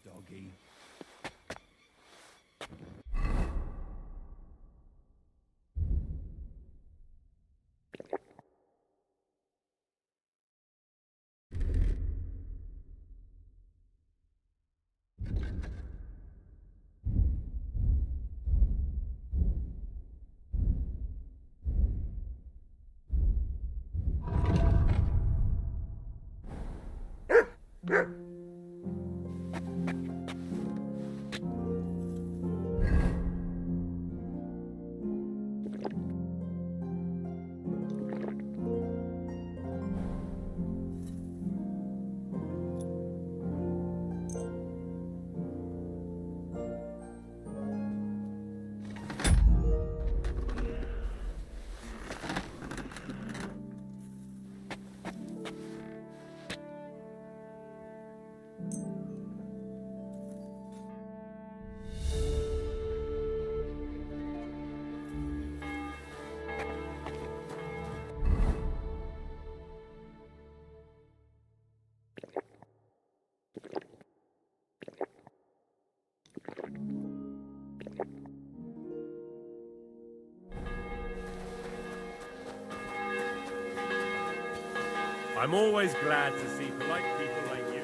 doggy. I'm always glad to see polite people like you.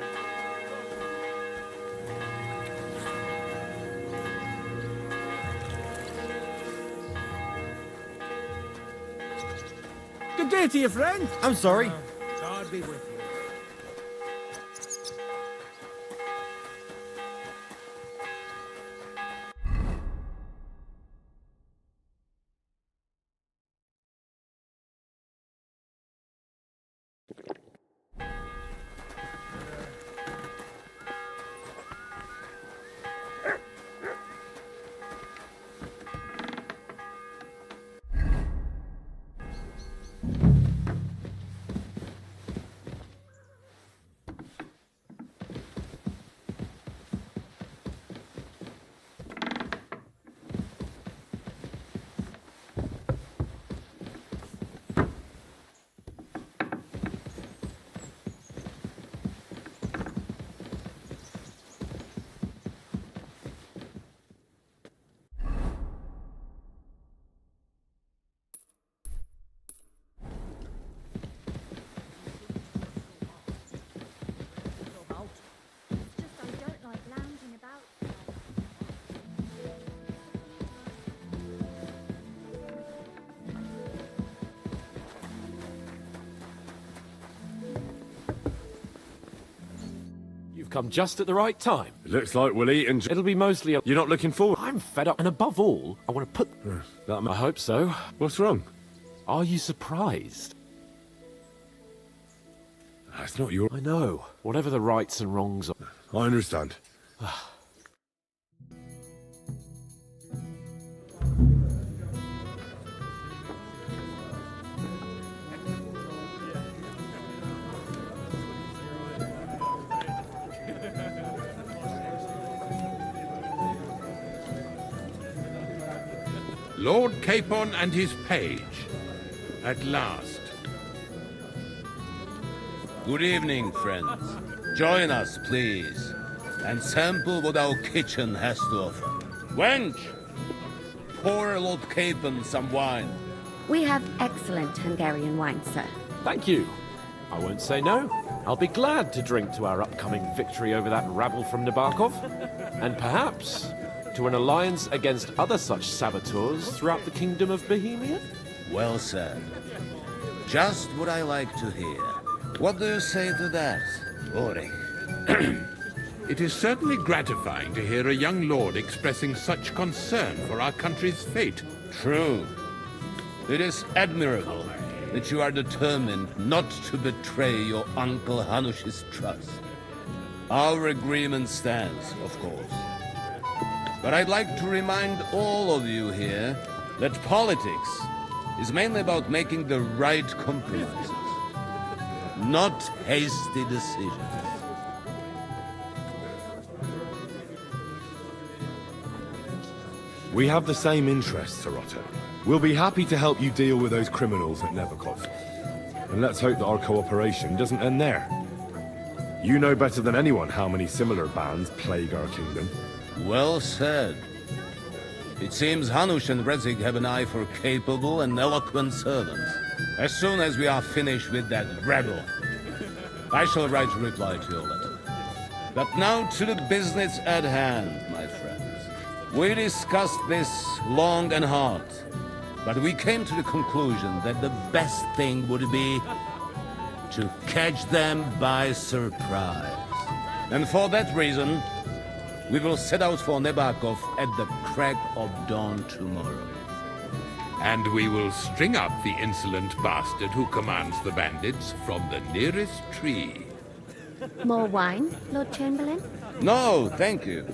Good day to you, friend. I'm sorry. God be with you. Come just at the right time. It looks like we'll eat and... It'll be mostly a... You're not looking forward? I'm fed up, and above all, I want to put... I hope so. What's wrong? Are you surprised? That's not your... I know. Whatever the rights and wrongs are... I understand. Lord Capon and his page. At last. Good evening, friends. Join us, please, and sample what our kitchen has to offer. Wench, pour Lord Capon some wine. We have excellent Hungarian wine, sir. Thank you. I won't say no. I'll be glad to drink to our upcoming victory over that rabble from Nabokov, and perhaps to an alliance against other such saboteurs throughout the kingdom of Bohemia? Well said. Just what I like to hear. What do you say to that, Ulrich? It is certainly gratifying to hear a young lord expressing such concern for our country's fate. True. It is admirable that you are determined not to betray your Uncle Hanush's trust. Our agreement stands, of course. But I'd like to remind all of you here that politics is mainly about making the right compromises, not hasty decisions. We have the same interests, Sir Otto. We'll be happy to help you deal with those criminals at Nebokov. And let's hope that our cooperation doesn't end there. You know better than anyone how many similar bands plague our kingdom. Well said. It seems Hanush and Rezig have an eye for capable and eloquent servants. As soon as we are finished with that rebel, I shall write a reply to your letter. But now to the business at hand, my friends. We discussed this long and hard, but we came to the conclusion that the best thing would be to catch them by surprise. And for that reason, we will set out for Nebakov at the crack of dawn tomorrow. And we will string up the insolent bastard who commands the bandits from the nearest tree. More wine, Lord Chamberlain? No, thank you.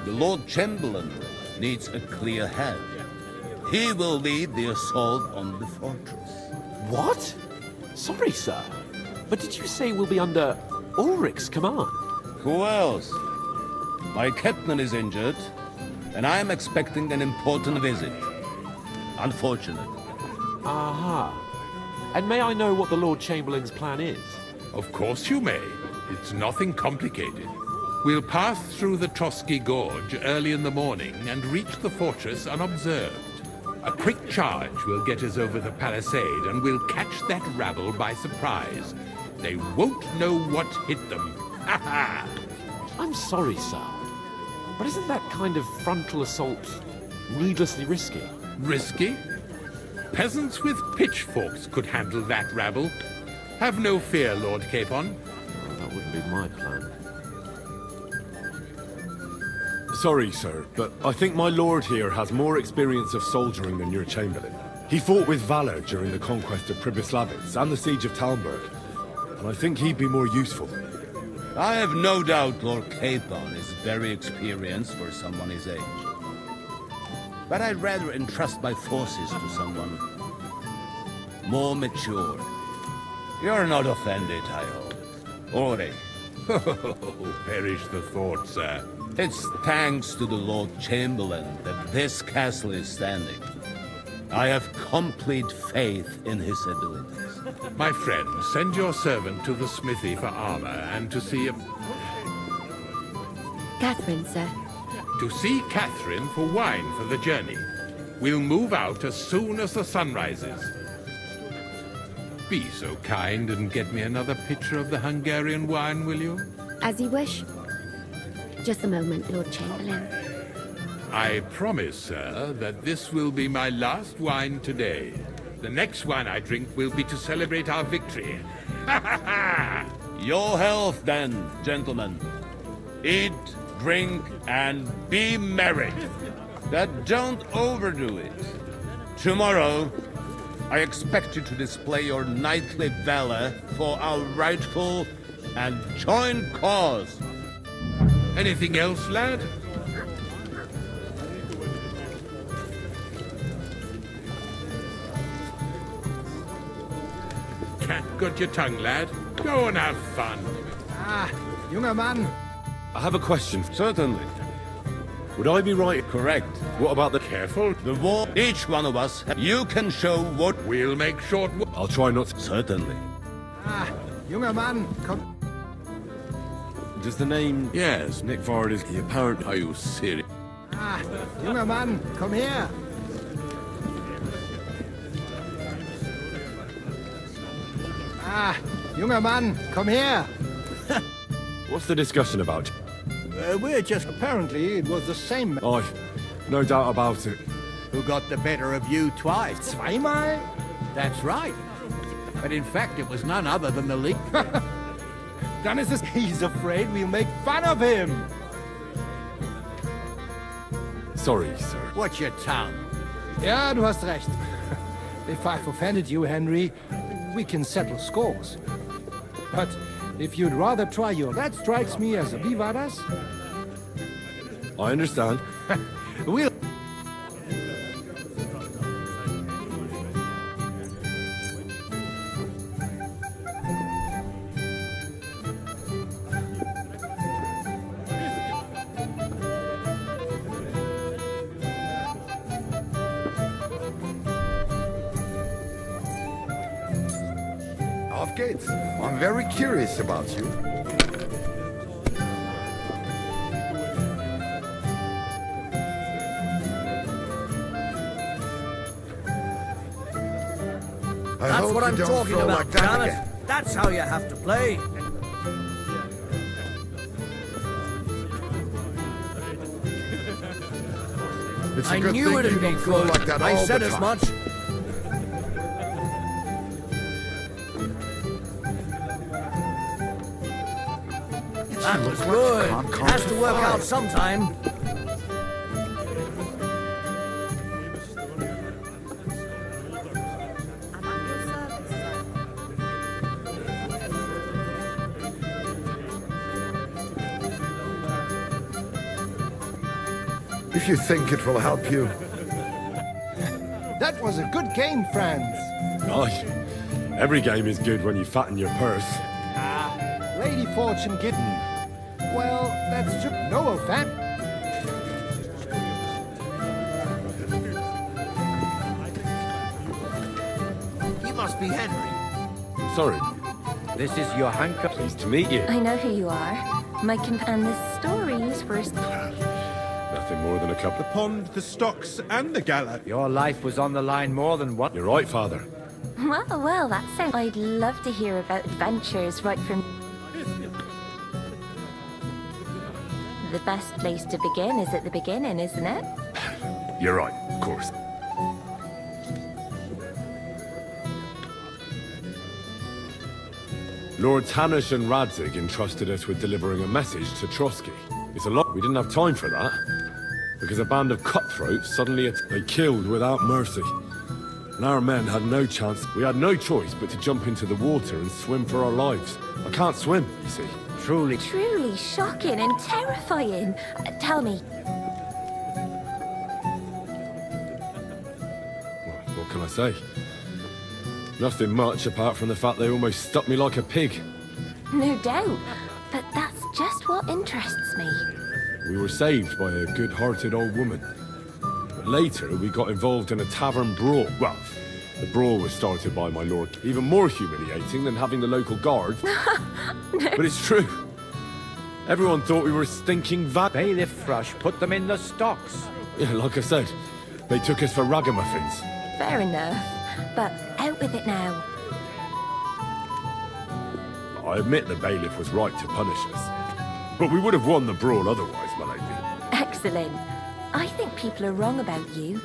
The Lord Chamberlain needs a clear head. He will lead the assault on the fortress. What? Sorry, sir. But did you say we'll be under Ulrich's command? Who else? My captain is injured, and I am expecting an important visit. Unfortunate. Aha. And may I know what the Lord Chamberlain's plan is? Of course you may. It's nothing complicated. We'll pass through the Trotsky Gorge early in the morning and reach the fortress unobserved. A quick charge will get us over the palisade, and we'll catch that rabble by surprise. They won't know what hit them. Ha ha! I'm sorry, sir. But isn't that kind of frontal assault needlessly risky? Risky? Peasants with pitchforks could handle that rabble. Have no fear, Lord Capon. Well, that wouldn't be my plan. Sorry, sir, but I think my lord here has more experience of soldiering than your chamberlain. He fought with valor during the conquest of Pribyslavitz and the siege of Talmberg, and I think he'd be more useful. I have no doubt Lord Capon is very experienced for someone his age. But I'd rather entrust my forces to someone more mature. You're not offended, I hope. Ulrich. Oh, perish the thought, sir. It's thanks to the Lord Chamberlain that this castle is standing. I have complete faith in his abilities. My friend, send your servant to the smithy for armor and to see Catherine, sir. to see Catherine for wine for the journey. We'll move out as soon as the sun rises. Be so kind and get me another pitcher of the Hungarian wine, will you? As you wish. Just a moment, Lord Chamberlain. I promise, sir, that this will be my last wine today. The next wine I drink will be to celebrate our victory. Ha ha ha! Your health, then, gentlemen. Eat, drink, and be merry. But don't overdo it. Tomorrow, I expect you to display your knightly valor for our rightful and joint cause. Anything else, lad? Cat got your tongue, lad. Go and have fun. Ah, junger Mann. I have a question. Certainly. Would I be right? Correct. What about the... Careful. The war, each one of us, you can show what... We'll make short work. I'll try not to... Certainly. Ah, junger Mann, komm. Does the name... Yes. Nick Vard is the apparent... Are you serious? Ah, junger Mann, komm her. Ah, junger Mann, komm her. What's the discussion about? We're just... Apparently, it was the same... I've no doubt about it. Who got the better of you twice? Zweimal? That's right. But in fact, it was none other than the league. Dann ist es... He's afraid we'll make fun of him. Sorry, sir. Watch your tongue. Ja, du hast recht. If I've offended you, Henry, we can settle scores. But if you'd rather try your... That strikes me as a... Wie war das? I understand. We'll... gates. I'm very curious about you. I That's hope what you I'm don't talking throw about, like that damn it. again. That's how you have to play. It's a I good knew thing it'd you be don't throw good. like that I all said the as time. much. That was good. Has to work out sometime. If you think it will help you. That was a good game, friends. Aye. Every game is good when you fatten your purse. Lady Fortune Gidden. Well, that's just no offense. You must be Henry. Sorry. This is your handcuff. Pleased to meet you. I know who you are. My companion. The stories were... Nothing more than a couple. The pond, the stocks, and the gala. Your life was on the line more than what? You're right, Father. Well, that sounds... I'd love to hear about adventures right from... The best place to begin is at the beginning, isn't it? You're right, of course. Lords Hanush and Radzig entrusted us with delivering a message to Trotsky. It's a lot. We didn't have time for that. Because a band of cutthroats suddenly they killed without mercy. And our men had no chance. We had no choice but to jump into the water and swim for our lives. I can't swim, you see. Truly. Truly shocking and terrifying. Tell me, Well, what can I say? Nothing much apart from the fact they almost stuck me like a pig. no doubt, but that's just what interests me. We were saved by a good-hearted old woman. But later, we got involved in a tavern brawl. Well, the brawl was started by my lord. Even more humiliating than having the local guard. But it's true. Everyone thought we were stinking Bailiff Thrush put them in the stocks. Yeah, like I said, they took us for ragamuffins. Fair enough, but out with it now. I admit the bailiff was right to punish us. But we would have won the brawl otherwise, my lady. Excellent. I think people are wrong about you.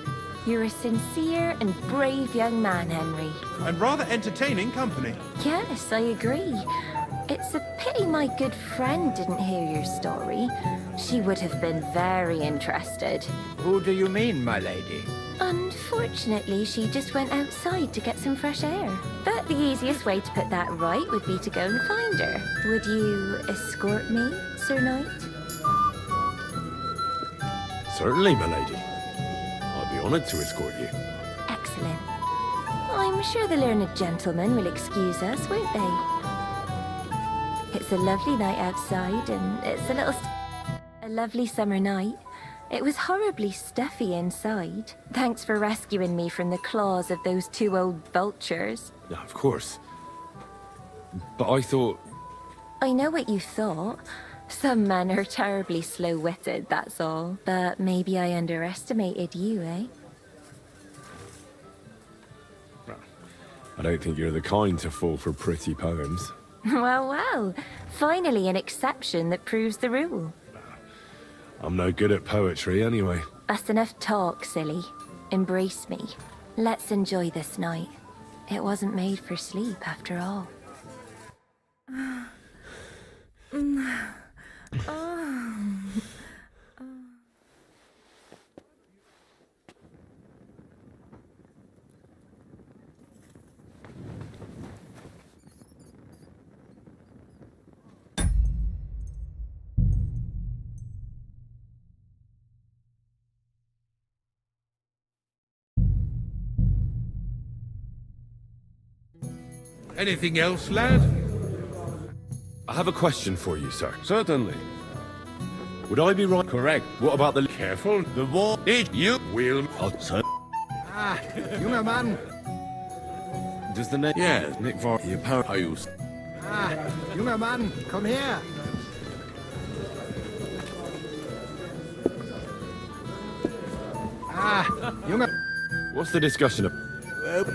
You're a sincere and brave young man, Henry. And rather entertaining company. Yes, I agree. It's a pity my good friend didn't hear your story. She would have been very interested. Who do you mean, my lady? Unfortunately, she just went outside to get some fresh air. But the easiest way to put that right would be to go and find her. Would you escort me, Sir Knight? Certainly, my lady. I'd be honored to escort you. Excellent. I'm sure the learned gentlemen will excuse us, won't they? It's a lovely night outside, and it's a lovely summer night. It was horribly stuffy inside. Thanks for rescuing me from the claws of those two old vultures. Yeah, of course. But I thought... I know what you thought. Some men are terribly slow-witted, that's all. But maybe I underestimated you, eh? I don't think you're the kind to fall for pretty poems. Well. Finally an exception that proves the rule. I'm no good at poetry anyway. That's enough talk, silly. Embrace me. Let's enjoy this night. It wasn't made for sleep, after all. Anything else, lad? I have a question for you, sir. Certainly. Would I be right? Correct. What about the... Careful. The war is you Will. Sir. Junger Mann. Does the name? Yes. Nick Var. The apparent. Are you... Ah, junger Mann, komm her. Ah, junger... What's the discussion of?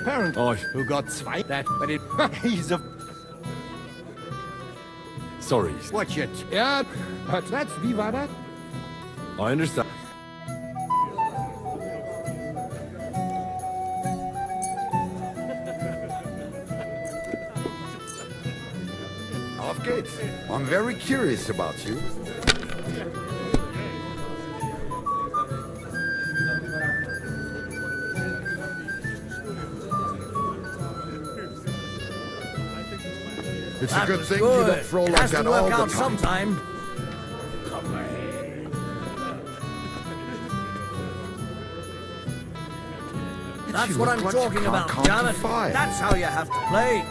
Parent Oh, who got zwei... That, but it... He's a... sorry. Watch it. Yeah, but that's... Wie war das? I understand. Auf geht's. I'm very curious about you. It's a good thing you don't throw It like has to that all work the out time. sometime. That's You what look I'm like you talking can't about, count to damn it. 5. That's how you have to play.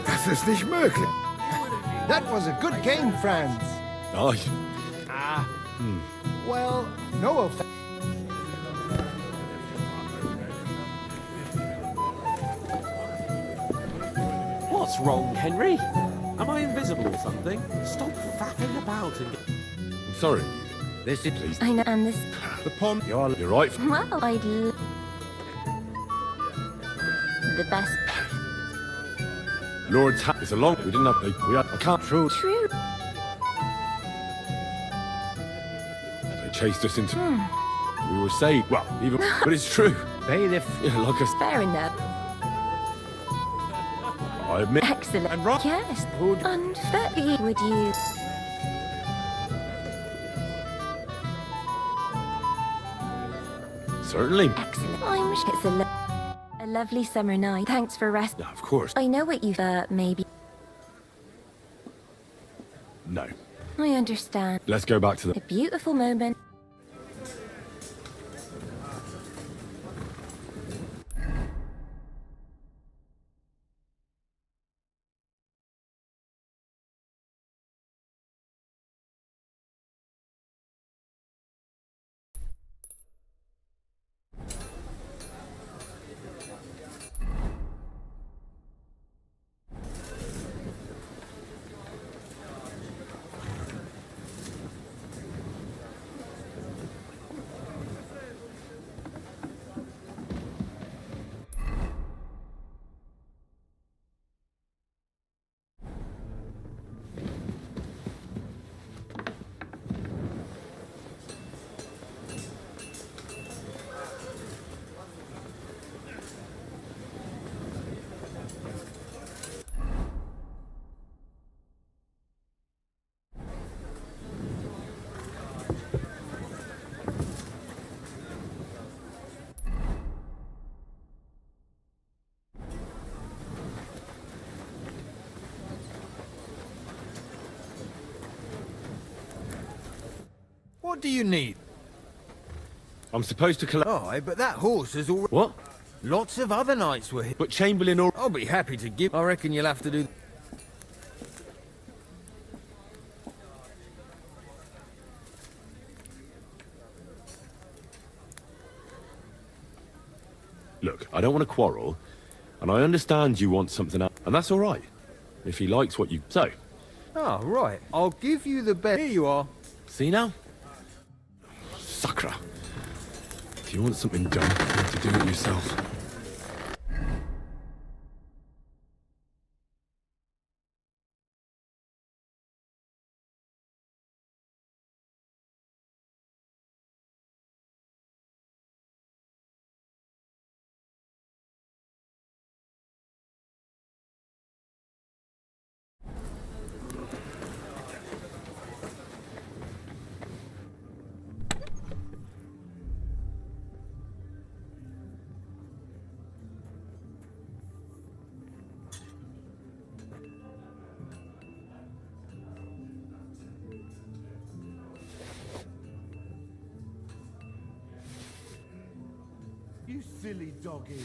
Das ist nicht möglich. That was a good game, friends. Oh, Well, no offense. What's wrong, Henry? Am I invisible or something? Stop faffing about and get... I'm sorry. This is... Please. I know, and this... The pond. You're right. Well, the best... Lord's hat is a long. We didn't have. We had. I can't. True. True. They chased us into. We were saved. Well, even. But it's true. Bailiff. Yeah, like us. Fair enough. I admit. Excellent. And right. Yes. And Fergie, would you... Certainly. Excellent. I'm sure it's a lovely summer night. Thanks for rest. Yeah, of course. I know what you've... maybe... No. I understand. Let's go back to A the. beautiful moment. What do you need? I'm supposed to collect. Oh, but that horse is all... What? Lots of other knights were here. But Chamberlain or. I'll be happy to give... I reckon you'll have to do... Look, I don't want to quarrel, and I understand you want something else, and that's all right. If he likes what you so. Oh, right. I'll give you the best. Here you are. See now? Sucker. If you want something done, you have to do it yourself. You silly doggy.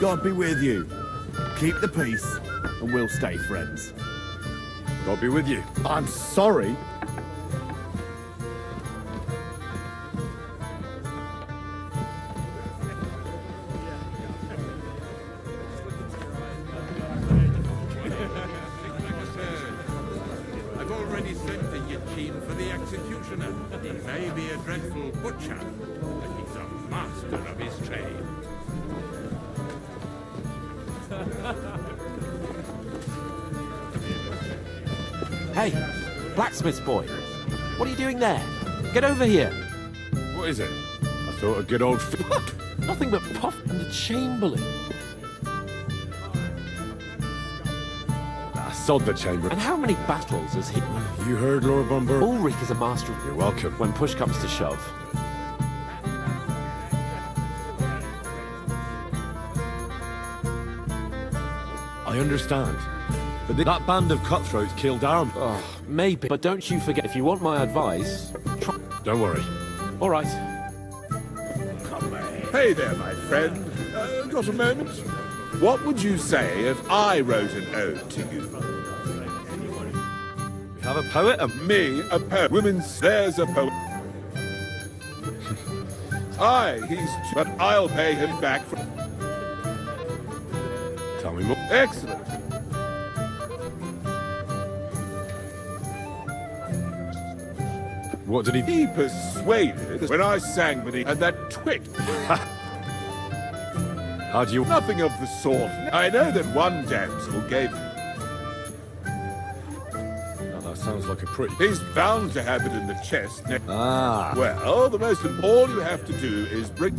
God be with you. Keep the peace, and we'll stay friends. God be with you. I'm sorry. I've already sent the Yachin for the executioner. He may be a dreadful butcher, but he's a master of his trade. Hey, blacksmith's boy. What are you doing there? Get over here. What is it? I thought a good old... What? Nothing but Puff and the Chamberlain. Sod the chamber. And how many battles has he... You heard, Lord Bunbury? Ulrich is a master of... You're welcome. When push comes to shove. I understand. But that band of cutthroats killed Arm. Oh, maybe. But don't you forget, if you want my advice... Don't worry. All right. Hey there, my friend. Got a moment? What would you say if I wrote an ode to you? We have a poet? Me, a poet. Women's, there's a poet. Aye, but I'll pay him back for... Tell me more. Excellent. What did he... He persuaded when I sang with him, and that twit. How do you... Nothing of the sort. I know that one damsel gave... Now that sounds like a pretty... He's bound to have it in the chest. Ah. Well, the most all you have to do is bring...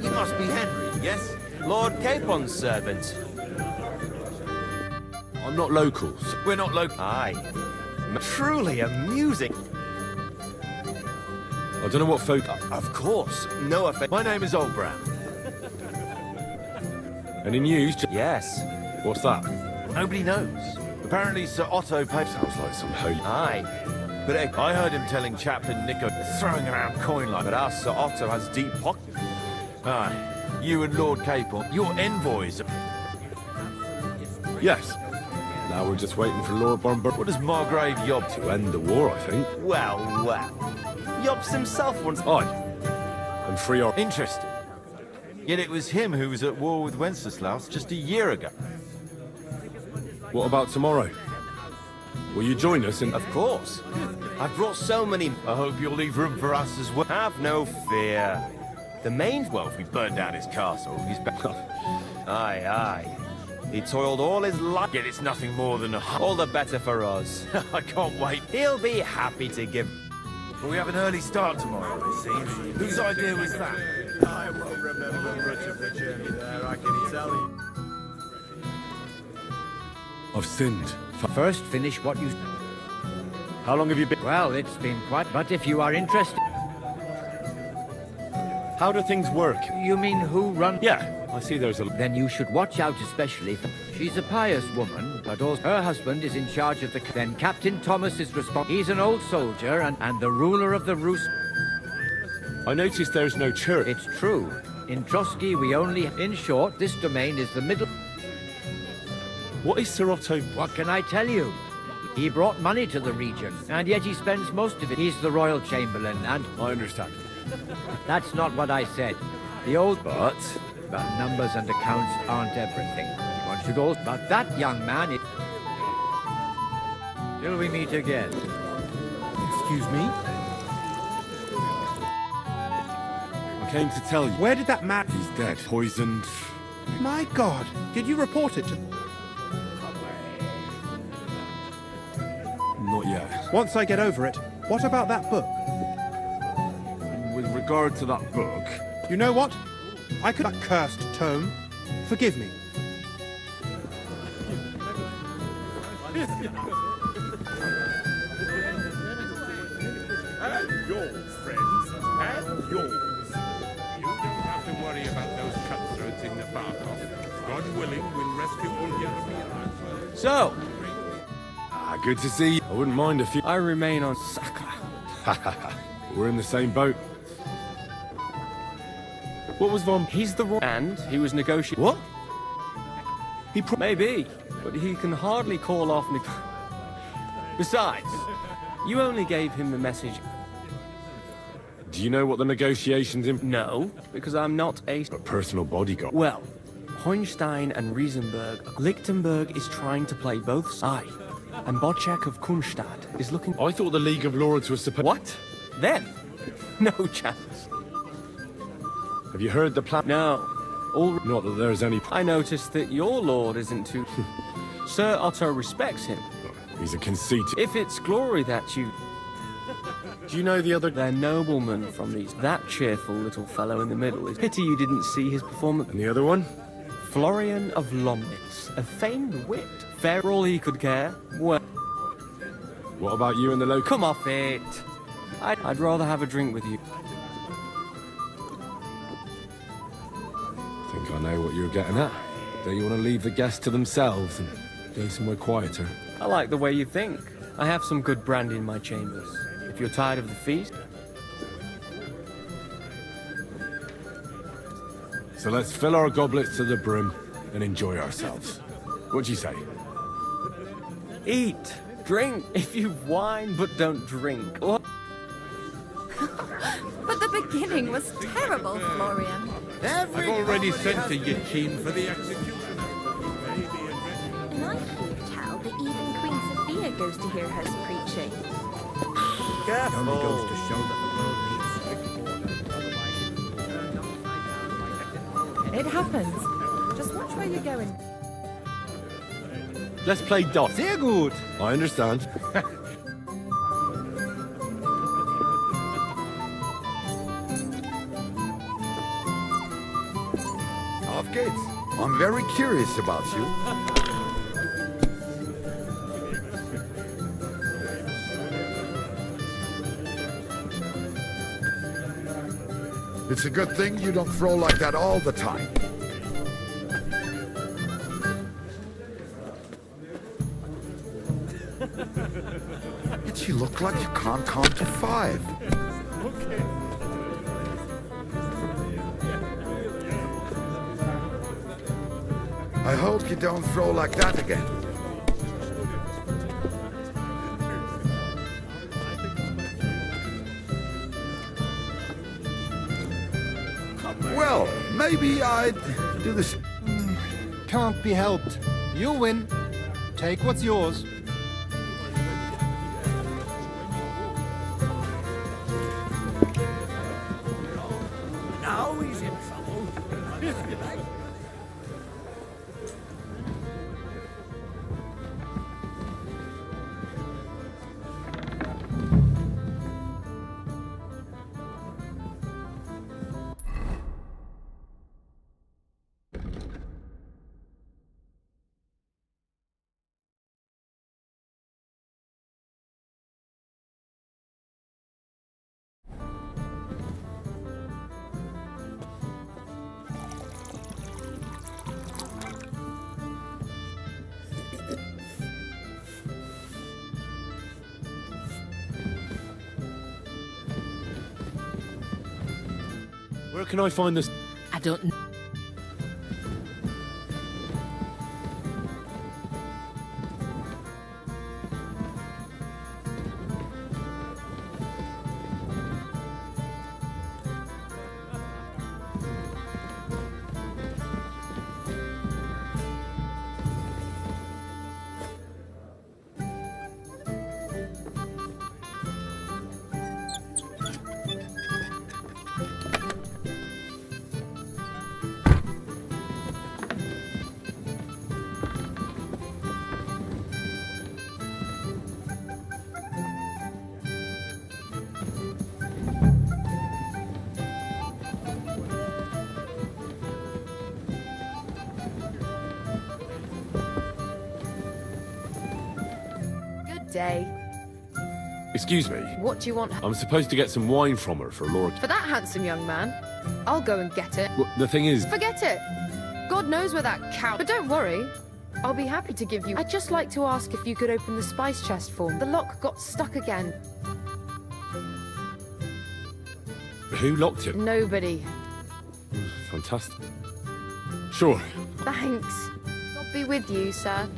You must be Henry, yes? Lord Capon's servant. I'm not local. So... We're not local. Aye. Truly amusing. I don't know what folk... Of course. No offense. My name is Oldbrown. Any news? Yes. What's that? Nobody knows. Apparently Sir Otto paid... Sounds like some holy... Aye. But I heard him telling Chaplain Nico throwing around coin like that. Our Sir Otto has deep pockets. Aye. You and Lord Capon, your envoys. Yes. Now we're just waiting for Lord Bunbury. What does Margrave Yob To end the war, I think. Well. Yobs himself once... Aye. And free our... Interesting. Yet it was him who was at war with Wenceslaus just a year ago. What about tomorrow? Will you join us in... Of course. I've brought so many... I hope you'll leave room for us as well. Have no fear. The main... Well, if we burn down his castle, he's back. Aye. He toiled all his life, yet it's nothing more than all the better for us. I can't wait. He'll be happy to give... But we have an early start tomorrow, it seems. Whose idea was that? I won't remember much of the journey there, I can tell you. I've sinned. First, finish what you... How long have you been... Well, it's been quite... But if you are interested... How do things work? You mean who run... Yeah, I see there's a... Then you should watch out especially for... She's a pious woman, but also her husband is in charge of the... Then Captain Thomas is responsible. He's an old soldier and the ruler of the Rus... I noticed there's no church. It's true. In Trotsky, we only... In short, this domain is the middle... What is Sir Otto... What can I tell you? He brought money to the region, and yet he spends most of it. He's the royal chamberlain, and... I understand. That's not what I said. The old... But numbers and accounts aren't everything. One should also... But that young man is... Till we meet again. Excuse me? I came to tell you. Where did that man... He's dead. Poisoned. My God! Did you report it to... Not yet. Once I get over it, what about that book? With regard to that book... You know what? I could... That cursed tome. Forgive me. So, Good to see you. I wouldn't mind if you... I remain on Saka. We're in the same boat. What was Von? He's the wrong... And he was negotiating... What? Maybe, but he can hardly call off... Besides, you only gave him the message... Do you know what the negotiations in... No, because I'm not a personal bodyguard. Well, Hohenstein and Riesenberg... Lichtenberg is trying to play both sides. And Bocek of Kunstadt is looking... I thought the League of Lords was supposed... What? Then? No chance. Have you heard the plan? No. Not that there's any... I noticed that your lord isn't too... Sir Otto respects him. He's a conceited... If it's glory that you... Do you know the other... They're noblemen from these... That cheerful little fellow in the middle. It's pity you didn't see his performance. And the other one? Florian of Lomnitz, a famed wit. Fair for all he could care. Well... What about you and the local... Come off it. I'd rather have a drink with you. I think I know what you're getting at. Don't you want to leave the guests to themselves and go somewhere quieter? I like the way you think. I have some good brandy in my chambers. If you're tired of the feast... So let's fill our goblets to the brim and enjoy ourselves. What'd you say? Eat, drink, if you've wine, but don't drink. What? But the beginning was terrible, Florian. I've already sent to Yachin for the execution. And I hear tell that even Queen Sophia goes to hear her preaching. It only goes to show that the world needs... It happens. Just watch where you're going. Let's play dot. Sehr gut. I understand. Auf geht's. I'm very curious about you. It's a good thing you don't throw like that all the time. Yet you look like you can't count to 5. I hope you don't throw like that again. Well, maybe I'd do this. Can't be helped. You win. Take what's yours. Now he's in trouble. Where can I find this? I don't know. Day. Excuse me. What do you want? I'm supposed to get some wine from her for Lord... For that handsome young man? I'll go and get it. Well, the thing is... Forget it. God knows where that cow... But don't worry. I'll be happy to give you. I'd just like to ask if you could open the spice chest for me. The lock got stuck again. Who locked it? Nobody. Fantastic. Sure. Thanks. God be with you, sir.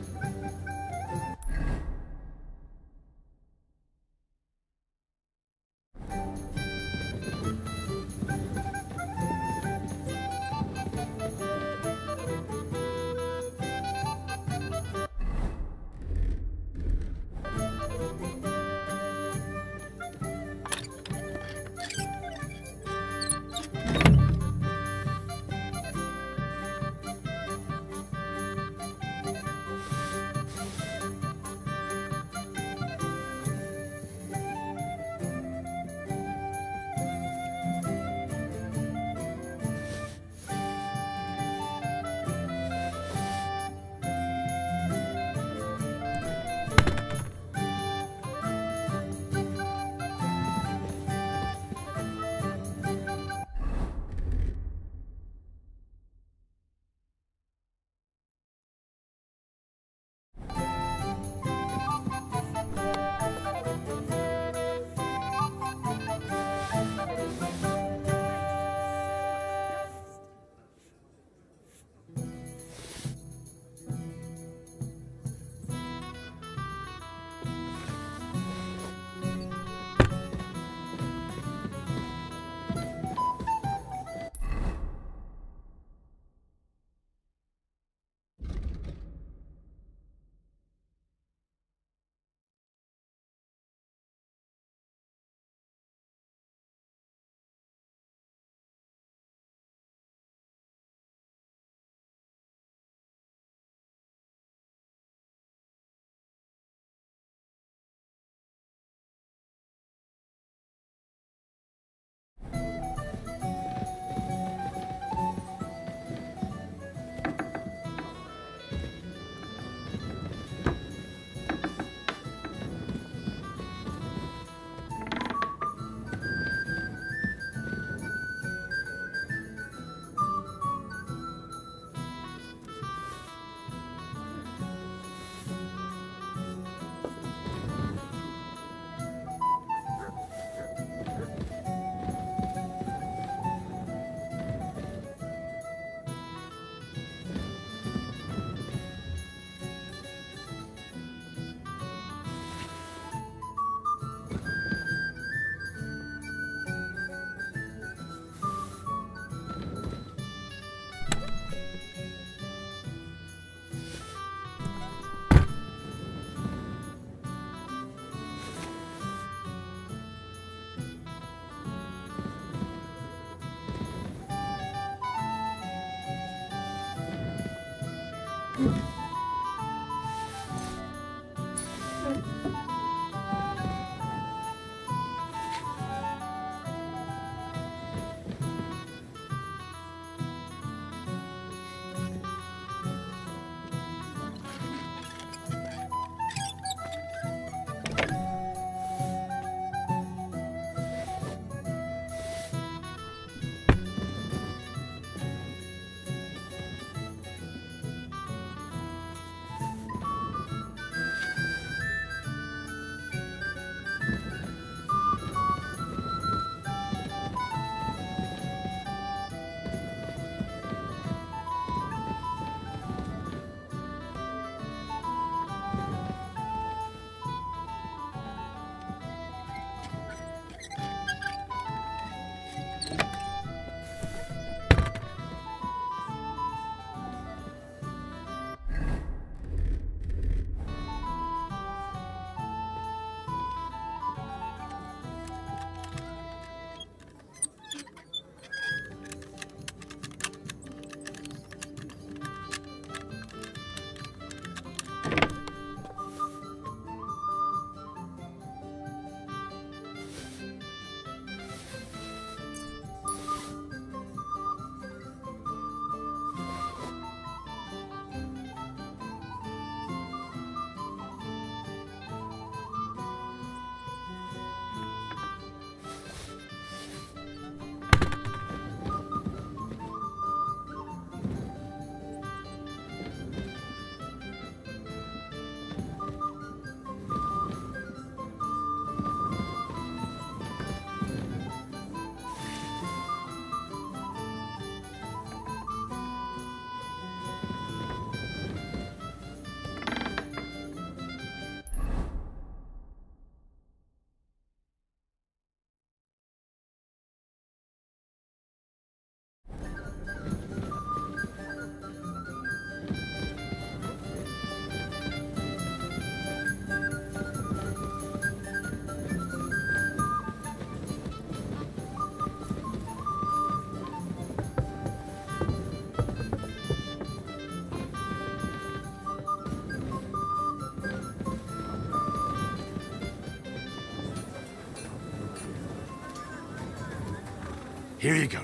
Here you go.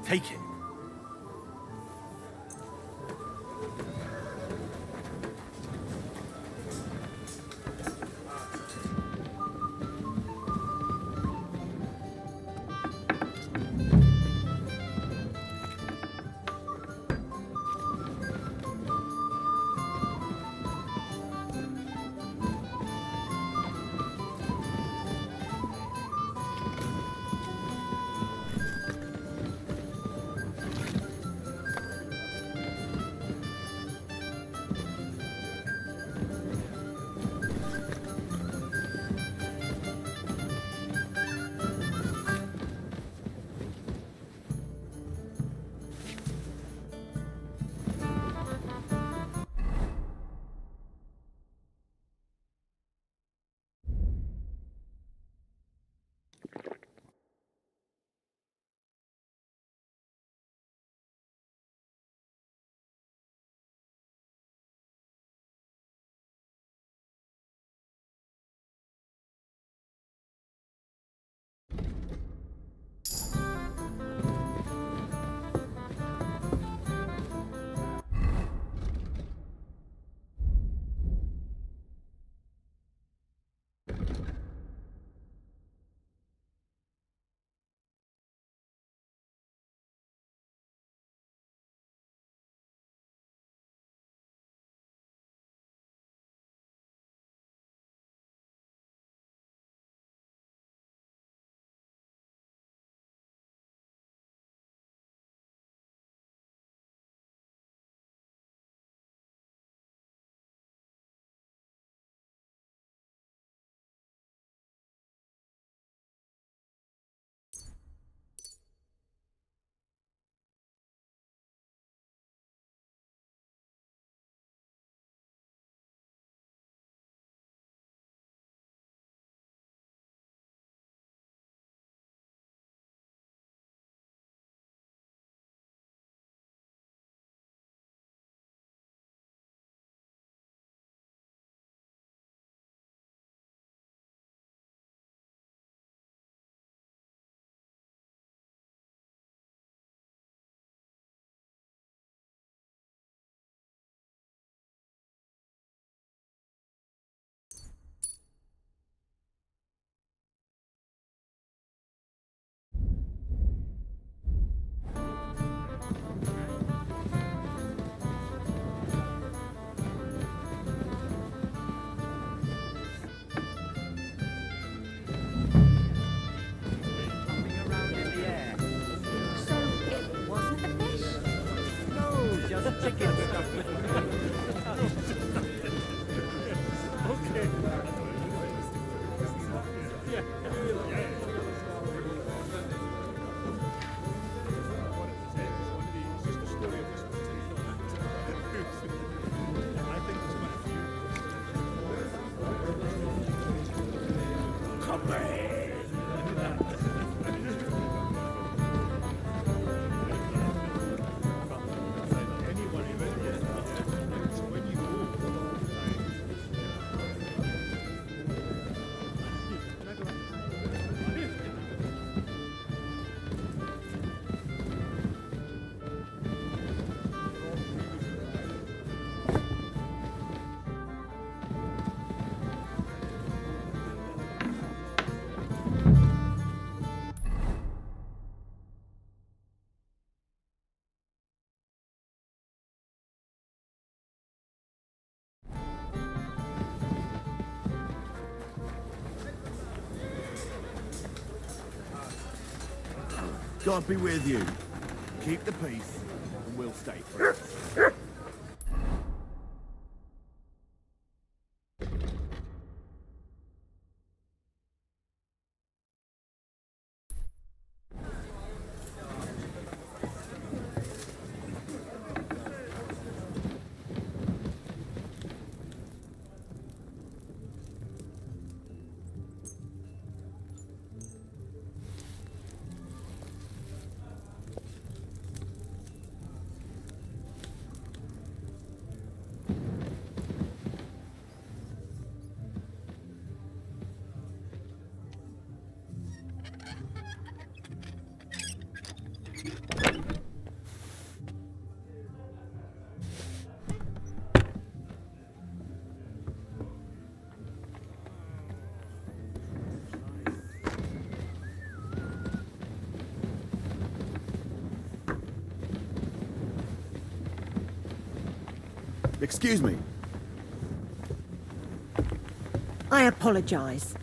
Take it. God be with you. Keep the peace, and we'll stay friends. Excuse me. I apologize.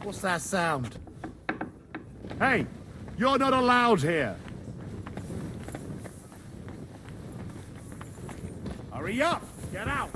What's that sound? Hey, you're not allowed here. Hurry up! Get out!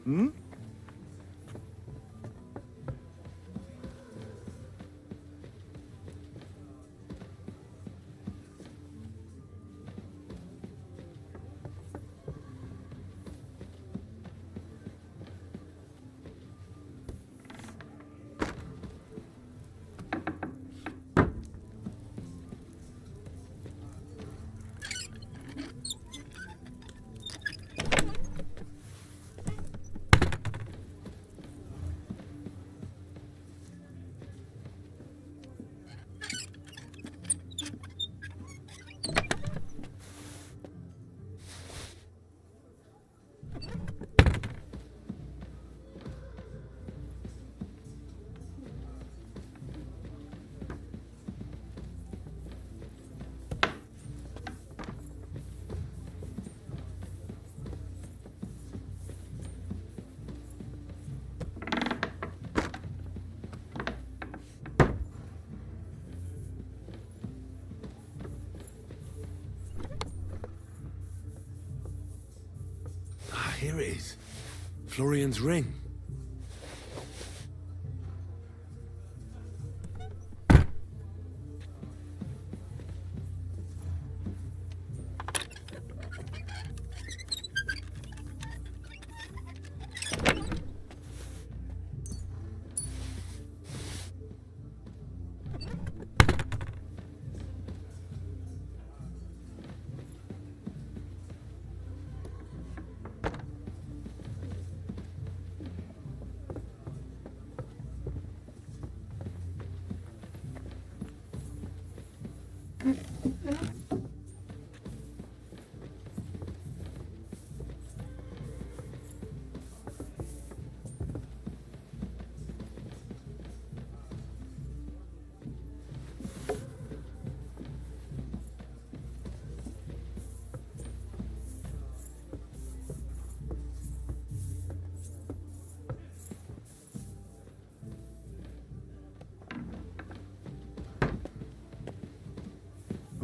Hmm? Here it is. Florian's ring.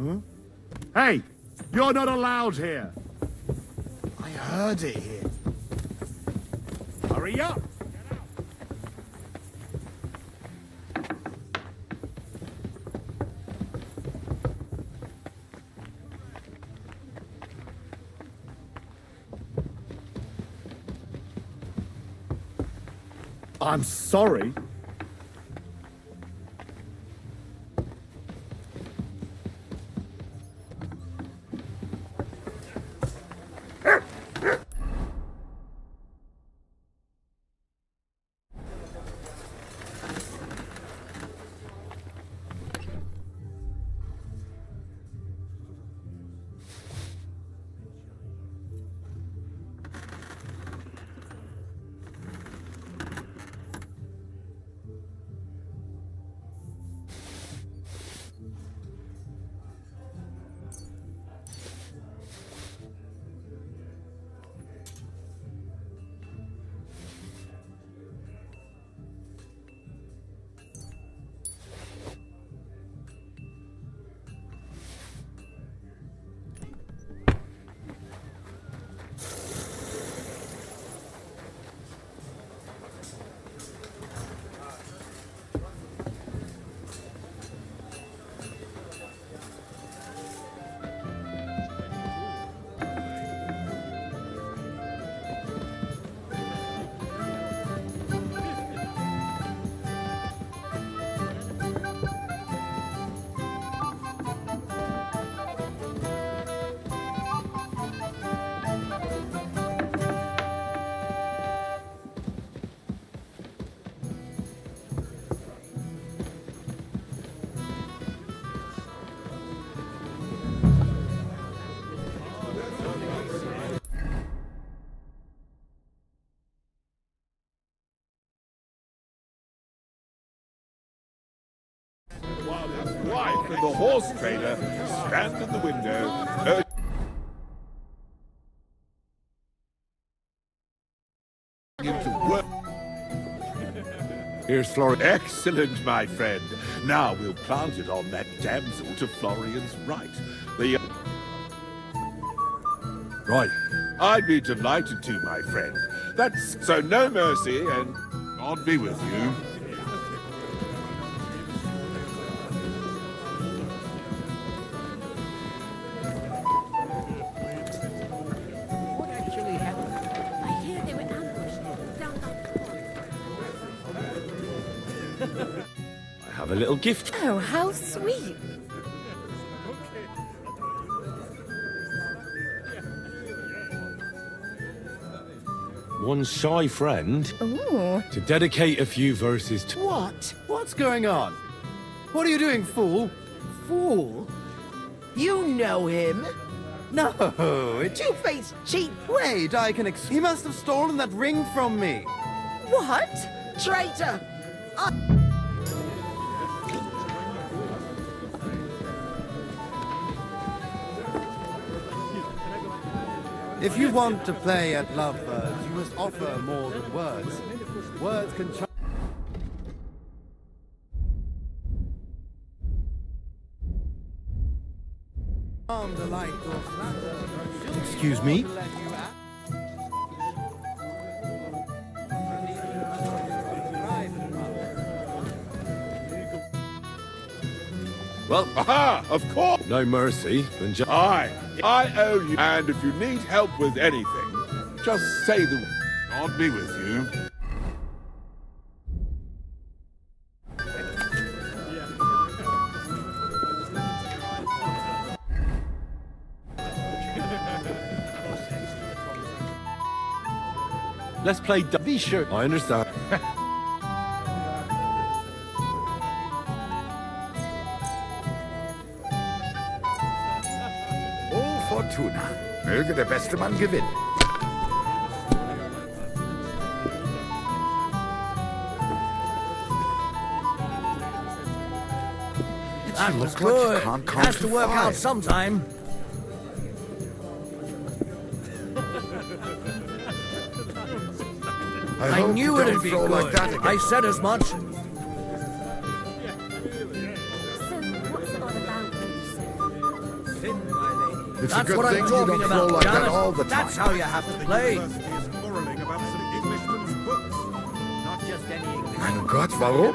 Huh? Hey! You're not allowed here! I heard it here. Hurry up! I'm sorry. While his wife and the horse trader stand in the window, urging him to work. Here's Florian. Excellent, my friend. Now we'll plant it on that damsel to Florian's right. Right. I'd be delighted to, my friend. That's so no mercy and God be with you. What actually happened? I hear they were ambushed down that. I have a little gift. Oh, how sweet. One shy friend Ooh. to dedicate a few verses to. What? What's going on? What are you doing, fool? Fool? You know him? No, a two-faced cheat. Wait, I can he must have stolen that ring from me. What? Traitor! If you want to play at lovebirds, you must offer more than words. Words can charm, delight, or flatter. Excuse me? Well, aha, of course. No mercy, then just. I owe you. And if you need help with anything, just say the word. God be with you. Let's play. Be sure. I understand. Oh, Fortuna. Möge der beste Mann gewinnen. That looks good. It can't count Has to work out 5. sometime. I hope knew you it'd don't be throw good. like that again. I said as much. So, what's it all about, sir? It's That's a good what I'm thing you talking don't about, throw like Janet. that all the time. That's how you have to play. quarreling about some Englishman's books. Not just any English. Mein Gott, warum?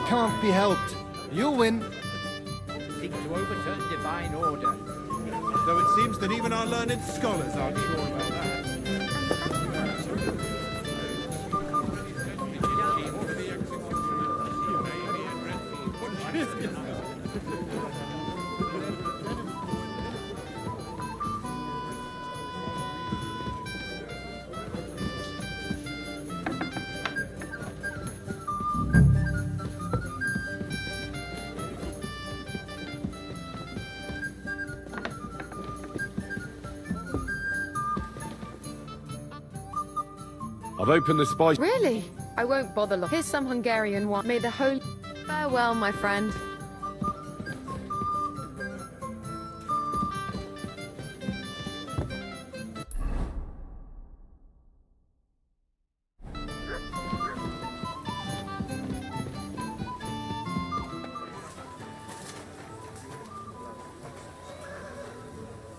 Can't be helped. You win. Seek to overturn divine order. Though it seems that even our learned scholars aren't sure about that. I've opened the spice. Really? I won't bother look. Here's some Hungarian wine. May the holy... Farewell, my friend.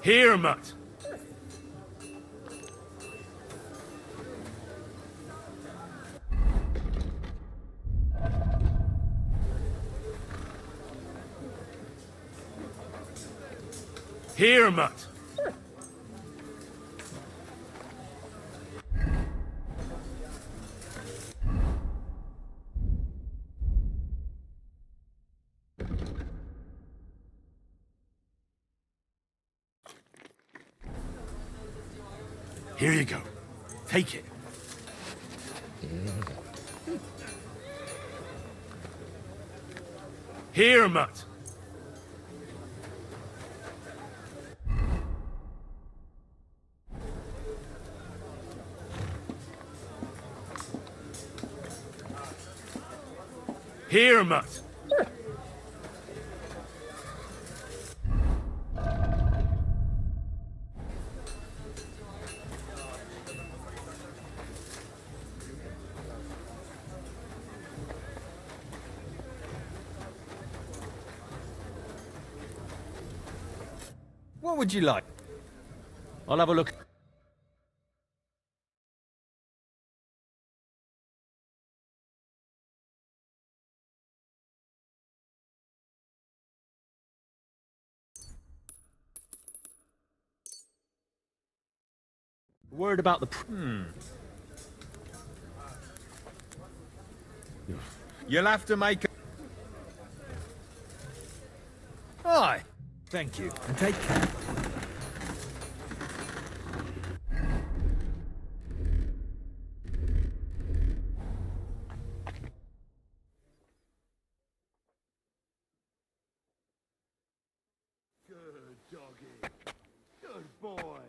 Here, Mutt. Here, Mutt. Here you go. Take it. Here, Mutt. Here, Mutt. What would you like? I'll have a look. Word about the... You'll have to make a... Aye. Thank you, and take care. Good doggy. Good boy.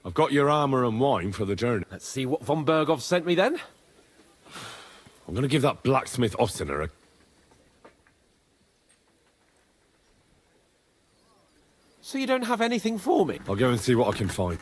I've got your armor and wine for the journey. Let's see what von Berghoff sent me then. I'm gonna give that blacksmith Ostener a... So you don't have anything for me? I'll go and see what I can find.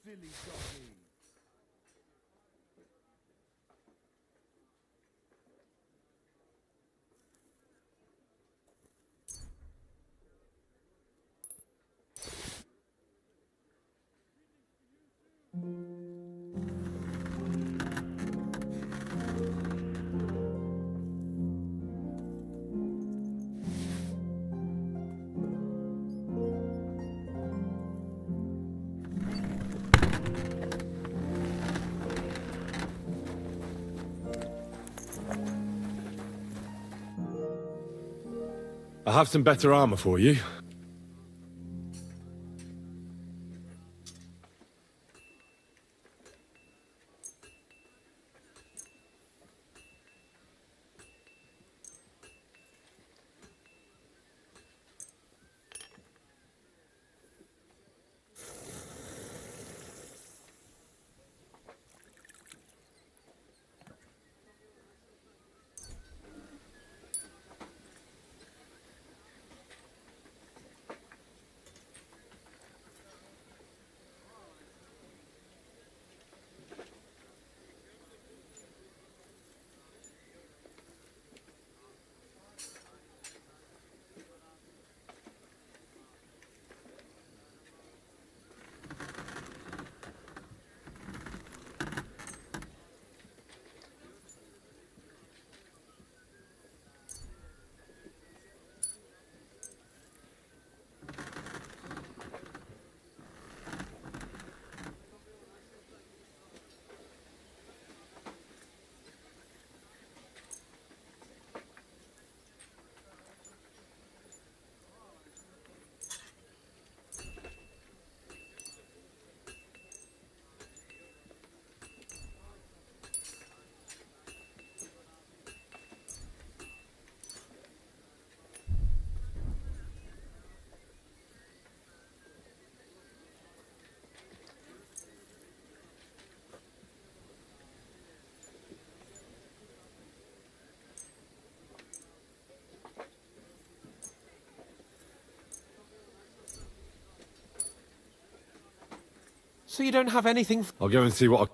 silly doggy. I have some better armor for you. So you don't have anything... I'll go and see what I...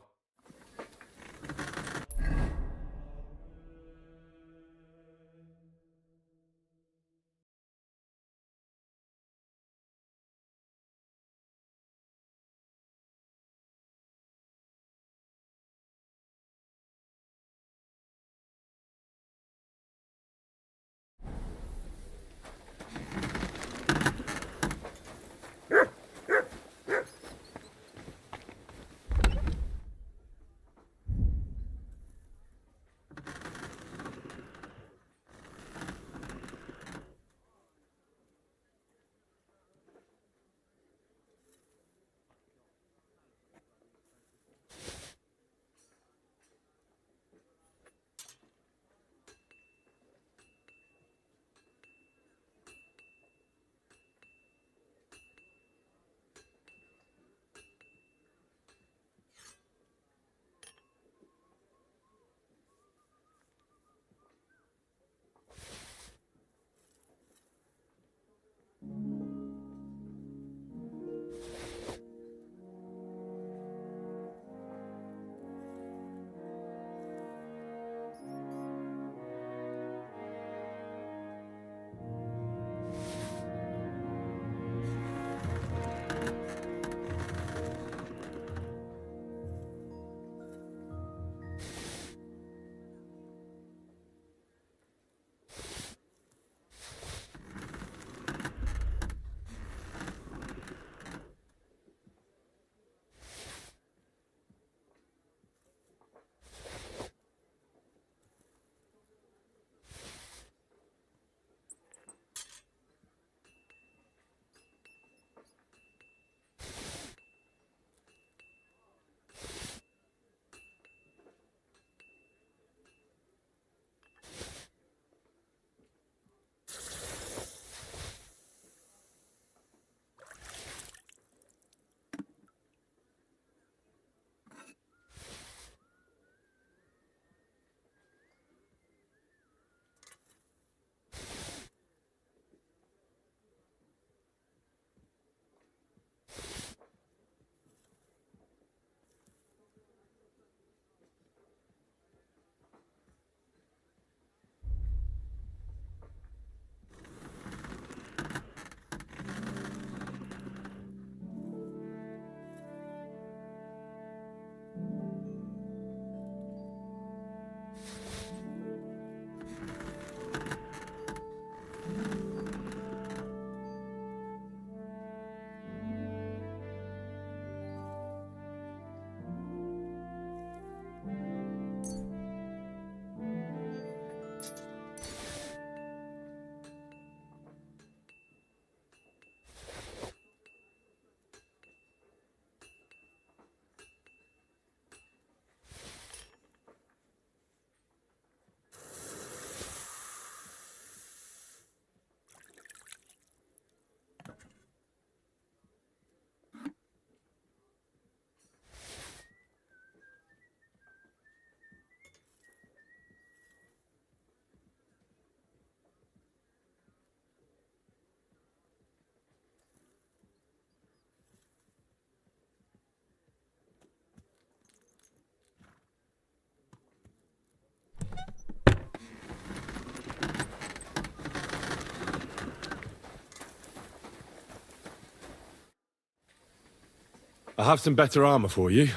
I have some better armor for you.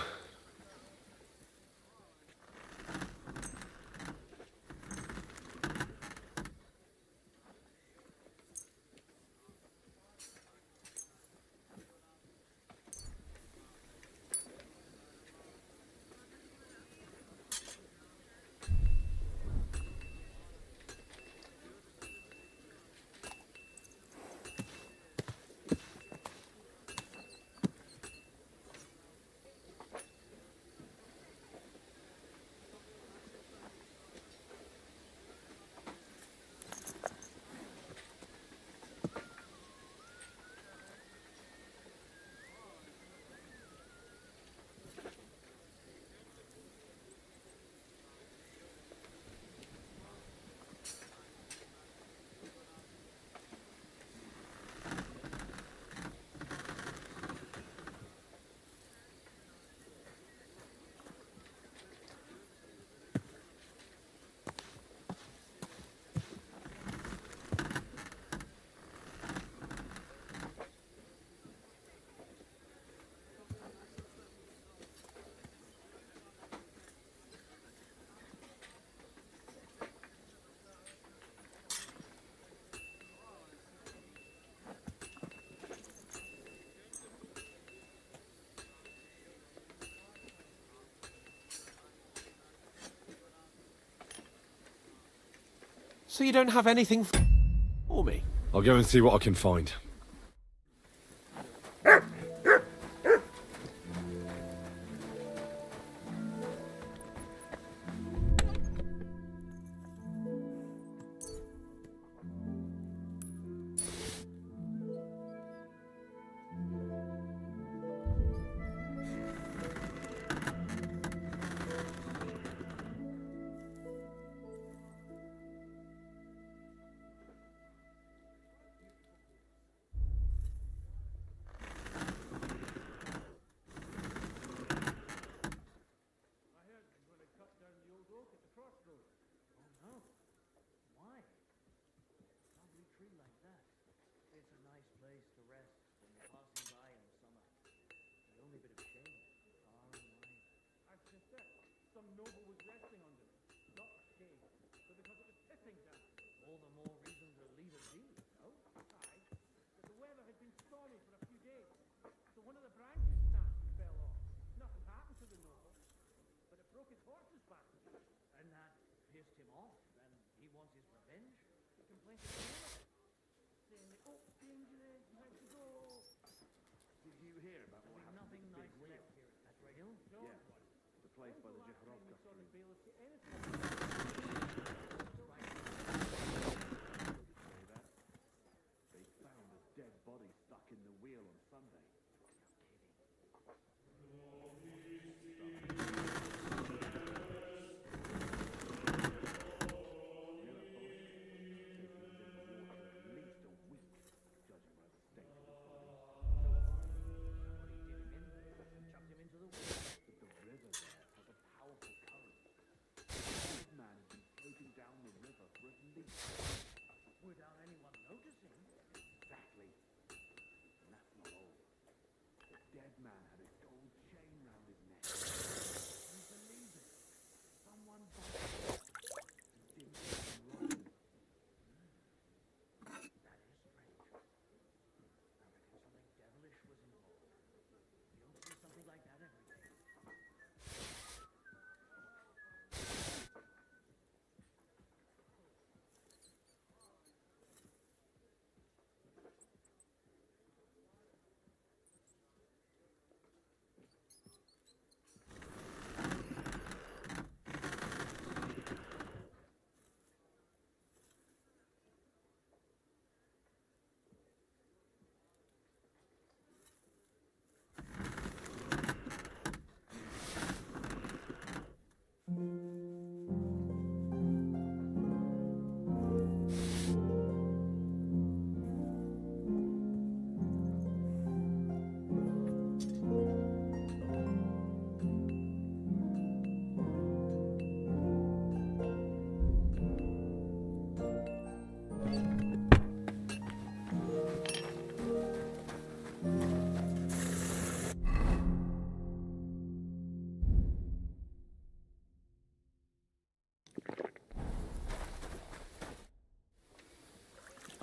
So you don't have anything for me? I'll go and see what I can find.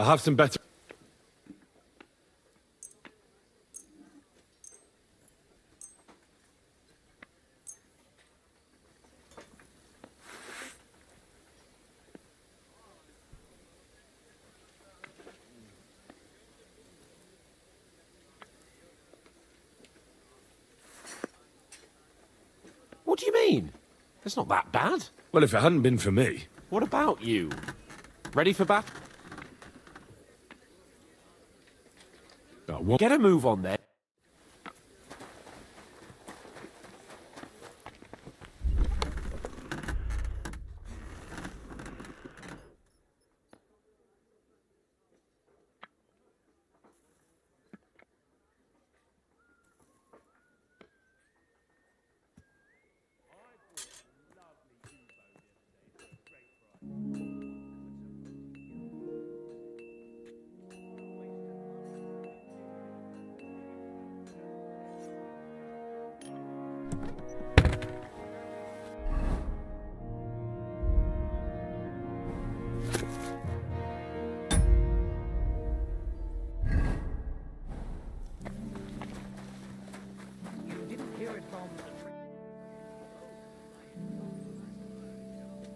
I have some better... What do you mean? It's not that bad. Well, if it hadn't been for me... What about you? Ready for battle? Get a move on there.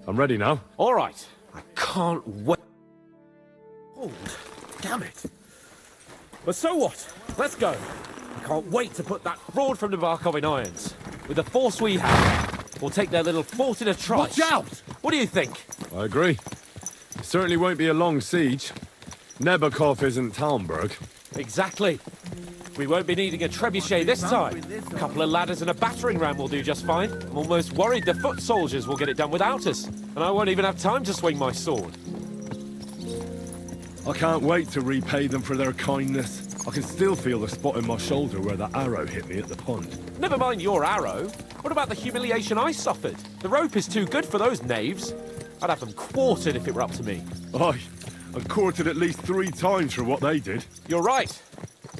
I'm ready now. All right. I can't wait. Oh, damn it. But so what? Let's go. I can't wait to put that fraud from Nabarkov in irons. With the force we have, we'll take their little fort in a trice. Watch out! What do you think? I agree. It certainly won't be a long siege. Nebakov isn't Talmberg. Exactly. We won't be needing a trebuchet this time. A couple of ladders and a battering ram will do just fine. I'm almost worried the foot soldiers will get it done without us. And I won't even have time to swing my sword. I can't wait to repay them for their kindness. I can still feel the spot in my shoulder where the arrow hit me at the pond. Never mind your arrow. What about the humiliation I suffered? The rope is too good for those knaves. I'd have them quartered if it were up to me. Aye, I've quartered at least 3 times for what they did. You're right.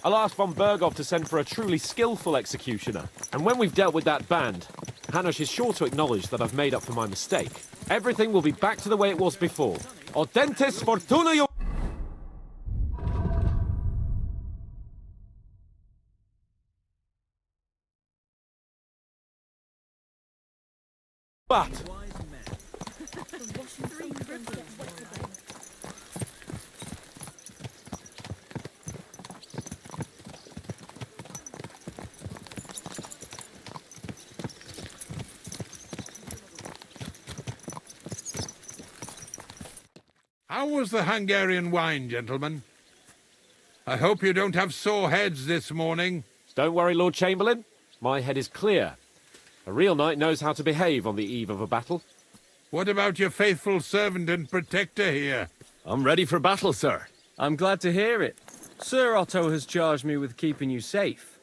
I'll ask von Bergov to send for a truly skillful executioner. And when we've dealt with that band, Hanush is sure to acknowledge that I've made up for my mistake. Everything will be back to the way it was before. Audentes fortuna. But... How was the Hungarian wine, gentlemen? I hope you don't have sore heads this morning. Don't worry, Lord Chamberlain. My head is clear. A real knight knows how to behave on the eve of a battle. What about your faithful servant and protector here? I'm ready for battle, sir. I'm glad to hear it. Sir Otto has charged me with keeping you safe.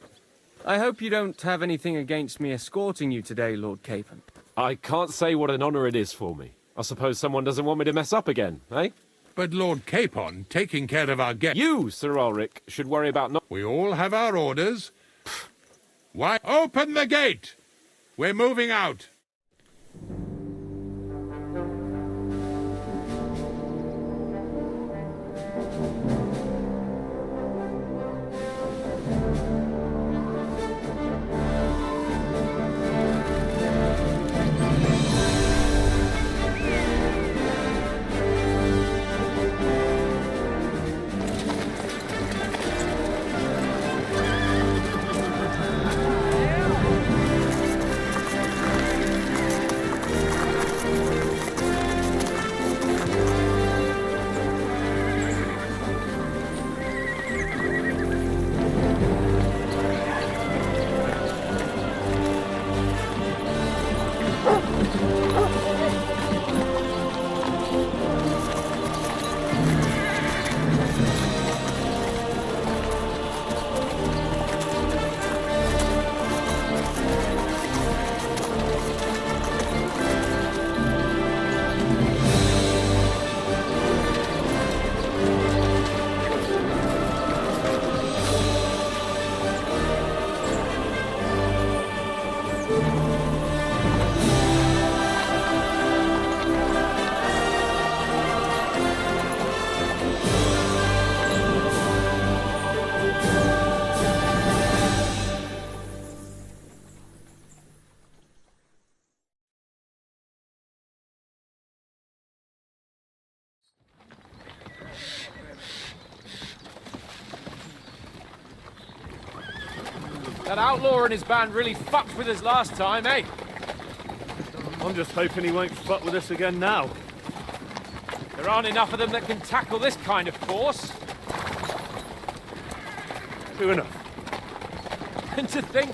I hope you don't have anything against me escorting you today, Lord Capon. I can't say what an honor it is for me. I suppose someone doesn't want me to mess up again, eh? But Lord Capon, taking care of our guests... You, Sir Ulrich, should worry about not... We all have our orders. Why? Open the gate! We're moving out. That outlaw and his band really fucked with us last time, eh? I'm just hoping he won't fuck with us again now. There aren't enough of them that can tackle this kind of force. True enough. And to think,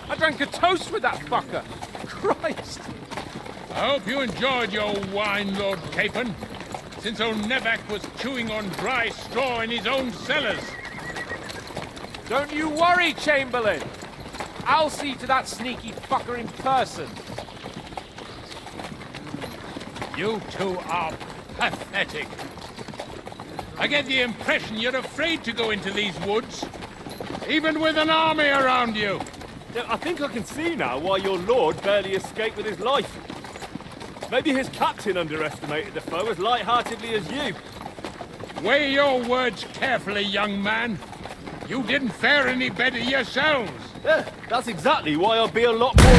I drank a toast with that fucker. Christ. I hope you enjoyed your wine, Lord Capon, since old Nevac was chewing on dry straw in his own cellars. Don't you worry, Chamberlain. I'll see to that sneaky fucker in person. You two are pathetic. I get the impression you're afraid to go into these woods, even with an army around you. Yeah, I think I can see now why your lord barely escaped with his life. Maybe his captain underestimated the foe as light-heartedly as you. Weigh your words carefully, young man. You didn't fare any better yourselves. Yeah, that's exactly why I'll be a lot more...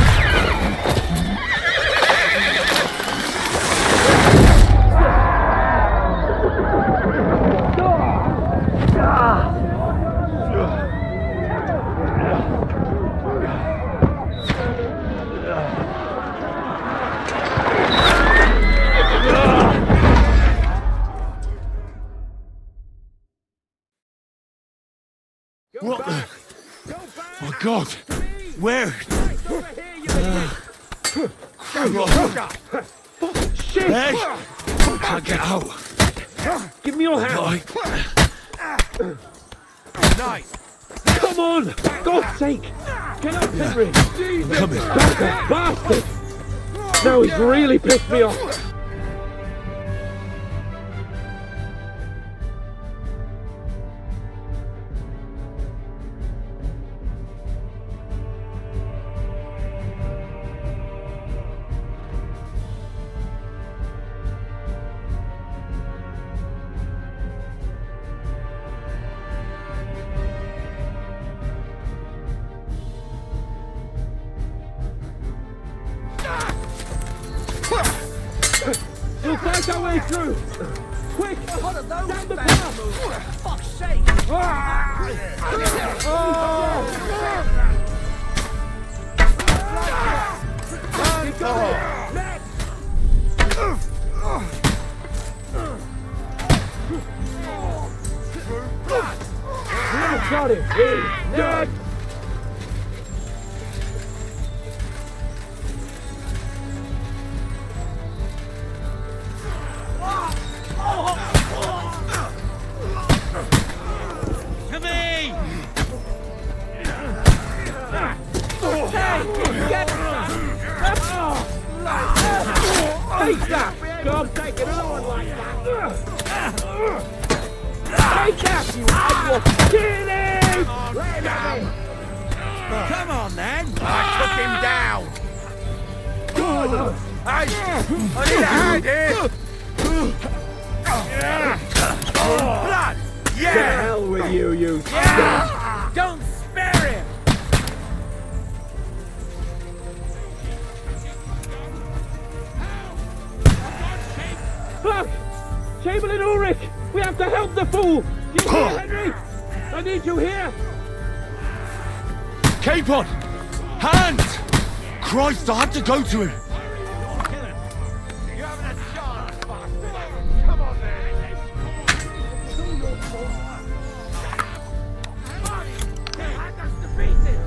What the? Oh God! Where? Shit! Hey! I can't get out. Give me your hand! Nice! Come on! God's sake! Get up, Henry! Coming. That bastard! Now he's really pissed me off! We'll fight our way through! Quick! Down the path! Fuck's sake! Got him! He's dead! Come take another one like that! Take that, you outlaw! Kill him! Come on, then! I took him down! Hey! I need a hand here! Blood! Yeah! To hell with you, you... Yeah! Don't spare him! Fuck! Chamberlain Ulrich! We have to help the fool! Do you hear, Henry? I need you here! Capon! Hands! Christ, I had to go to him! You haven't a chance, bastard! Come on, then! That's the pieces!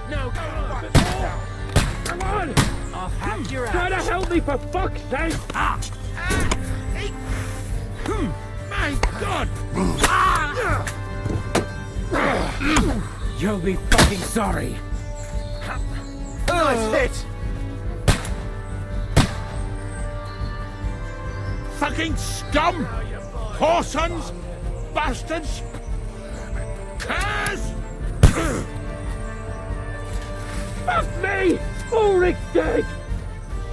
No, Come on! I've hacked your ass! Try to help me, for fuck's sake! My God! You'll be fucking sorry. Nice hit! Fucking scum! Whoresons! Bastards! Curs! Fuck me! Ulrich's dead!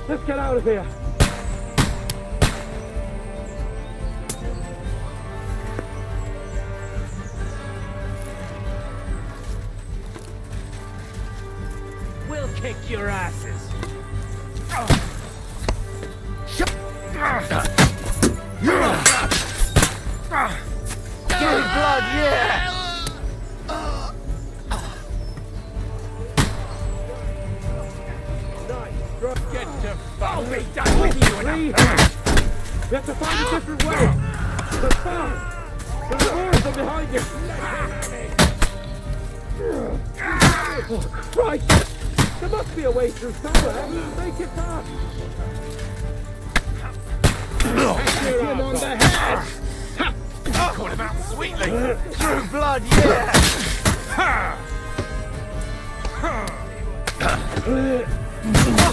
Let's get out of here! We'll kick your asses. Get blood, yeah! Get to fuck! I'll be done with you in a You have to find a different way! The doors are behind you! Oh, Christ! There must be a way through somewhere! Make it fast! Hit him on the head! Caught him out sweetly! True blood, yeah!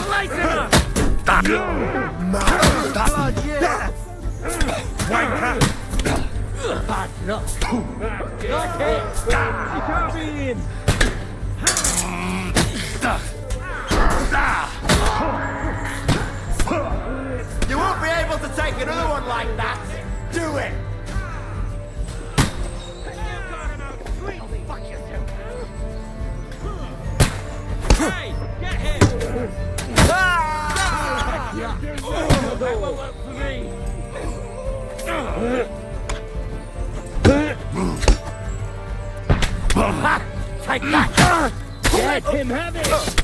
Lighten up! Blood, yeah! Bad luck! Okay! Come in! You won't be able to take another one like that! Do it! Hey! Get him! That won't work for me! Take that! Let him have it!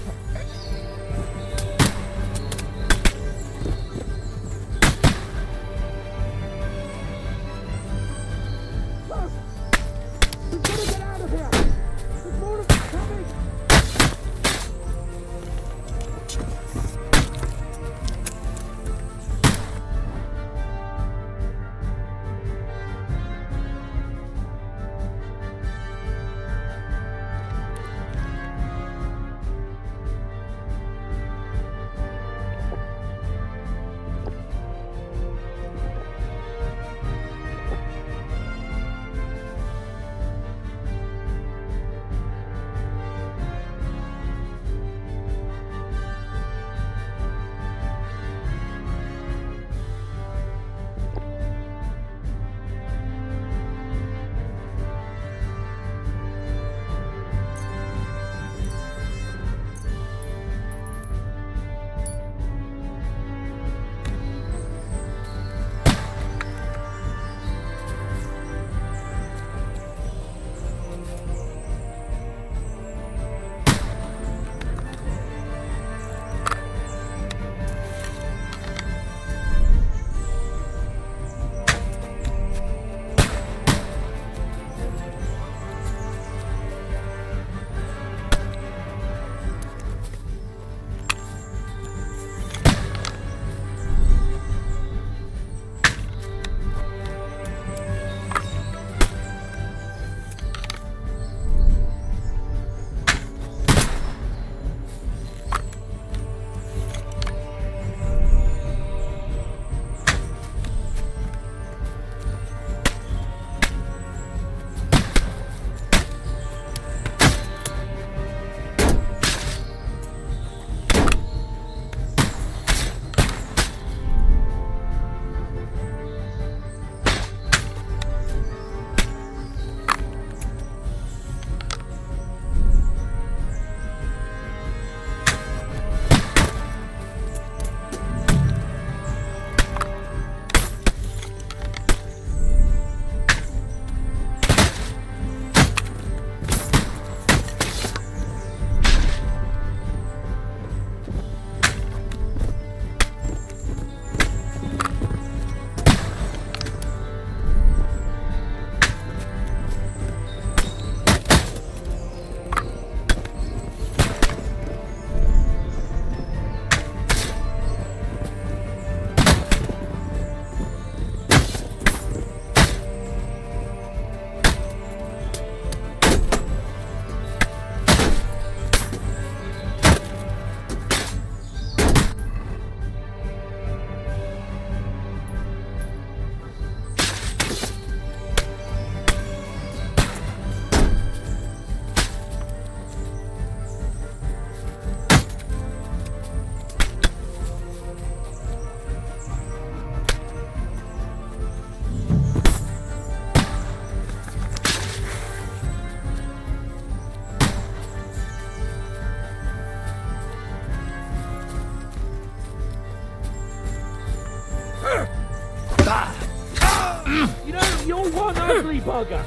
You know, you're one ugly bugger.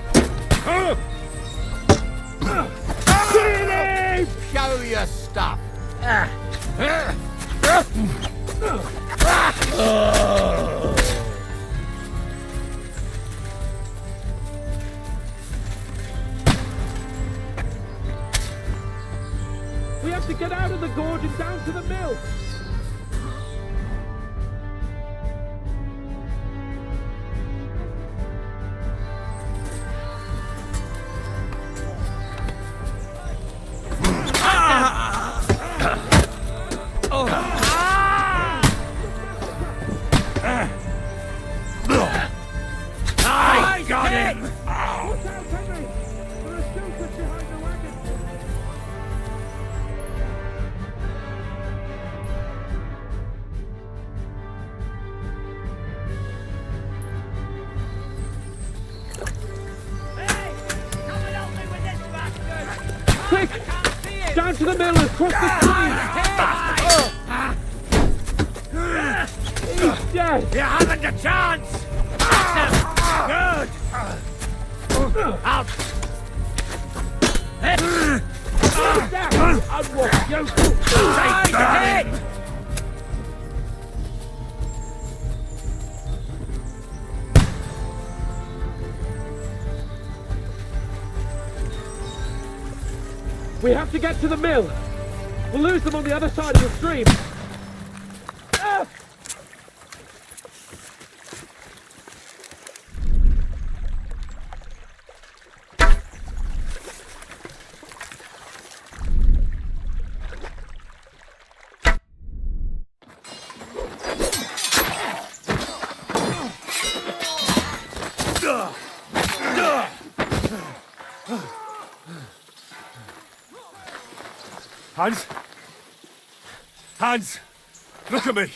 Show your stuff. We have to get out of the gorge and down to the mill. I got him! Look out, Henry! There are shelters behind the wagon. Quick! Down to the mill and cross the stream! He's dead! You haven't a chance! Good! Out! Unwalk, you! Take that! We have to get to the mill. We'll lose them on the other side of the stream. Ah! Hans? Hans! Look at me!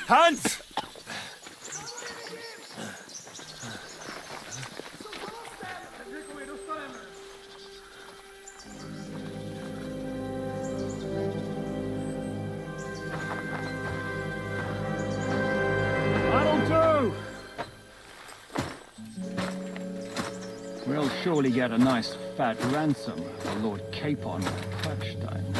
Hans! That'll do! We'll surely get a nice fat ransom for Lord Capon and Touchstone.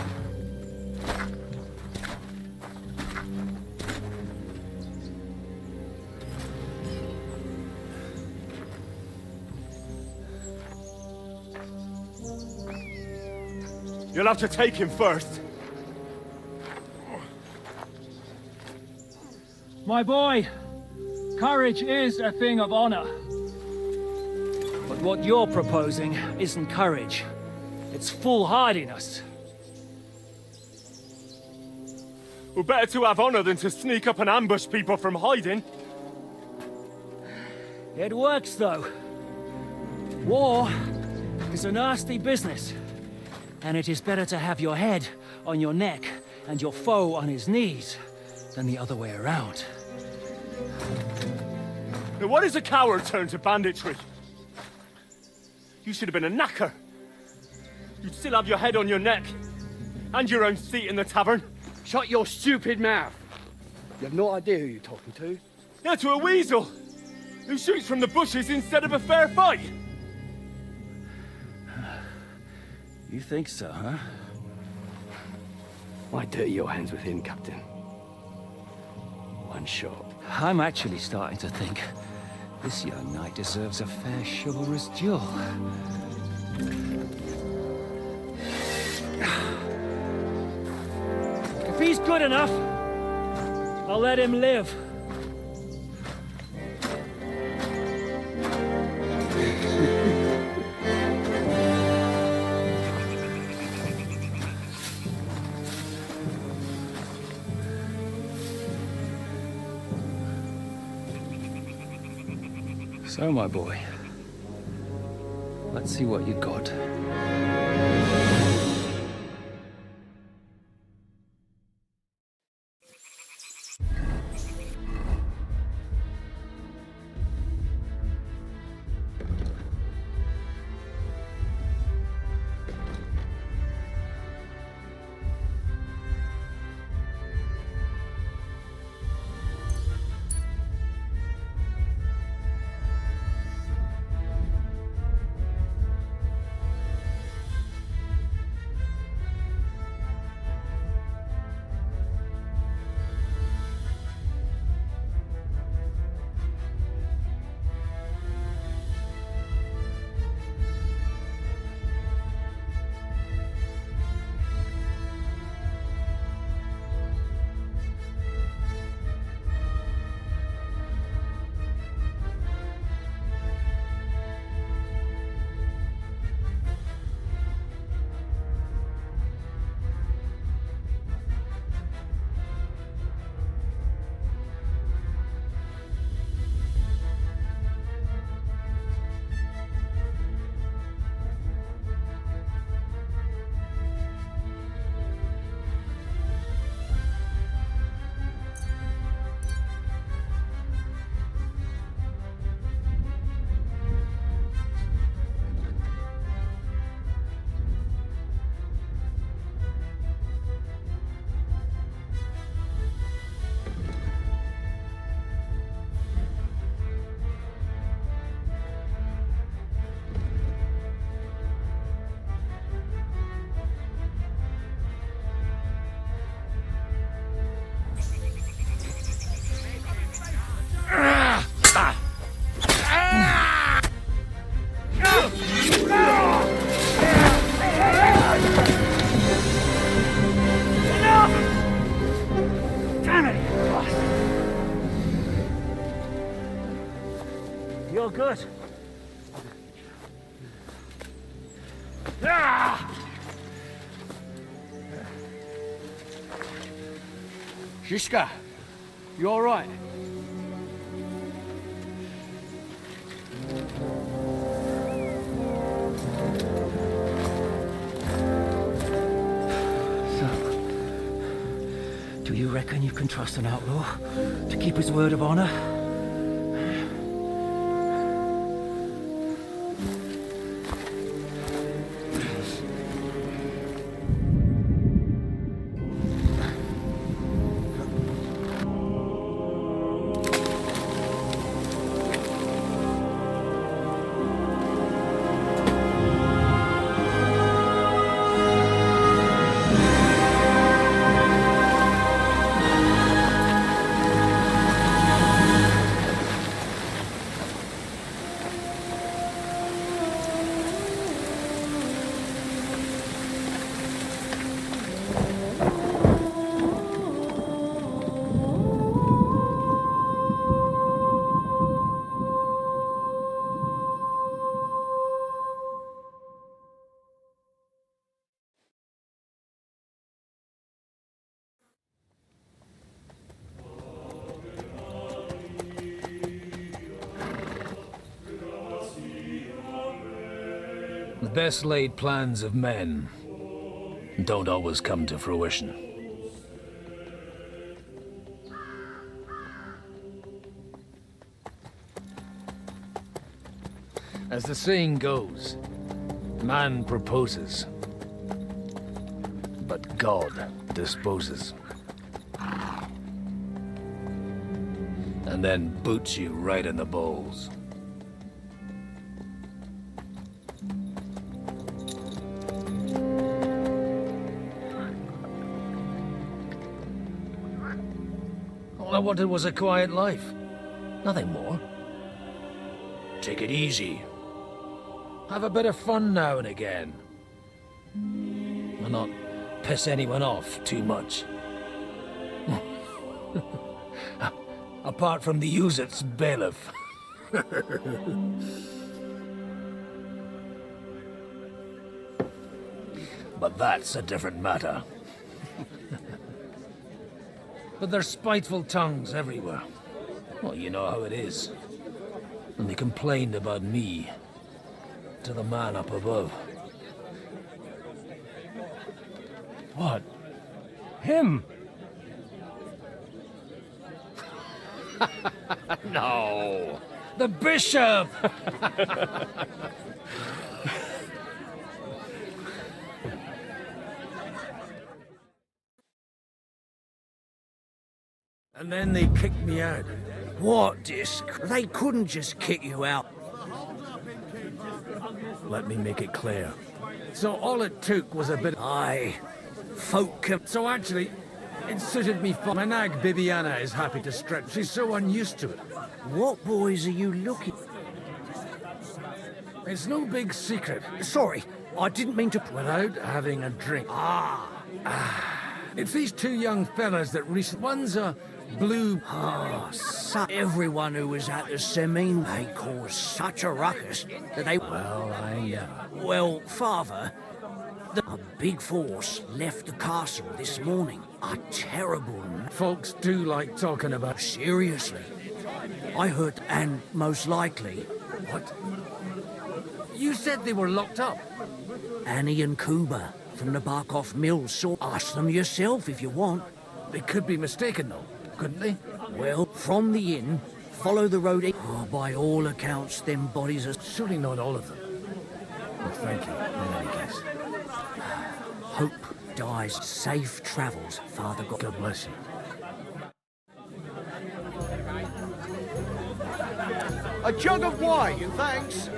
You'll have to take him first. My boy, courage is a thing of honor. But what you're proposing isn't courage. It's foolhardiness. Well, better to have honor than to sneak up and ambush people from hiding. It works, though. War is a nasty business. And it is better to have your head on your neck and your foe on his knees than the other way around. Now, what is a coward turn to banditry? You should have been a knacker. You'd still have your head on your neck. And your own seat in the tavern. Shut your stupid mouth. You have no idea who you're talking to. Yeah, to a weasel. Who shoots from the bushes instead of a fair fight. You think so, huh? Why dirty your hands with him, Captain? One shot. I'm actually starting to think this young knight deserves a fair chivalrous duel. If he's good enough, I'll let him live. So, my boy, let's see what you got. feel good. Ah! Shishka, you all right? Do you reckon you can trust an outlaw to keep his word of honor? The best laid plans of men don't always come to fruition. As the saying goes, man proposes, but God disposes. And then boots you right in the balls. All I wanted was a quiet life. Nothing more. Take it easy. Have a bit of fun now and again. And not piss anyone off too much. Apart from the Uzit's bailiff. But that's a different matter. But there's spiteful tongues everywhere. Well, you know how it is. And they complained about me to the man up above. What? Him? No. The bishop! And then they kicked me out. What They couldn't just kick you out. Let me make it clear. So all it took was a bit... Aye. Folk... So actually, it suited me fine. My nag Bibiana is happy to stretch. She's so unused to it. What boys are you looking... It's no big secret. Sorry, I didn't mean to... Without having a drink. It's these two young fellas that recently... One's a blue... everyone who was at the semi, they caused such a ruckus that they... Well, Father, a big force left the castle this morning. A terrible... Folks do like talking about... Seriously. I heard, and most likely... What? You said they were locked up. Annie and Kuba from the Barkoff Mill saw... Ask them yourself if you want. They could be mistaken, though, couldn't they? Well, from the inn, follow the road... by all accounts, them bodies are... Surely not all of them. Well, thank you, in any case. Hope dies. Safe travels, Father God. God bless you. A jug of wine, thanks.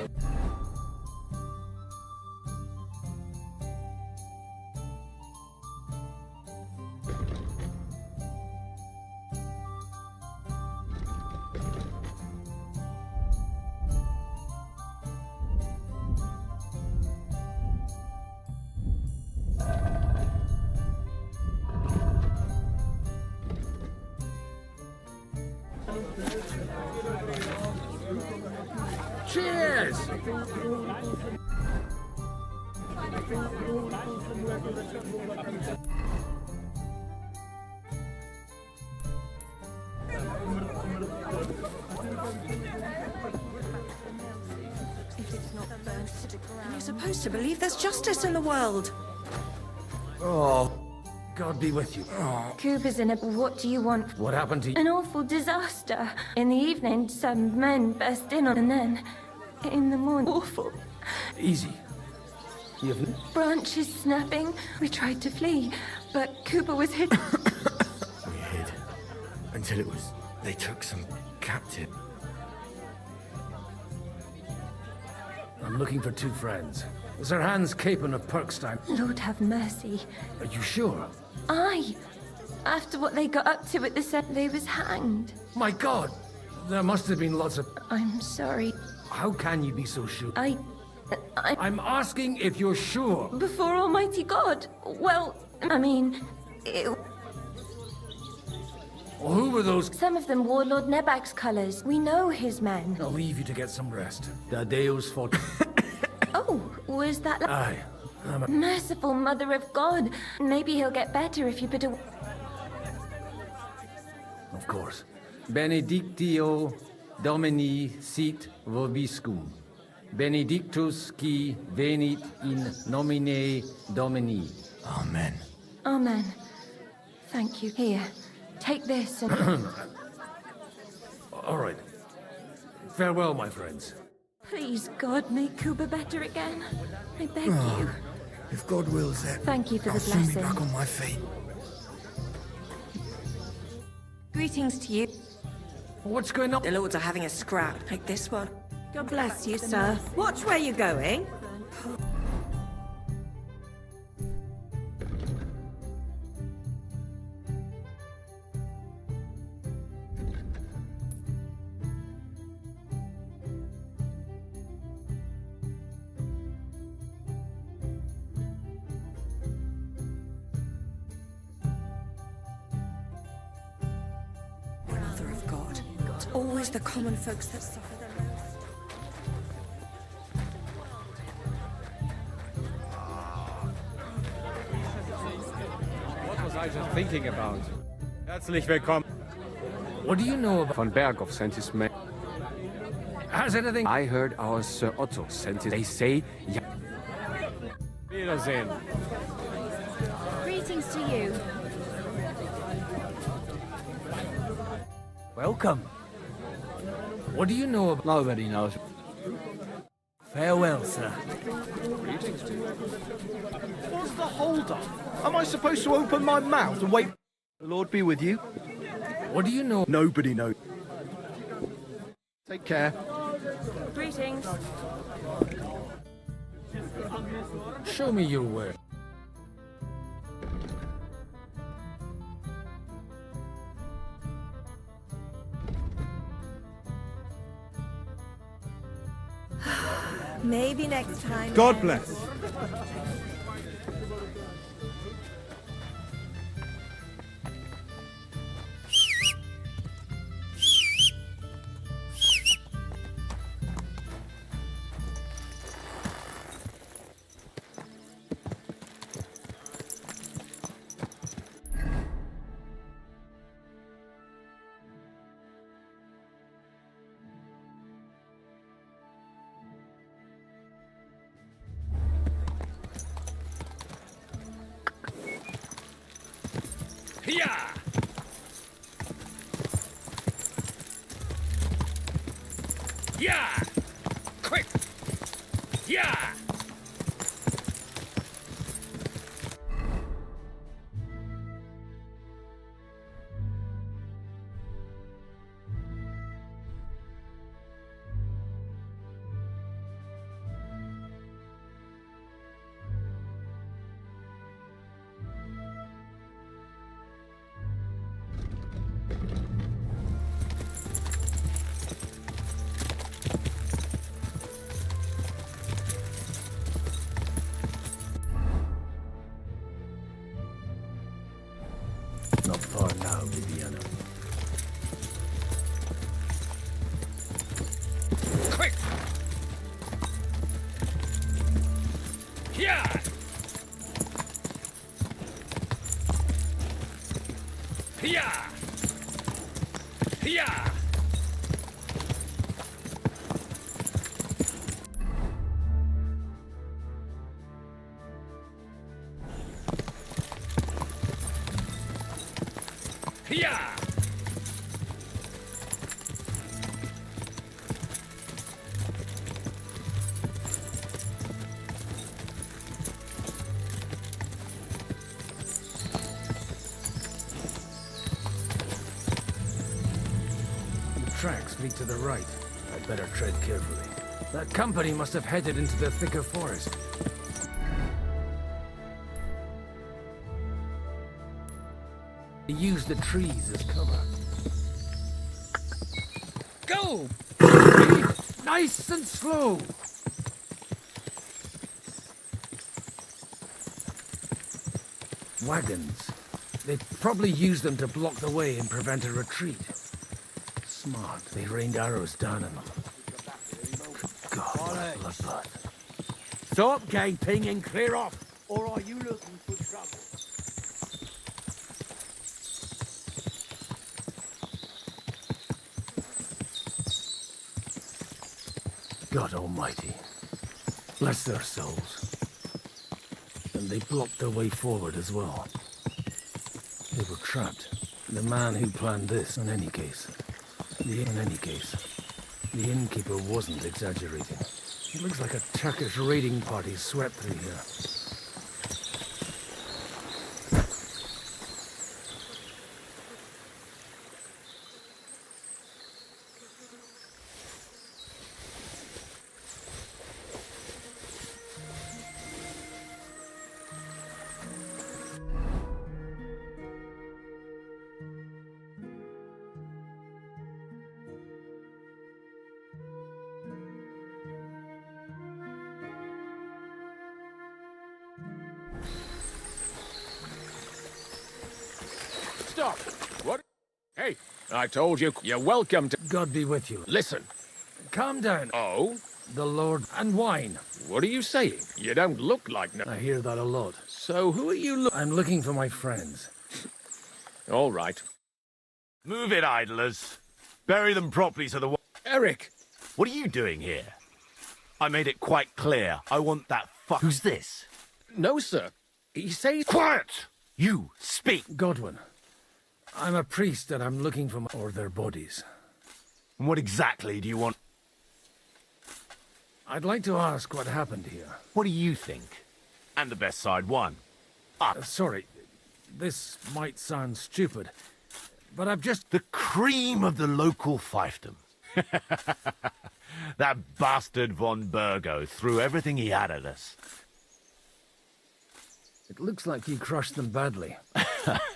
Cheers! You're supposed to believe there's justice in the world. Oh, God be with you. Cooper's in a... What do you want? What happened to you? An awful disaster. In the evening, some men burst in on, and then... In the morning... Awful. Easy. You've... Branches snapping. We tried to flee, but Cooper was hit. We hid. Until it was... They took some captive. I'm looking for two friends. Sir Hans Capon of Perkstein. Lord have mercy. Are you sure? Aye. After what they got up to at the set, they was hanged. My God! There must have been lots of... I'm sorry. How can you be so sure? I'm asking if you're sure. Before Almighty God. Well, I mean... Who were those? Some of them wore Lord Nebag's colours. We know his men. I'll leave you to get some rest. The Deus fought. Oh, was that... Aye. Merciful Mother of God. Maybe he'll get better if you put a... Of course. Benedictio Domini sit vobiscum. Benedictus qui venit in nomine Domini. Amen. Amen. Thank you. Here, take this and... All right. Farewell, my friends. Please, God, make Cooper better again. I beg you. If God wills it, Thank you for I'll the soon be blessing. back on my feet. Greetings to you. What's going on? The lords are having a scrap, like this one. God bless you, sir. Watch where you're going. Mother of God. It's always the common folks that suffer the most. What was I just thinking about? Herzlich willkommen. What do you know about... Von Berghoff sent his men. Has anything... I heard our Sir Otto sent it. They say... Ja. Wiedersehen. Greetings to you. Welcome. What do you know about... Nobody knows. Farewell, sir. Greetings to you. What's the hold-up? Am I supposed to open my mouth and wait? The Lord be with you. What do you know? Nobody knows. Take care. Greetings. Show me your way. Maybe next time. God bless. Yeah. Yeah. Quick. Yeah. Not far now, Viviana. Quick! Hiya! Hiya! Hiya! Tracks lead to the right. I'd better tread carefully. That company must have headed into the thicker forest. They use the trees as cover. Go! Nice and slow! Wagons. They probably use them to block the way and prevent a retreat. Smart. They rained arrows down on them. Good God, what bloodbath. Stop gaping and clear off, or are you looking for trouble? God Almighty. Bless their souls. And they blocked their way forward as well. They were trapped. The man who planned this, in any case. The innkeeper wasn't exaggerating. It looks like a Turkish raiding party swept through here. Stop! What? Hey, I told you, you're welcome to... God be with you. Listen. Calm down. Oh? The Lord and wine. What are you saying? You don't look like no... I hear that a lot. So who are you I'm looking for my friends. All right. Move it, idlers. Bury them properly so the... Eric! What are you doing here? I made it quite clear. I want that fuck... Who's this? No, sir. He says... Quiet! You, speak! Godwin. I'm a priest and I'm looking for or their bodies. And what exactly do you want? I'd like to ask what happened here. What do you think? And the best side won. Sorry, this might sound stupid, but I've just... The cream of the local fiefdom. That bastard von Burgo threw everything he had at us. It looks like you crushed them badly.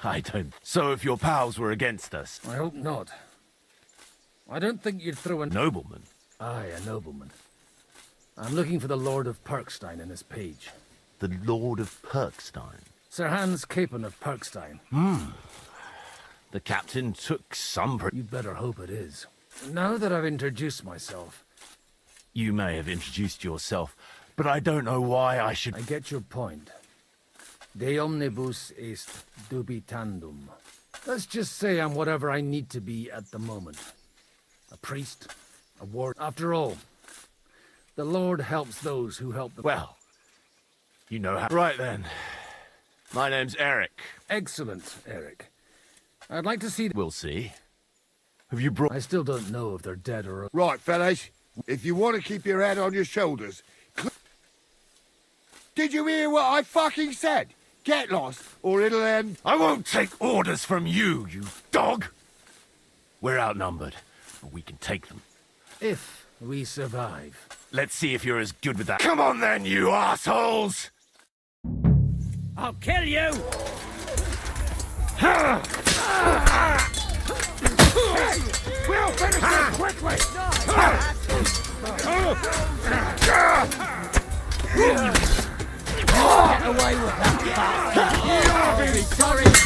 I don't... So if your pals were against us... I hope not. I don't think you'd throw a... Nobleman? Aye, a nobleman. I'm looking for the Lord of Perkstein in his page. The Lord of Perkstein? Sir Hans Capon of Perkstein. The captain took some... You'd better hope it is. Now that I've introduced myself... You may have introduced yourself, but I don't know why I should... I get your point. De omnibus est dubitandum. Let's just say I'm whatever I need to be at the moment. A priest, a ward. After all, the Lord helps those who help the... Well, you know how... Right then. My name's Eric. Excellent, Eric. I'd like to see... We'll see. Have you brought... I still don't know if they're dead or... Right, fellas. If you want to keep your head on your shoulders... Did you hear what I fucking said? Get lost, or it'll end... I won't take orders from you, you dog! We're outnumbered, but we can take them. If we survive. Let's see if you're as good with that. Come on then, you assholes! I'll kill you! We'll finish this quickly! Get away with that! You'll be sorry he's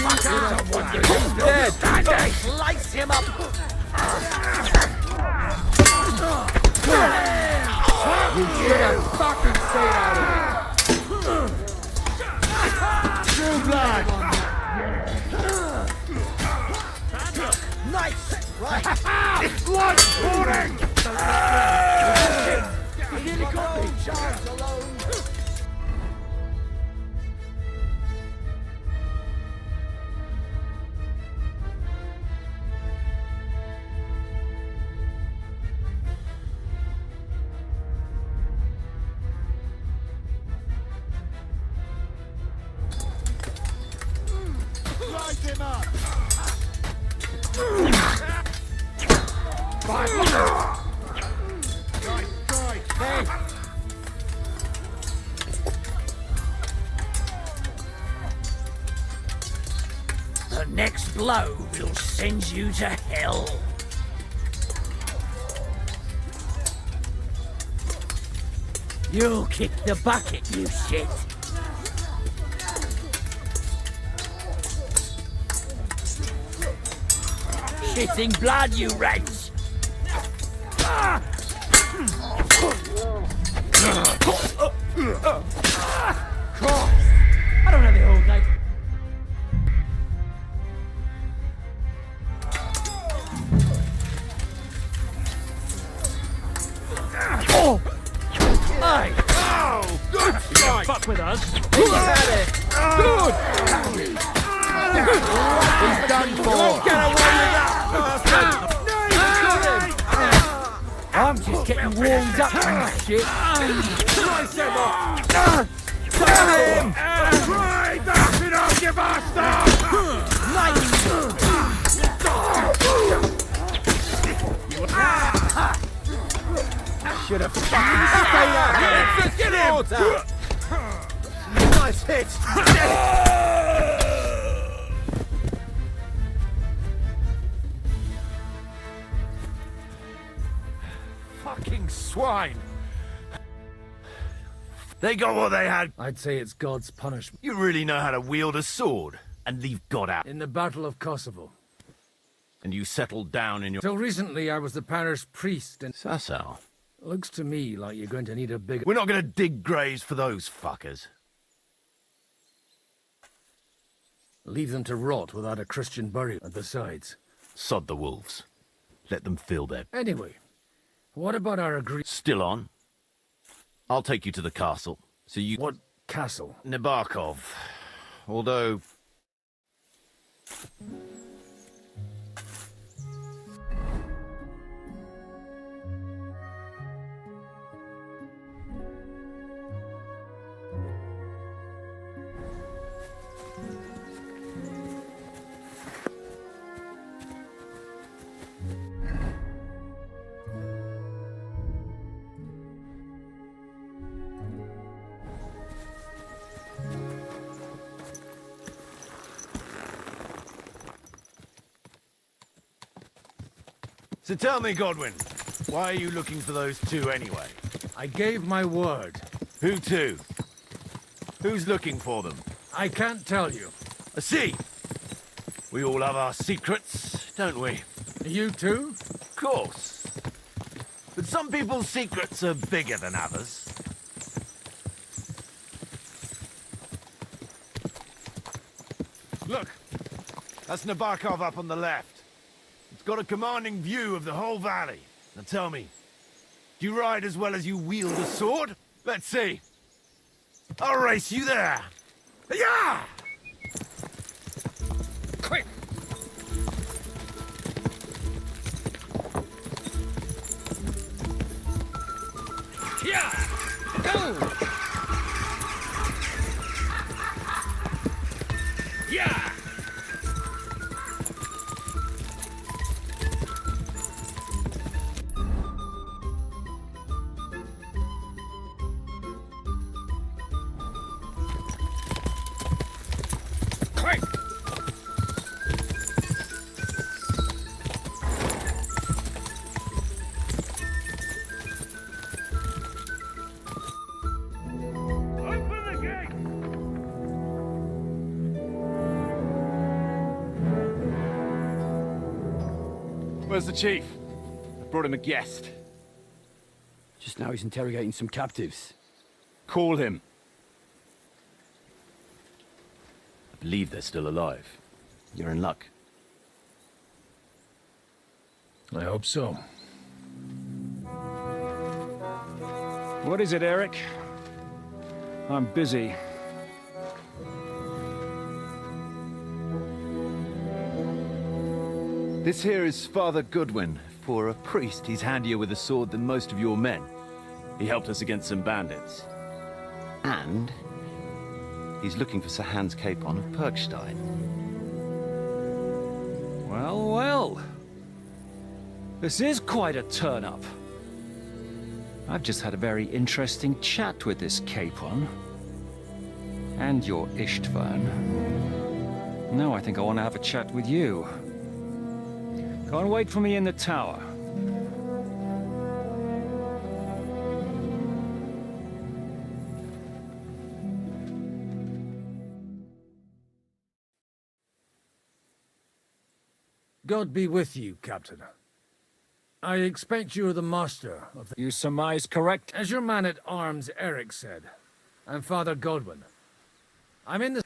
dead! Slice him up! You should have fucking stayed out of it! True blood! Blood pouring! He nearly got me. Charles alone. Rise him up! Hey! The next blow will send you to hell. You'll kick the bucket, you shit. Shitting blood, you wretch! I don't have the whole day. Oh! Hey! Oh! Good strike! Fuck with us. He's had it! Good! He's done for. Don't get away with that, bastard! I'm just getting warmed up and shit. Slice him off! Kill him! Right, that's enough, you bastard! Should have fucking stayed out there. Get him! Nice hit. Fucking swine! They got what they had. I'd say it's God's punishment. You really know how to wield a sword and leave God out. In the Battle of Kosovo. And you settled down in your... Till recently, I was the parish priest, and... Sassal. Looks to me like you're going to need a bigger... We're not going to dig graves for those fuckers. Leave them to rot without a Christian burial. And besides... Sod the wolves. Let them fill their... Anyway, what about our agreement? Still on. I'll take you to the castle. So you... What castle? Nabarkov. Although... So tell me, Godwin, why are you looking for those two anyway? I gave my word. Who to? Who's looking for them? I can't tell you. I see. We all have our secrets, don't we? You too? Of course. But some people's secrets are bigger than others. Look, that's Nabarkov up on the left. It's got a commanding view of the whole valley. Now tell me, do you ride as well as you wield a sword? Let's see. I'll race you there. Yeah! Quick! Yeah! Go! Yeah! Quick! Where's the chief? I brought him a guest. Just now he's interrogating some captives. Call him. I believe they're still alive. You're in luck. I hope so. What is it, Eric? I'm busy. This here is Father Goodwin. For a priest, he's handier with a sword than most of your men. He helped us against some bandits. And he's looking for Sir Hans Capon of Perkstein. Well, well. This is quite a turn-up. I've just had a very interesting chat with this Capon. And your Ishtvan. Now I think I want to have a chat with you. Go and wait for me in the tower. God be with you, Captain. I expect you're the master of the... You surmise correct? As your man-at-arms Eric said, I'm Father Godwin. I'm in the...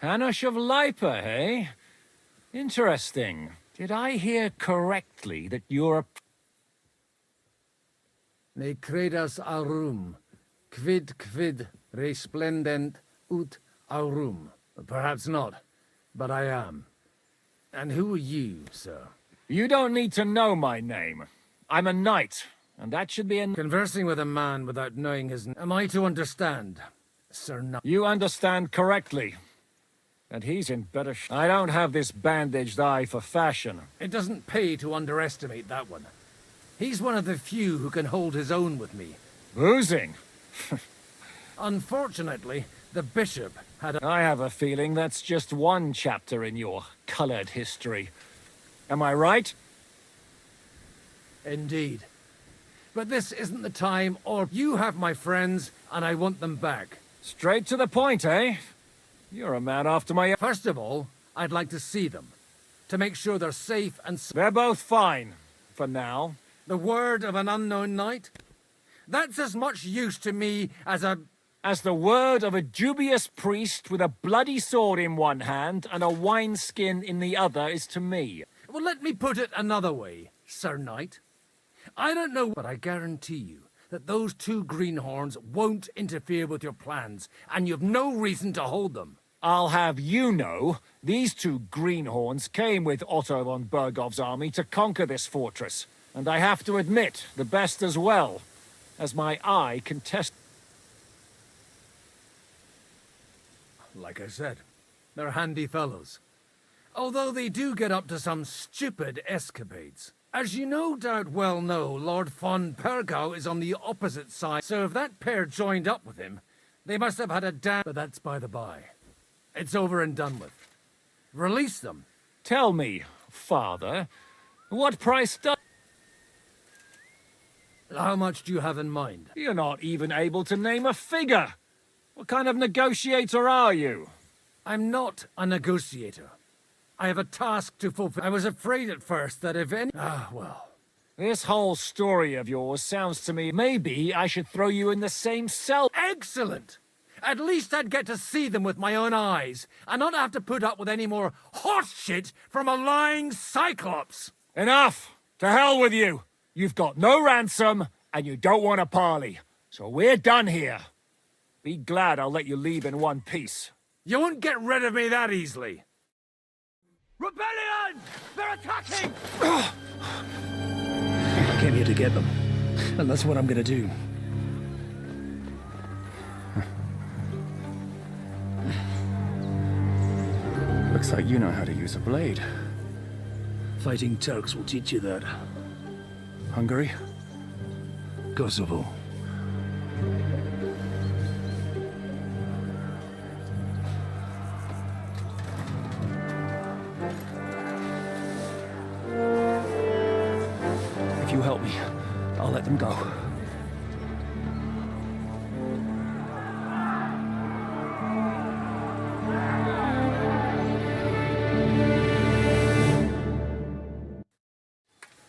Hanush of Lipa, eh? Interesting. Did I hear correctly that you're a... Ne credas aurum, quid resplendent ut aurum. Perhaps not, but I am. And who are you, sir? You don't need to know my name. I'm a knight, and that should be Conversing with a man without knowing his... Am I to understand, Sir Knight? You understand correctly. And he's in better I don't have this bandaged eye for fashion. It doesn't pay to underestimate that one. He's one of the few who can hold his own with me. Boozing? Unfortunately, the bishop had a... I have a feeling that's just one chapter in your colored history. Am I right? Indeed. But this isn't the time, or you have my friends, and I want them back. Straight to the point, eh? You're a man after my... First of all, I'd like to see them. To make sure they're safe and... They're both fine. For now. The word of an unknown knight? That's as much use to me as a... As the word of a dubious priest with a bloody sword in one hand and a wineskin in the other is to me. Well, let me put it another way, Sir Knight. I don't know, but I guarantee you that those two greenhorns won't interfere with your plans, and you've no reason to hold them. I'll have you know, these two greenhorns came with Otto von Bergov's army to conquer this fortress, and I have to admit, the best as well, as my eye can test... Like I said, they're handy fellows. Although they do get up to some stupid escapades. As you no doubt well know, Lord von Pergau is on the opposite side, so if that pair joined up with him, they must have had a damn... But that's by the by. It's over and done with. Release them. Tell me, Father, what price does... How much do you have in mind? You're not even able to name a figure. What kind of negotiator are you? I'm not a negotiator. I have a task to fulfill. I was afraid at first that if any... well. This whole story of yours sounds to me... Maybe I should throw you in the same cell... Excellent! At least I'd get to see them with my own eyes, and not have to put up with any more horse shit from a lying cyclops! Enough! To hell with you! You've got no ransom, and you don't want a parley. So we're done here. Be glad I'll let you leave in one piece. You won't get rid of me that easily. Rebellion! They're attacking! I came here to get them, and that's what I'm gonna do. Looks like you know how to use a blade. Fighting Turks will teach you that. Hungary? Kosovo. If you help me, I'll let them go.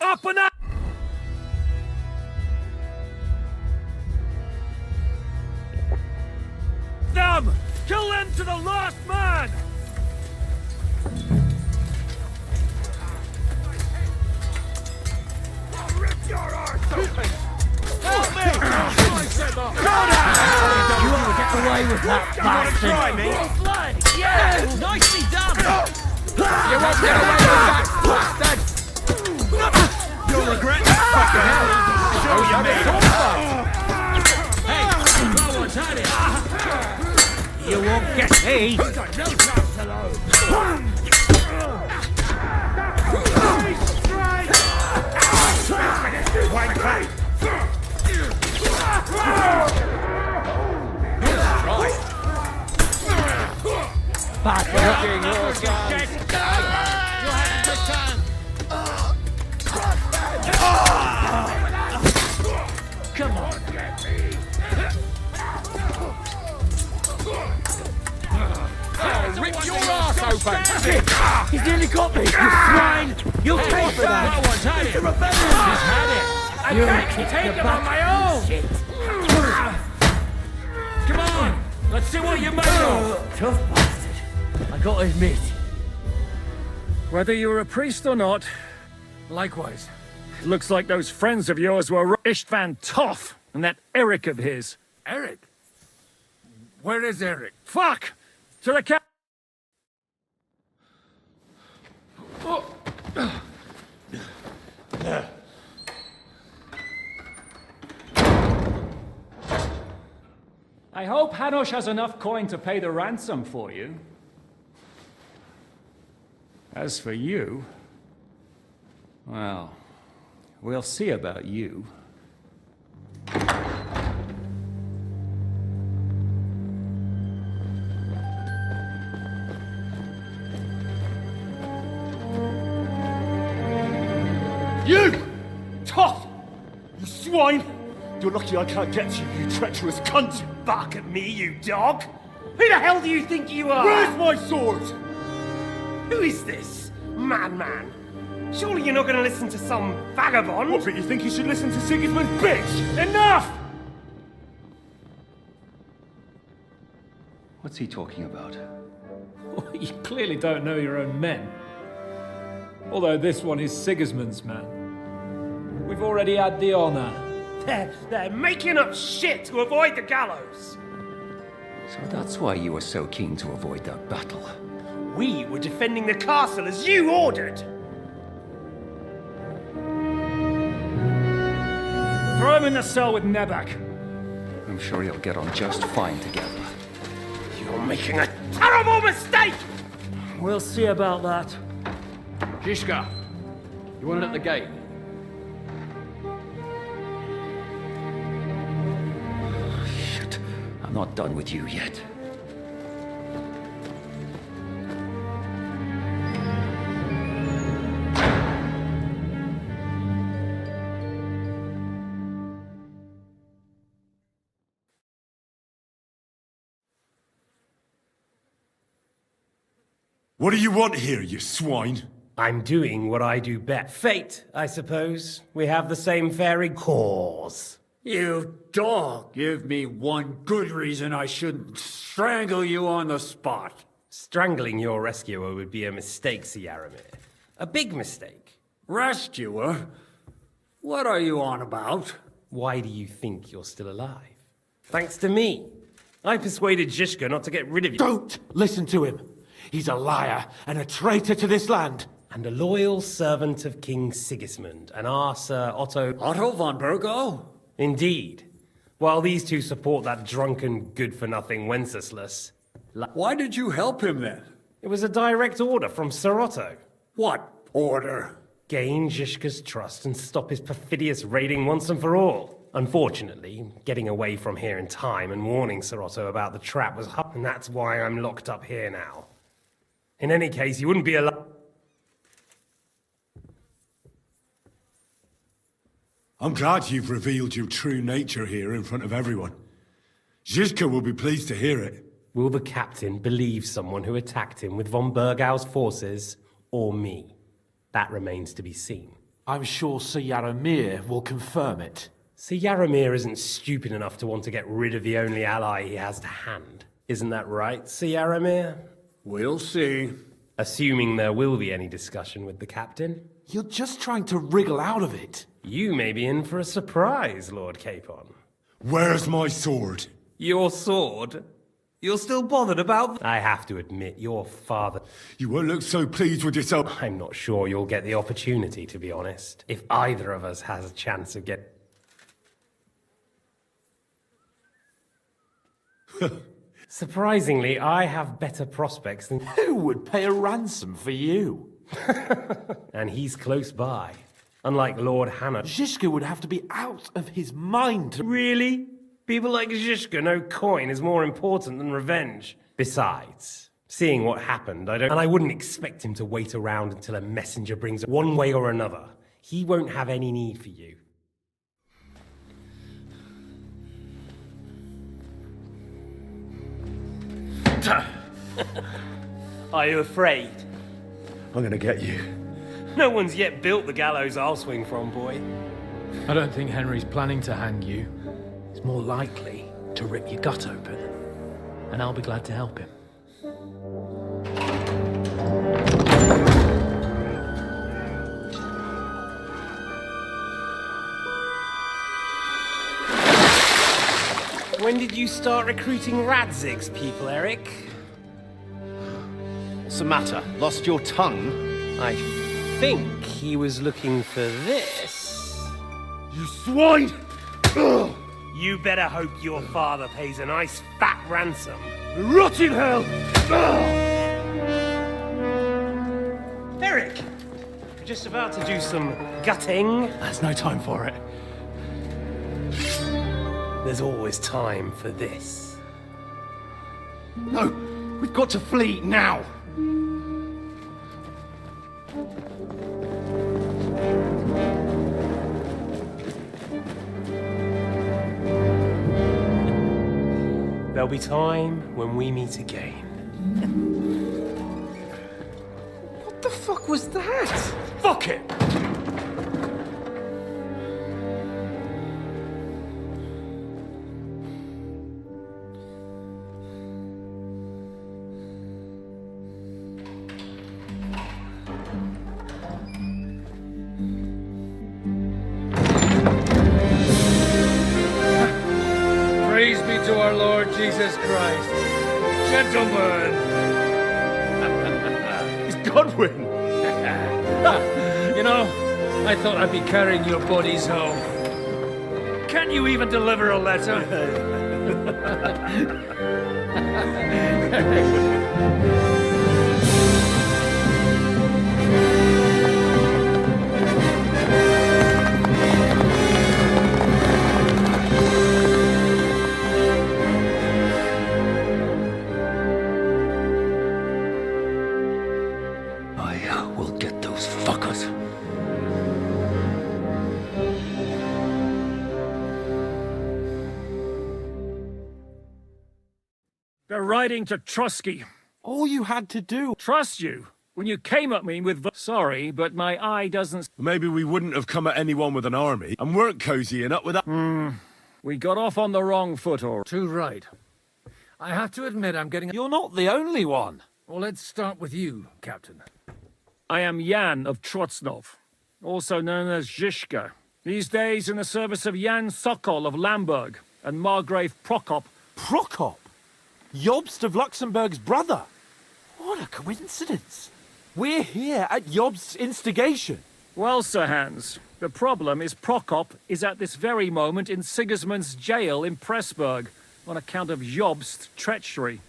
Up and up! Them! Kill them to the last man! away with that bastard! Try me. Yeah! Nicely done! You won't get away with that, bastard! You'll regret that fucking hell. Show you me. Hey, no one's had it! You won't get me! You've got no chance alone! White clay. Back Looking your guns! You had a good time! Come on! I'll rip your ass open! He's nearly got me! You swine! You'll pay for that! No one's had it! He's had it! I can't take it on my own! Come on! Let's see what you're made of! Tough bastard. I gotta admit. Whether you're a priest or not, likewise. It looks like those friends of yours were Istvan Toth and that Eric of his. Eric? Where is Eric? Fuck! To the cap. I hope Hanush has enough coin to pay the ransom for you. As for you, well, we'll see about you. You! Tough! You swine! You're lucky I can't get you, you treacherous cunt! Bark at me, you dog! Who the hell do you think you are? Where's my sword? Who is this? Madman! Surely you're not going to listen to some vagabond? What, but you think you should listen to Sigismund's bitch? Enough! What's he talking about? You clearly don't know your own men. Although this one is Sigismund's man. We've already had the honor. They're making up shit to avoid the gallows! So that's why you were so keen to avoid that battle. We were defending the castle as you ordered! Throw him in the cell with Nebak. I'm sure you'll get on just fine together. You're making a terrible mistake! We'll see about that. Zhishka, you want it at the gate? Shit, I'm not done with you yet. What do you want here, you swine? I'm doing what I do best. Fate, I suppose. We have the same fairy cause. You dog! Give me one good reason I shouldn't strangle you on the spot. Strangling your rescuer would be a mistake, Sir Yaramir. A big mistake. Rescuer? What are you on about? Why do you think you're still alive? Thanks to me. I persuaded Zhishka not to get rid of you. Don't listen to him. He's a liar and a traitor to this land. And a loyal servant of King Sigismund, and our Sir Otto... Otto von Burgo? Indeed. While these two support that drunken, good-for-nothing Wenceslas... Why did you help him, then? It was a direct order from Sir Otto. What order? Gain Zhishka's trust and stop his perfidious raiding once and for all. Unfortunately, getting away from here in time and warning Sir Otto about the trap was up, and that's why I'm locked up here now. In any case, you wouldn't be alive... I'm glad you've revealed your true nature here in front of everyone. Zhishka will be pleased to hear it. Will the captain believe someone who attacked him with von Burgau's forces, or me? That remains to be seen. I'm sure Sir Yaramir will confirm it. Sir Yaramir isn't stupid enough to want to get rid of the only ally he has to hand. Isn't that right, Sir Yaramir? We'll see. Assuming there will be any discussion with the captain. You're just trying to wriggle out of it. You may be in for a surprise, Lord Capon. Where's my sword? Your sword? You're still bothered about... I have to admit, your father... You won't look so pleased with yourself. I'm not sure you'll get the opportunity, to be honest. If either of us has a chance of getting... Surprisingly, I have better prospects than... Who would pay a ransom for you? And he's close by. Unlike Lord Hannah... Zizka would have to be out of his mind to... Really? People like Zizka know coin is more important than revenge. Besides, seeing what happened, And I wouldn't expect him to wait around until a messenger brings one way or another. He won't have any need for you. Are you afraid? I'm gonna get you. No one's yet built the gallows I'll swing from, boy. I don't think Henry's planning to hang you. He's more likely to rip your gut open. And I'll be glad to help him. When did you start recruiting Radzig's people, Eric? What's the matter? Lost your tongue? I think he was looking for this. You swine! Ugh. You better hope your father pays a nice fat ransom. Rot in hell! Ugh. Eric! We're just about to do some gutting. There's no time for it. There's always time for this. No! We've got to flee now! There'll be time when we meet again. What the fuck was that? Fuck it! Praise be to our Lord Jesus Christ. Gentlemen! It's Godwin! You know, I thought I'd be carrying your bodies home. Can't you even deliver a letter? I will get those fuckers. They're riding to Trusky. All you had to do... Trust you? When you came at me with... Sorry, but my eye doesn't... Maybe we wouldn't have come at anyone with an army and weren't cozying up with that... We got off on the wrong foot, or... Too right. I have to admit I'm getting... You're not the only one. Well, let's start with you, Captain. I am Jan of Trotsnov, also known as Zizka. These days in the service of Jan Sokol of Lamberg and Margrave Prokop. Prokop? Jobst of Luxembourg's brother? What a coincidence. We're here at Jobst's instigation. Well, Sir Hans, the problem is Prokop is at this very moment in Sigismund's jail in Pressburg on account of Jobst's treachery,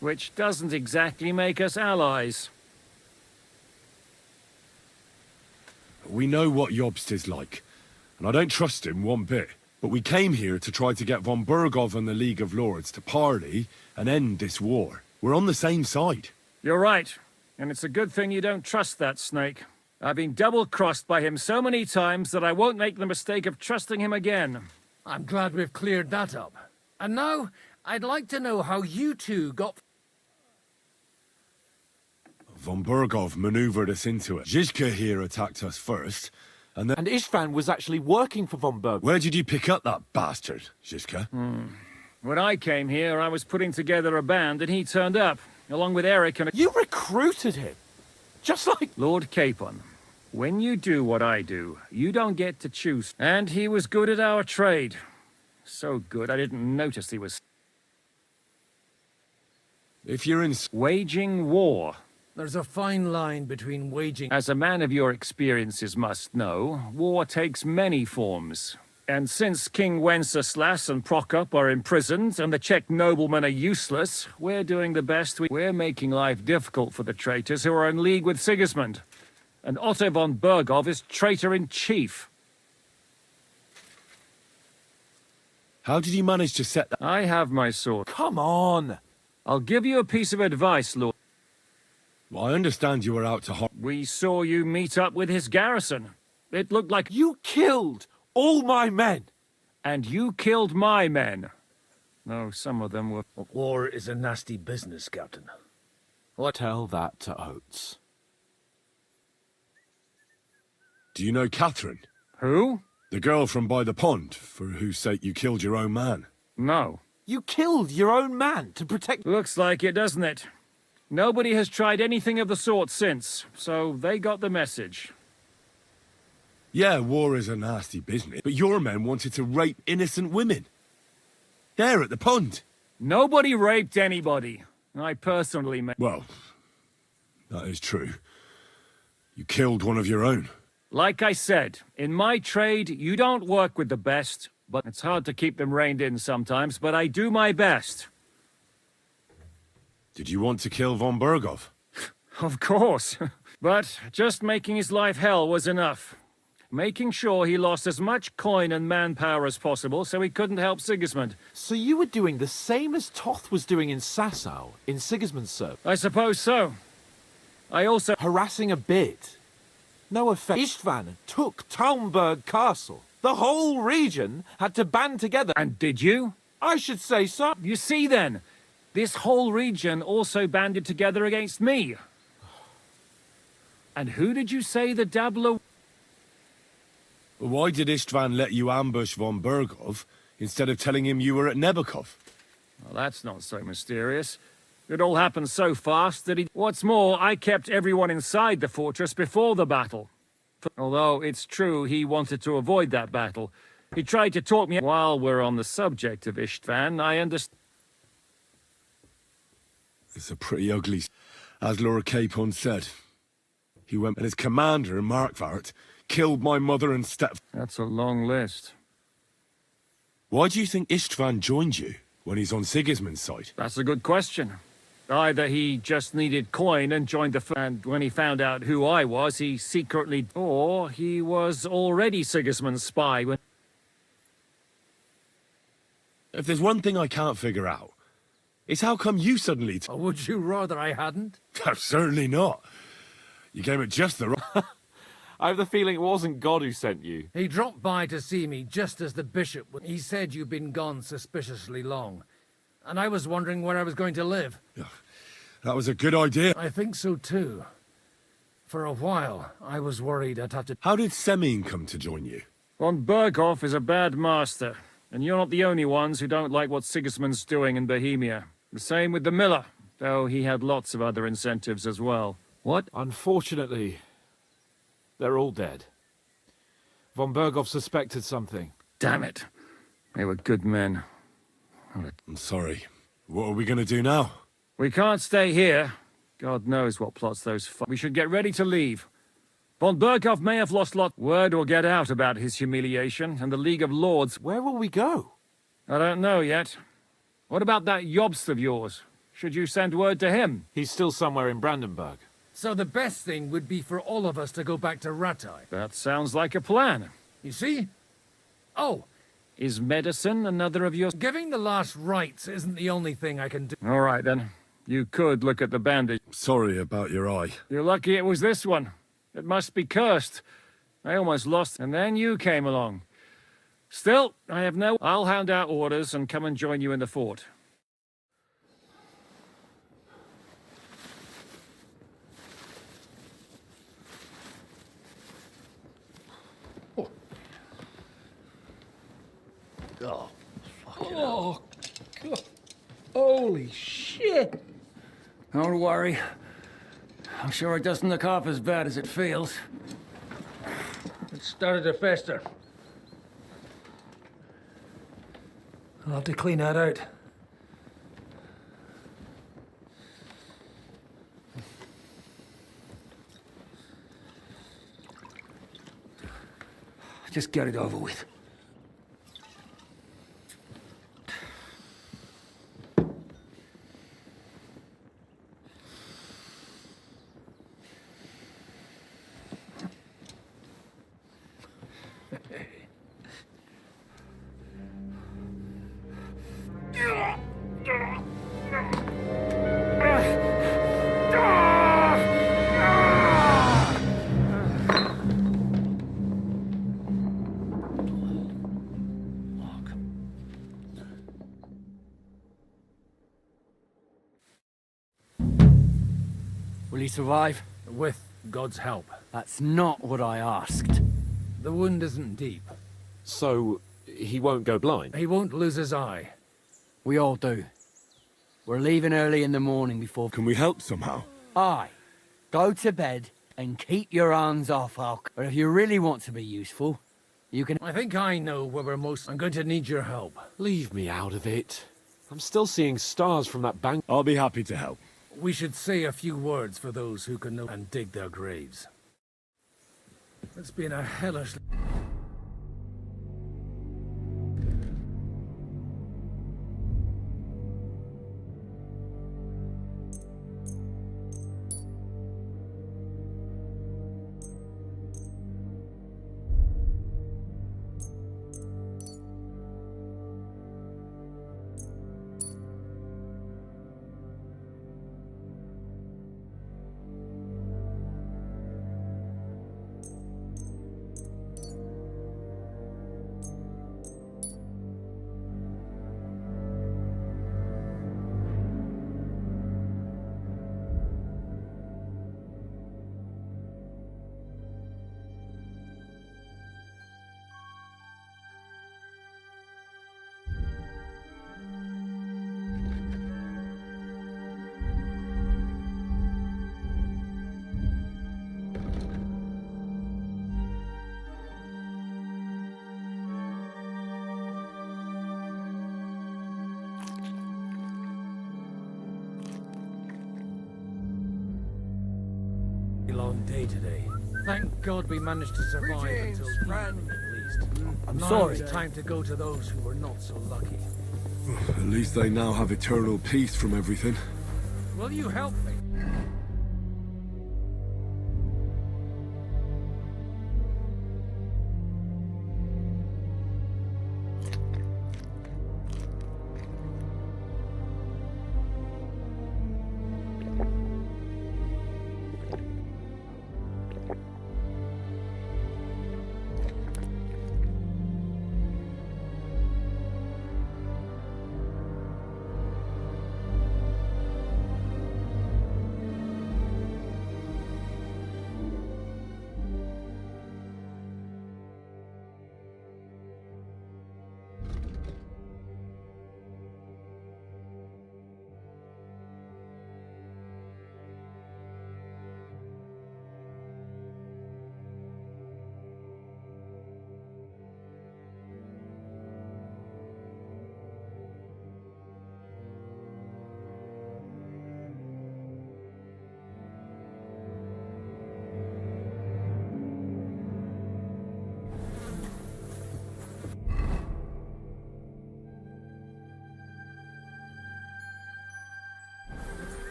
which doesn't exactly make us allies. We know what Jobst is like, and I don't trust him one bit. But we came here to try to get von Burgov and the League of Lords to parley and end this war. We're on the same side. You're right, and it's a good thing you don't trust that snake. I've been double-crossed by him so many times that I won't make the mistake of trusting him again. I'm glad we've cleared that up. And now, I'd like to know how you two got... Von Burgov maneuvered us into it. Zizka here attacked us first, and then... And Istvan was actually working for von Burgov. Where did you pick up that bastard, Zizka? When I came here, I was putting together a band, and he turned up, along with Eric and... You recruited him? Just like... Lord Capon. When you do what I do, you don't get to choose. And he was good at our trade. So good, I didn't notice he was... If you're in... Waging war. There's a fine line between waging... As a man of your experiences must know, war takes many forms. And since King Wenceslas and Prokop are imprisoned and the Czech noblemen are useless, we're doing the best we're making life difficult for the traitors who are in league with Sigismund. And Otto von Bergov is traitor-in-chief. How did you manage to set that? I have my sword. Come on! I'll give you a piece of advice, Lord. Well, I understand you were out to... We saw you meet up with his garrison. It looked like... You killed all my men! And you killed my men. No, some of them were... War is a nasty business, Captain. What? Tell that to Oates. Do you know Catherine? Who? The girl from by the pond, for whose sake you killed your own man. No. You killed your own man to protect... Looks like it, doesn't it? Nobody has tried anything of the sort since, so they got the message. Yeah, war is a nasty business, but your men wanted to rape innocent women. There at the pond. Nobody raped anybody. I personally... Well, that is true. You killed one of your own. Like I said, in my trade, you don't work with the best, but it's hard to keep them reined in sometimes, but I do my best. Did you want to kill von Bergov? Of course. But just making his life hell was enough. Making sure he lost as much coin and manpower as possible so he couldn't help Sigismund. So you were doing the same as Toth was doing in Sasau, in Sigismund's service? I suppose so. I also... Harassing a bit. No offense. Istvan took Talmberg Castle. The whole region had to band together. And did you? I should say so. You see then, this whole region also banded together against me. And who did you say the dabbler... Why did Istvan let you ambush von Bergov instead of telling him you were at Nebakov? Well, that's not so mysterious. It all happened so fast that he... What's more, I kept everyone inside the fortress before the battle. Although it's true he wanted to avoid that battle. He tried to talk me... While we're on the subject of Istvan, I understand... It's a pretty ugly... As Lord Capon said. He went and his commander, Markvart, killed my mother and That's a long list. Why do you think Istvan joined you when he's on Sigismund's side? That's a good question. Either he just needed coin and joined the... And when he found out who I was, he secretly... Or he was already Sigismund's spy when... If there's one thing I can't figure out, it's how come you suddenly... Or would you rather I hadn't? Certainly not. You came at just the right... I have the feeling it wasn't God who sent you. He dropped by to see me just as the bishop... He said you'd been gone suspiciously long. And I was wondering where I was going to live. That was a good idea. I think so too. For a while, I was worried I'd have to... How did Semyon come to join you? Von Bergov is a bad master, and you're not the only ones who don't like what Sigismund's doing in Bohemia. The same with the miller, though he had lots of other incentives as well. What? Unfortunately, they're all dead. Von Bergov suspected something. Damn it. They were good men. I'm sorry. What are we going to do now? We can't stay here. God knows what plots those We should get ready to leave. Von Bergov may have lost Word will get out about his humiliation, and the League of Lords... Where will we go? I don't know yet. What about that Jobst of yours? Should you send word to him? He's still somewhere in Brandenburg. So the best thing would be for all of us to go back to Ratai. That sounds like a plan. You see? Oh! Is medicine another of yours? Giving the last rites isn't the only thing I can do. All right, then. You could look at the bandage. Sorry about your eye. You're lucky it was this one. It must be cursed. I almost lost, and then you came along. Still, I have no... I'll hand out orders and come and join you in the fort. Oh, fucking hell. God. Holy shit! Don't worry. I'm sure it doesn't look half as bad as it feels. It started to fester. I'll have to clean that out. Just get it over with. Will he survive? With God's help. That's not what I asked. The wound isn't deep. So, he won't go blind? He won't lose his eye. We all do. We're leaving early in the morning before... Can we help somehow? Aye. Go to bed and keep your hands off Hulk. But if you really want to be useful, you can... I think I know where we're most... I'm going to need your help. Leave me out of it. I'm still seeing stars from that bank. I'll be happy to help. We should say a few words for those who can know and dig their graves. It's been a hellish... long day today. Thank God we managed to survive until evening at least. I'm now sorry. It's time to go to those who were not so lucky. At least they now have eternal peace from everything. Will you help me?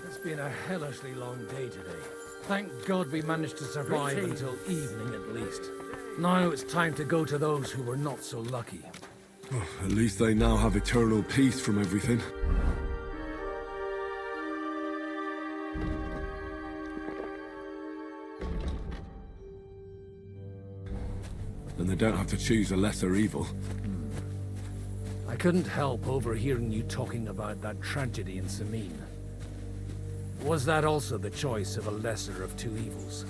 It's been a hellishly long day today. Thank God we managed to survive until evening at least. Now it's time to go to those who were not so lucky. At least they now have eternal peace from everything. And they don't have to choose a lesser evil. I couldn't help overhearing you talking about that tragedy in Sameen. Was that also the choice of a lesser of two evils?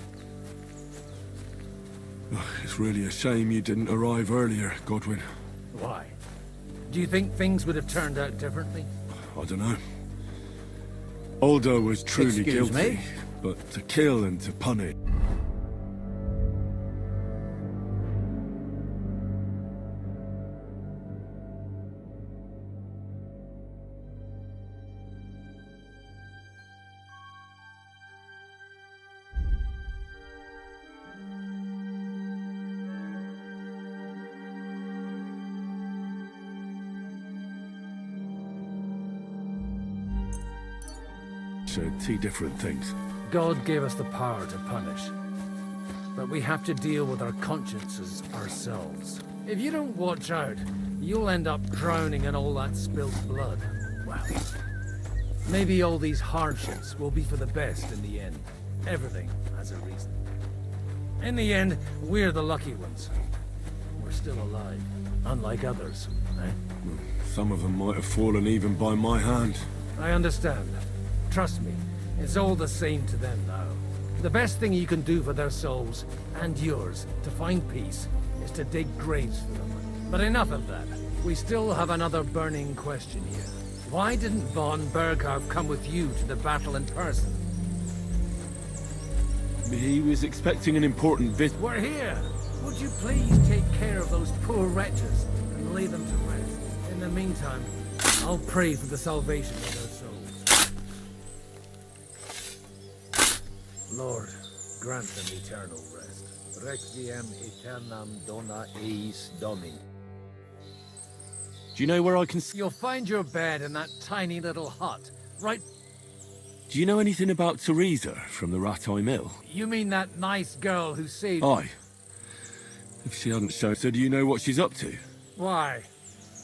It's really a shame you didn't arrive earlier, Godwin. Why? Do you think things would have turned out differently? I don't know. Aldo was truly Excuse guilty, me? but to kill and to punish... So, two different things. God gave us the power to punish. But we have to deal with our consciences ourselves. If you don't watch out, you'll end up drowning in all that spilled blood. Well, maybe all these hardships will be for the best in the end. Everything has a reason. In the end, we're the lucky ones. We're still alive, unlike others, eh? Some of them might have fallen even by my hand. I understand. Trust me, it's all the same to them now. The best thing you can do for their souls, and yours, to find peace, is to dig graves for them. But enough of that. We still have another burning question here. Why didn't von Berghoff come with you to the battle in person? He was expecting an important visit. We're here! Would you please take care of those poor wretches and lay them to rest? In the meantime, I'll pray for the salvation of their souls. Lord, grant them eternal rest. Requiem aeternam dona eis Domini. Do you know where I can... You'll find your bed in that tiny little hut, right... Do you know anything about Teresa from the Rattay Mill? You mean that nice girl who saved... Aye. If she hadn't shown, so do you know what she's up to? Why?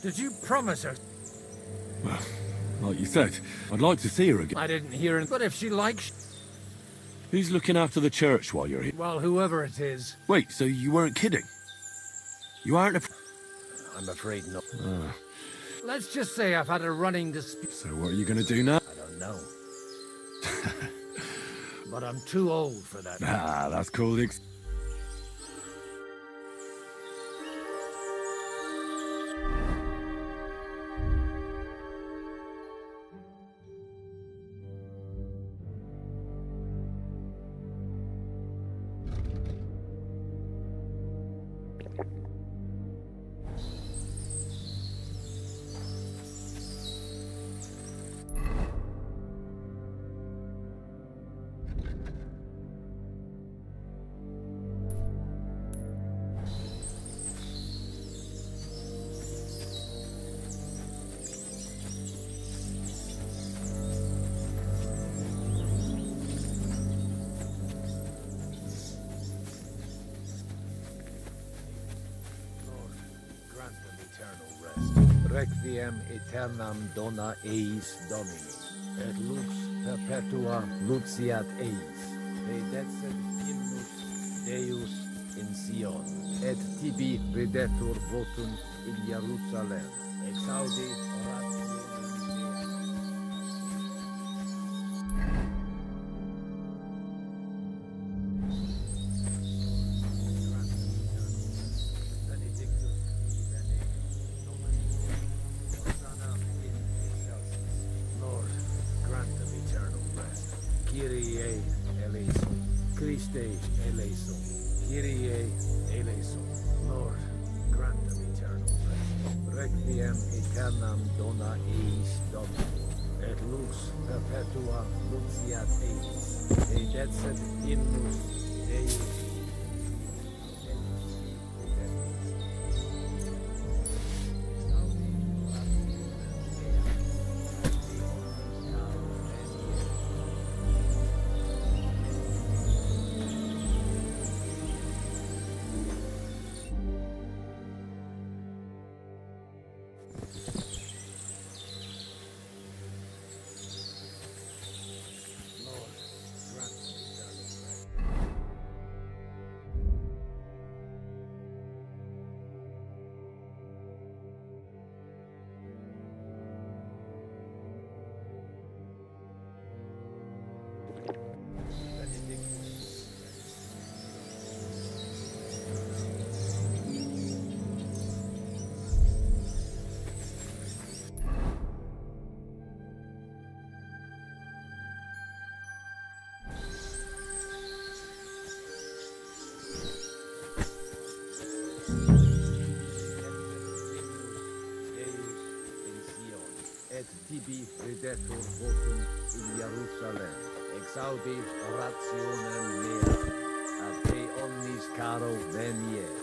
Did you promise her? Well, like you said, I'd like to see her again. I didn't hear it, but if she likes... Who's looking after the church while you're here? Well, whoever it is. Wait, so you weren't kidding? You aren't I'm afraid not. Ah. Let's just say I've had a running dispute. So what are you going to do now? I don't know. But I'm too old for that. Ah, that's called Requiem aeternam dona eis Domini, et lux perpetua luciat eis, redexet hymnus Deus in Sion, et tibi redetur votum in Jerusalem, exaudi oratio Kyrie eleison, Christe eleison, Kyrie eleison. Lord, grant them eternal rest. Requiem aeternam dona eis Domini, et lux perpetua luciat eis, redexet hymnus Deus. Et tibi redetur votum in Jerusalem, exaudi orationem mea, ad te omnis caro venier.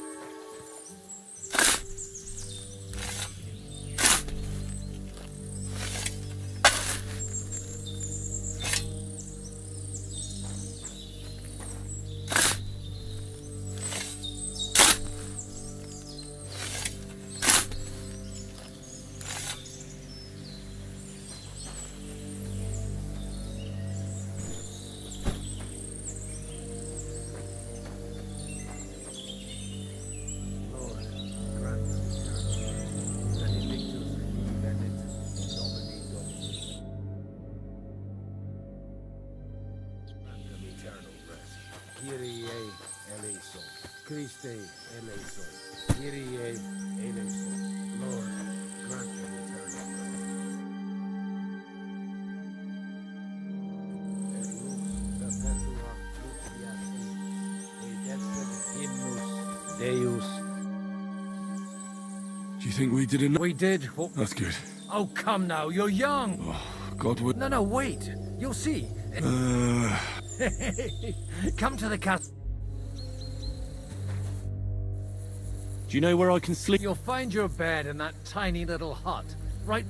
Kyrie eleison. Christe eleison. Kyrie eleison. Lord, grant me eternal life. Deus. Do you think we did enough? We did what? That's good. Oh, come now, you're young. Oh, God would... No, wait. You'll see. Come to the castle. Do you know where I can sleep? You'll find your bed in that tiny little hut, right?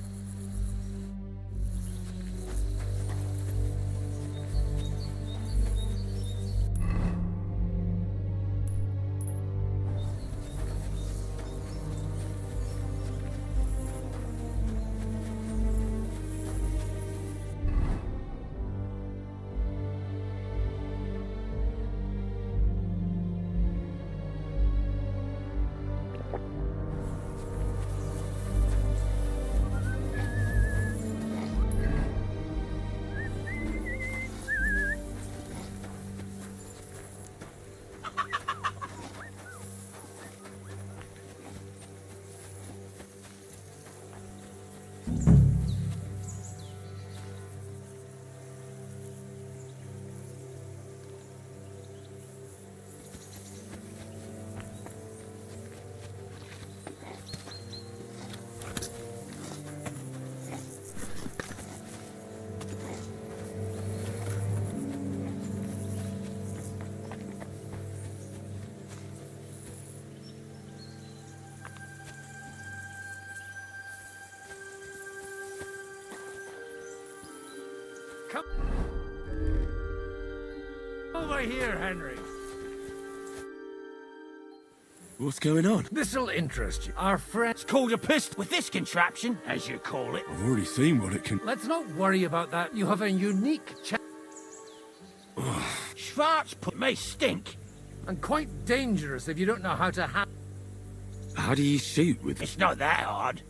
Come over here, Henry. What's going on? This'll interest you. Our friend's Called a pist with this contraption, as you call it. I've already seen what it can... Let's not worry about that. You have a unique Schwartz may stink. and quite dangerous if you don't know how to handle. How do you shoot with it? It's not that hard.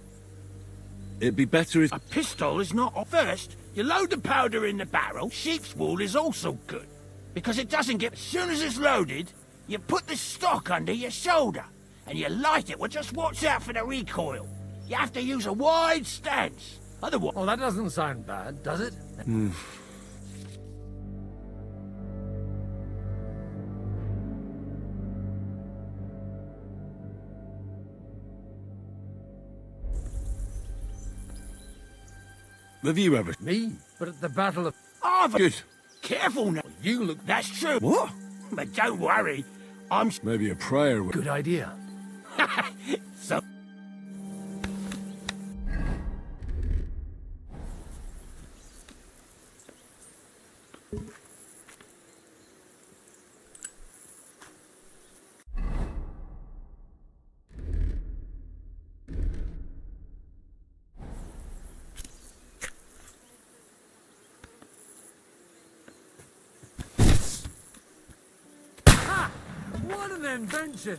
It'd be better if... A pistol is not... First, you load the powder in the barrel. Sheep's wool is also good, because it doesn't get... As soon as it's loaded, you put the stock under your shoulder, and you light it. Well, just watch out for the recoil. You have to use a wide stance. Otherwise... Oh, that doesn't sound bad, does it? Have you ever... Me? But at the Battle of... Good. Careful now. You look... That's true. What? But don't worry. I'm... Maybe a prayer would... Good idea. So... What an invention!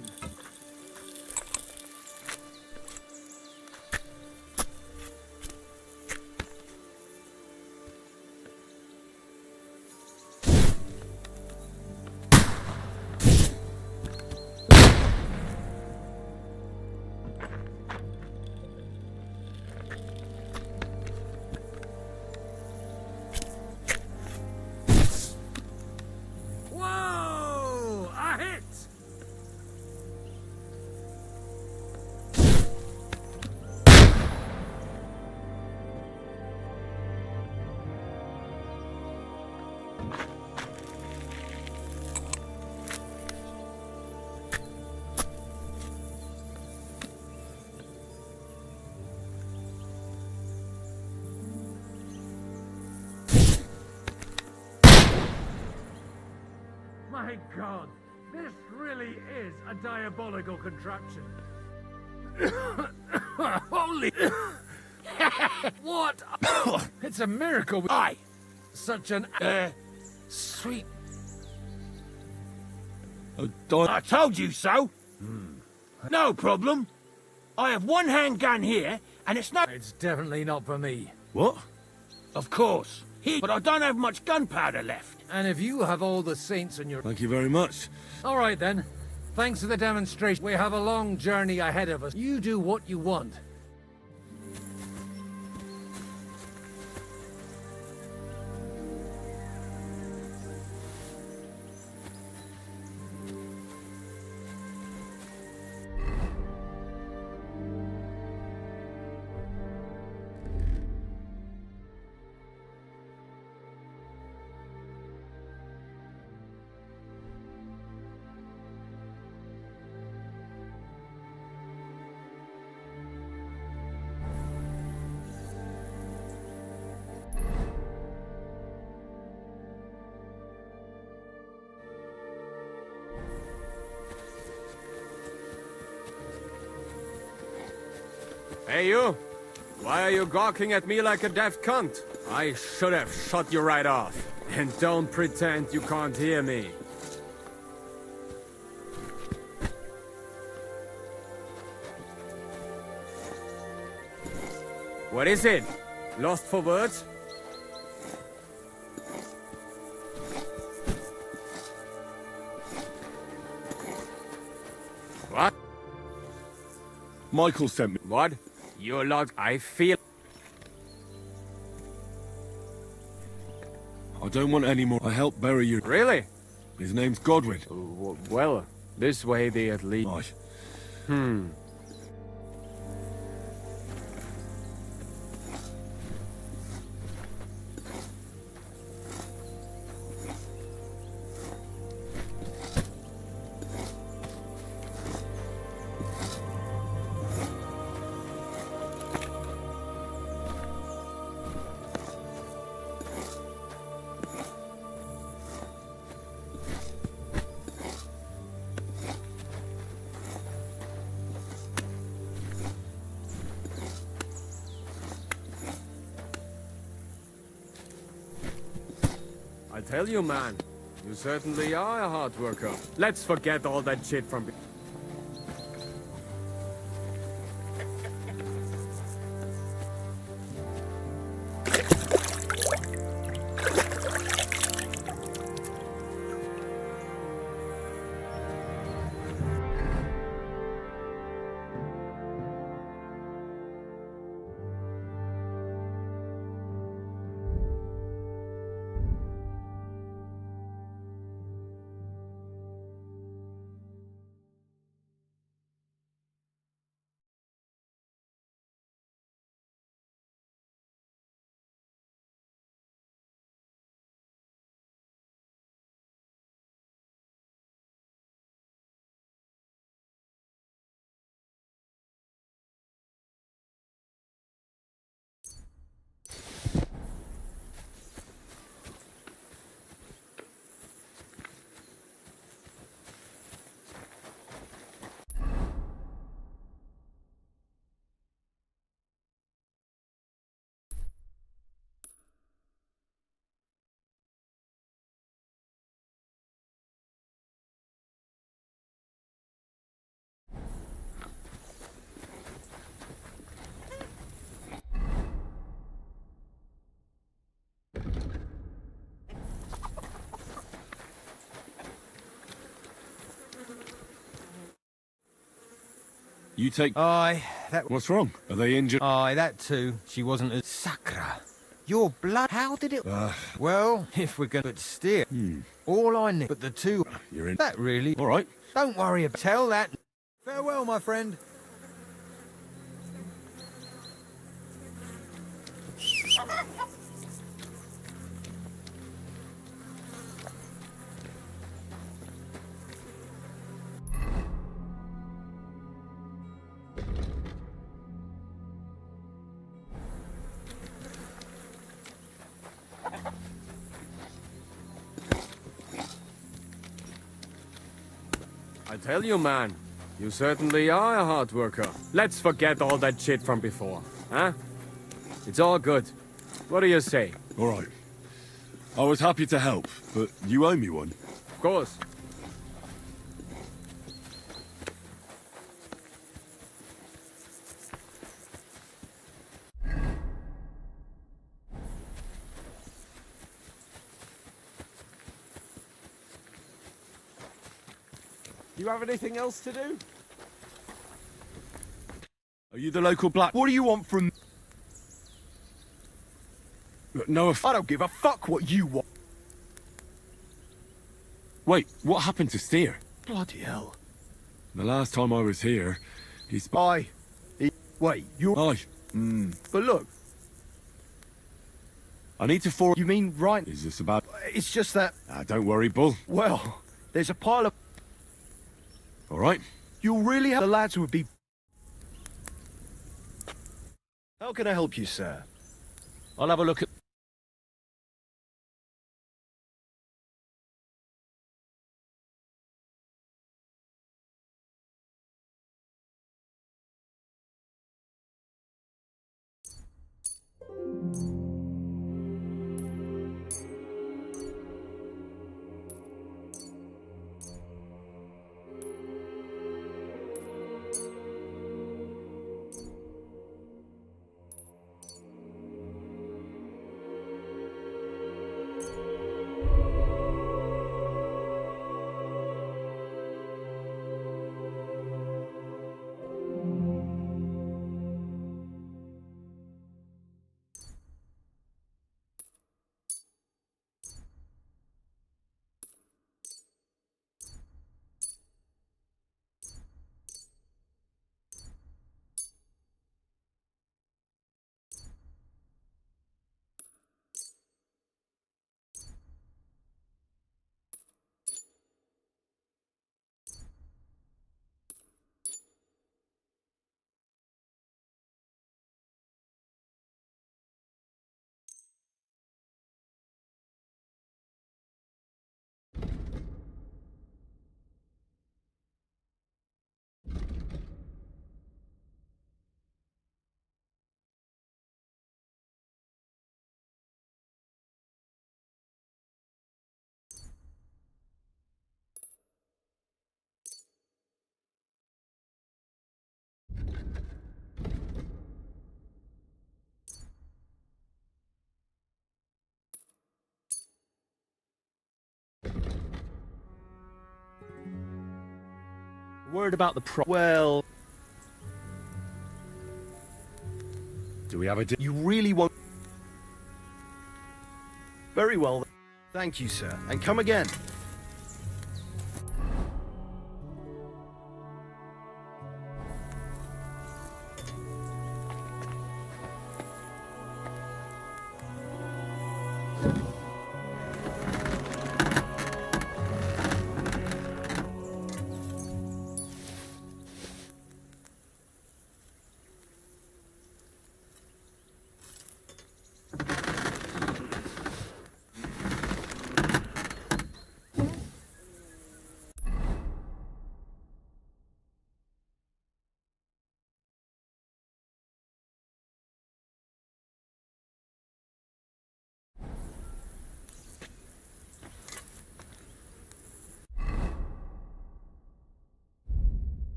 Whoa! A hit! My God, this really is a diabolical contraption. Holy... What? It's a miracle. Aye. Such an... sweet... I told you so. No problem. I have one handgun here, and it's not... It's definitely not for me. What? Of course. But I don't have much gunpowder left. And if you have all the saints in your... Thank you very much. All right, then. Thanks for the demonstration. We have a long journey ahead of us. You do what you want. Hey, you! Why are you gawking at me like a deaf cunt? I should have shot you right off. And don't pretend you can't hear me. What is it? Lost for words? What? Michael sent me. What? You're lot. I feel. I don't want any more. I helped bury you. Really? His name's Godwin. Well, this way they at least. Right. I tell you, man, you certainly are a hard worker. Let's forget all that shit from... You take... Aye, that... What's wrong? Are they injured? Aye, that too. She wasn't as... Sacra. Your blood... How did it... Well, if we're going to steer... All I need... But the two... You're in... That really... All right. Don't worry about... Tell that... Farewell, my friend. I tell you, man, you certainly are a hard worker. Let's forget all that shit from before, huh? It's all good. What do you say? All right. I was happy to help, but you owe me one. Of course. You have anything else to do? Are you the local black? What do you want from... Look, no, I don't give a fuck what you want. Wait, what happened to Steer? Bloody hell. The last time I was here, he's... Wait, you're... Aye. But look, I need to for... you mean right... Is this about... It's just that... don't worry, Bull. Well, there's a pile of... All right. You'll really have... The lads would be... How can I help you, sir? I'll have a look at... Worried about the Well... Do we have a... You really won't... Very well, then. Thank you, sir. And come again.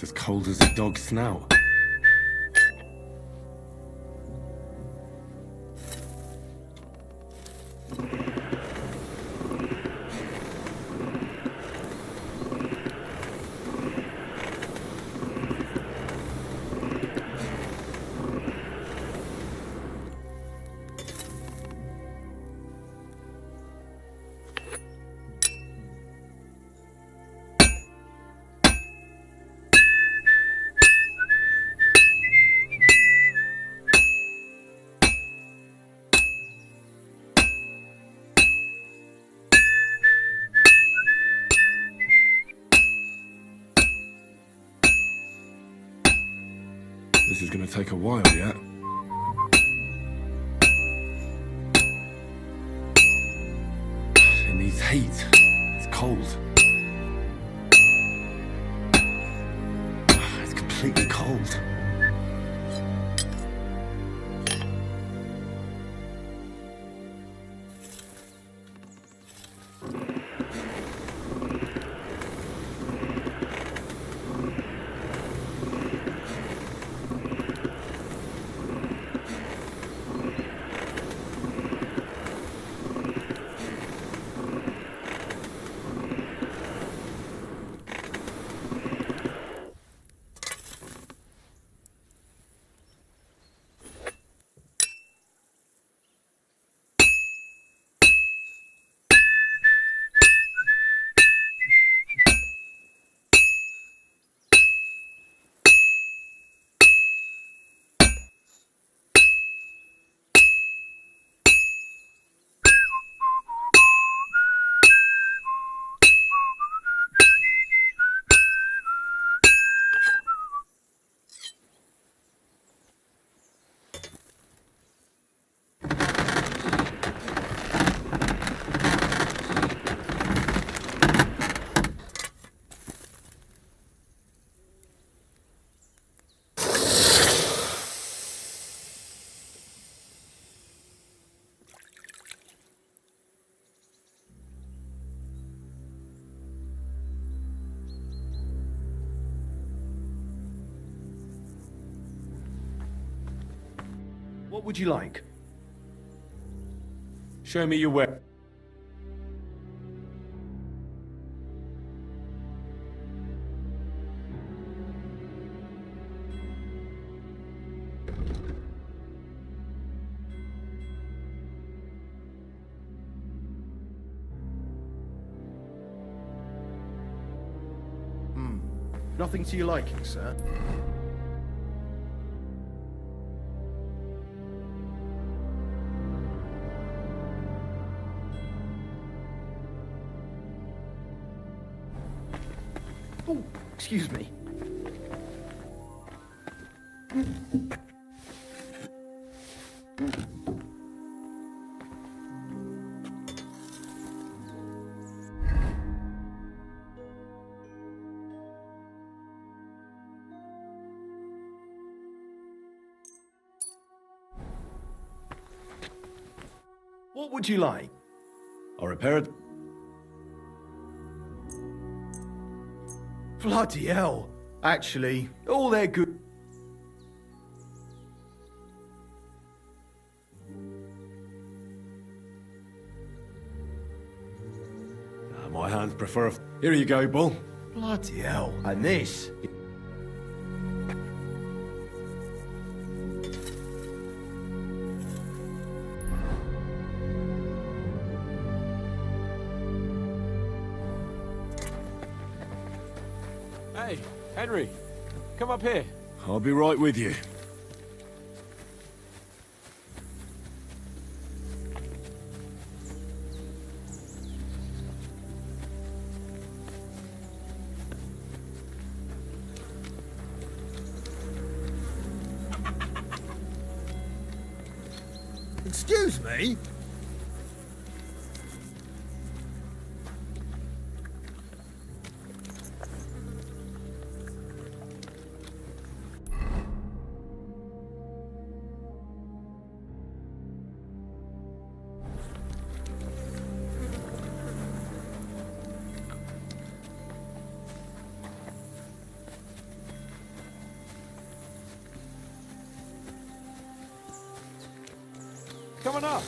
It's as cold as a dog's snout. This is gonna take a while yet. It needs heat. It's cold. It's completely cold. What would you like? Show me your weapon. Nothing to your liking, sir? Oh, excuse me. What would you like? I'll repair it. Bloody hell. Actually, all they're good. My hands prefer. Here you go, Bull. Bloody hell. And this? Hey, Henry, come up here. I'll be right with you. Excuse me? coming up.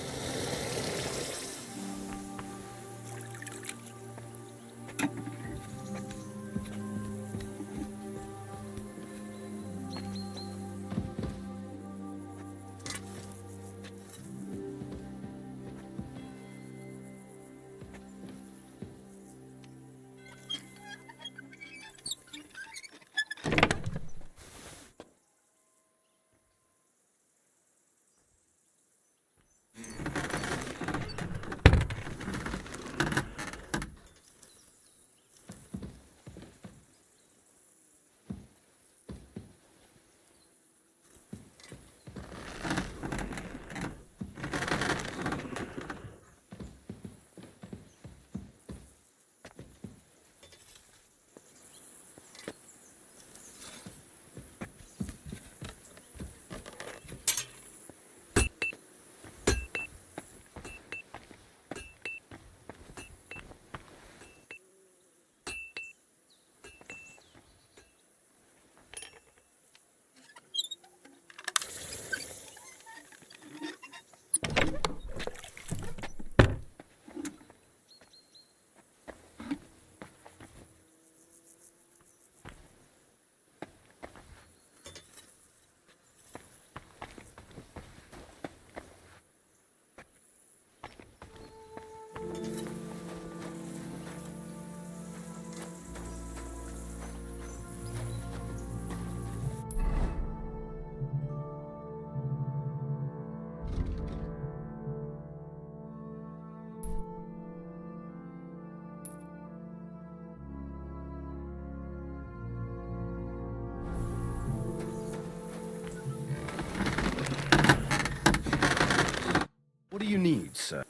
What do you need, sir?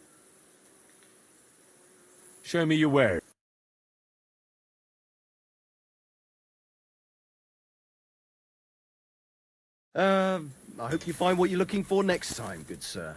Show me your wares. I hope you find what you're looking for next time, good sir.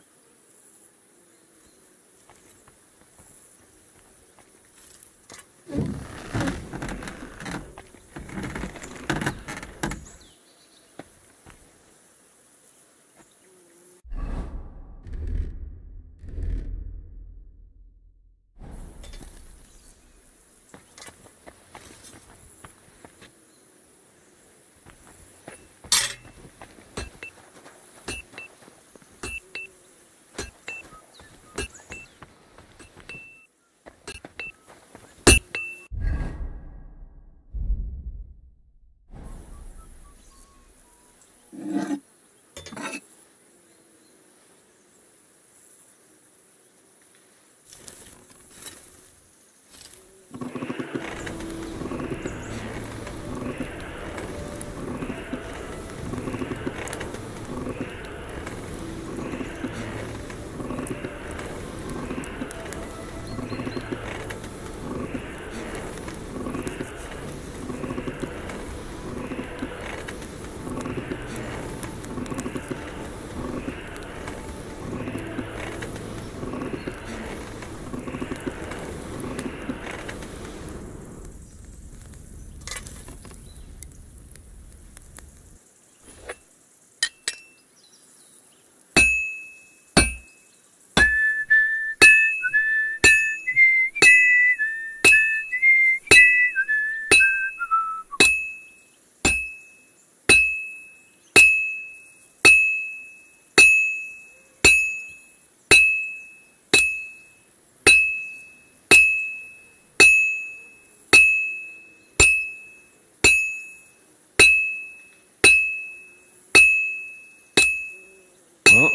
Well,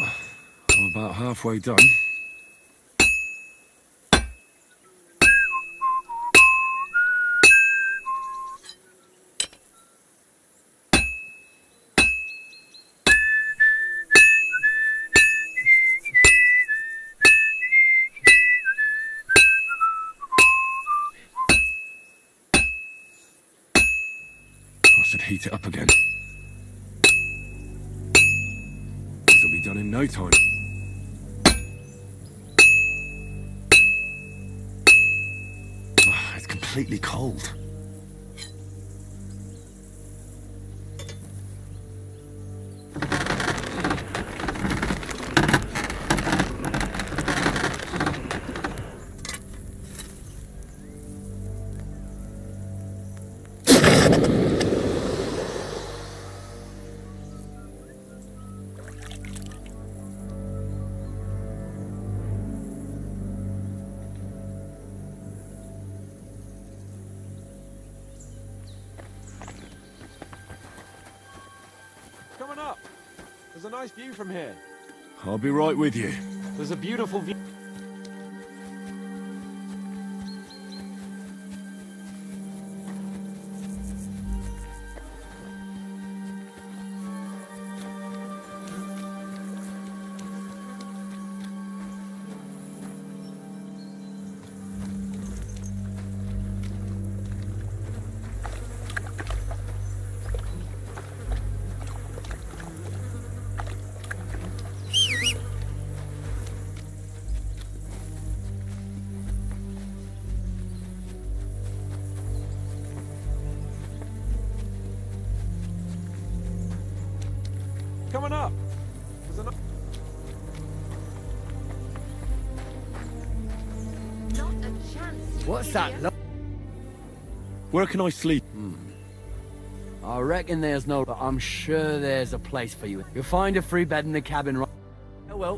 I'm about halfway done. I should heat it up again. This'll be done in no time. It's completely cold. Coming up. There's a nice view from here. I'll be right with you. There's a beautiful view. Coming up. There's a Not a chance. What's that? Where can I sleep? I reckon there's no, but I'm sure there's a place for you. You'll find a free bed in the cabin right... Oh, well.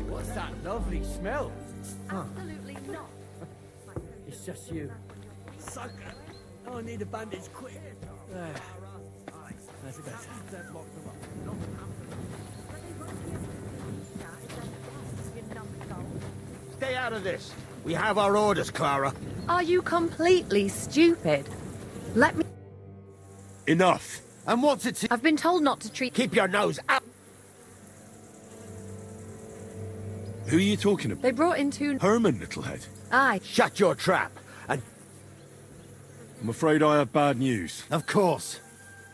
What's that lovely smell? Absolutely not. It's just you. Sucker. Oh, I need a bandage quick. There. That's a better. Stay out of this. We have our orders, Clara. Are you completely stupid? Let me... Enough. And what's it to... I've been told not to treat... Keep your nose up. Who are you talking about? They brought in two... Herman, Littlehead. Aye. Shut your trap. And... I'm afraid I have bad news. Of course.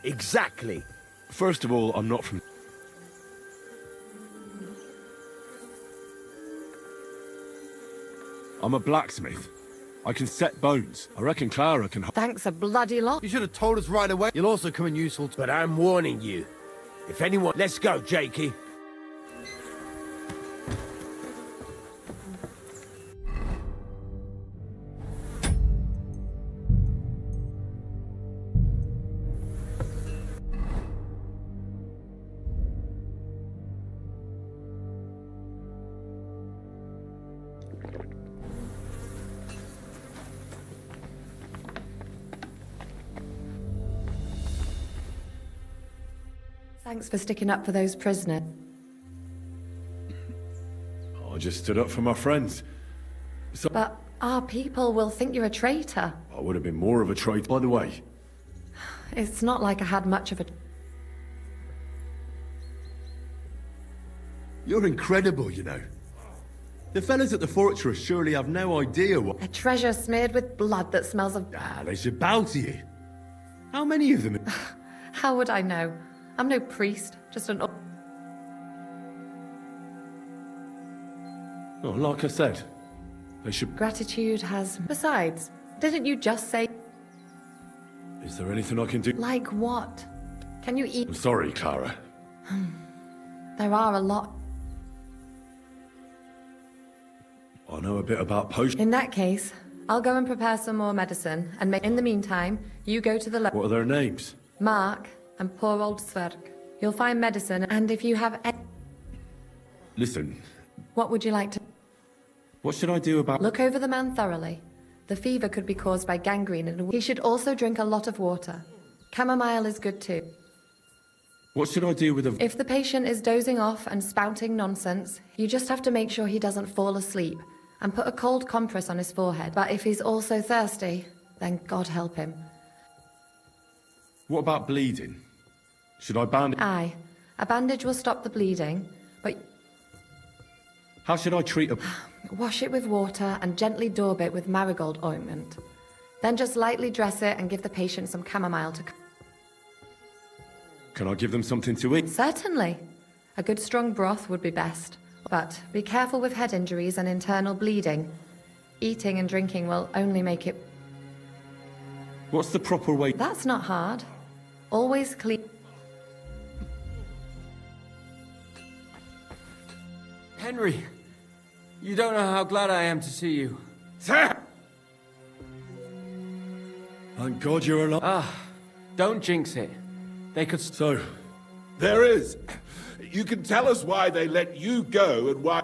Exactly. First of all, I'm not from... I'm a blacksmith. I can set bones. I reckon Clara can... Thanks a bloody lot. You should have told us right away. You'll also come in useful... But I'm warning you. If anyone... Let's go, Jakey. Thanks for sticking up for those prisoners. I just stood up for my friends. So But our people will think you're a traitor. I would have been more of a traitor, by the way. It's not like I had much of a... You're incredible, you know. The fellas at the fortress surely have no idea what... A treasure smeared with blood that smells of... Ah, they should bow to you. How many of them... How would I know? I'm no priest, just an... Oh, like I said, they should... Gratitude has... Besides, didn't you just say... Is there anything I can do? Like what? Can you eat... I'm sorry, Clara. There are a lot. I know a bit about potions. In that case, I'll go and prepare some more medicine, and make... In the meantime, you go to the... What are their names? Mark and poor old Sverk. You'll find medicine, and if you have... Listen, What would you like to... what should I do about... Look over the man thoroughly. The fever could be caused by gangrene, and he should also drink a lot of water. Chamomile is good too. What should I do with the... If the patient is dozing off and spouting nonsense, you just have to make sure he doesn't fall asleep, and put a cold compress on his forehead. But if he's also thirsty, then God help him. What about bleeding? Should I bandage... Aye. A bandage will stop the bleeding, but... How should I treat a... Wash it with water and gently daub it with marigold ointment. Then just lightly dress it and give the patient some chamomile to... Can I give them something to eat? Certainly. A good strong broth would be best. But be careful with head injuries and internal bleeding. Eating and drinking will only make it... What's the proper way... That's not hard. Always clean... Henry, You don't know how glad I am to see you. Sir! Thank God you're alive. Ah, don't jinx it. They could... So, There is. You can tell us why they let you go and why...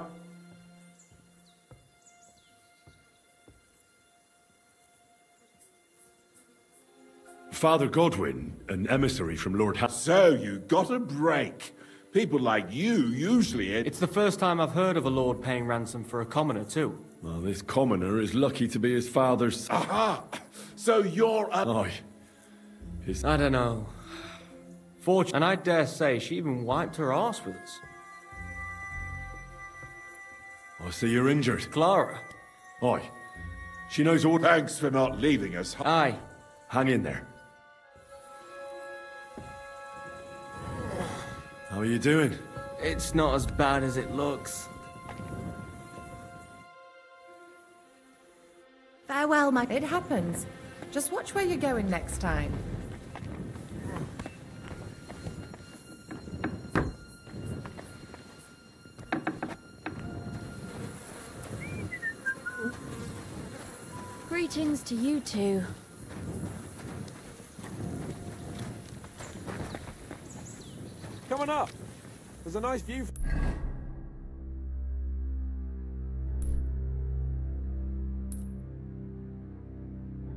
Father Godwin, an emissary from Lord So you got a break. People like you usually... It's the first time I've heard of a lord paying ransom for a commoner, too. Well, this commoner is lucky to be his father's... Aha! So you're a... Aye. I don't know. Fortune, and I dare say she even wiped her arse with us. I see you're injured. Clara. Aye. She knows all... Thanks for not leaving us. Aye. Hang in there. How are you doing? It's not as bad as it looks. Farewell, my... It happens. Just watch where you're going next time. Greetings to you two. Come on up. There's a nice view.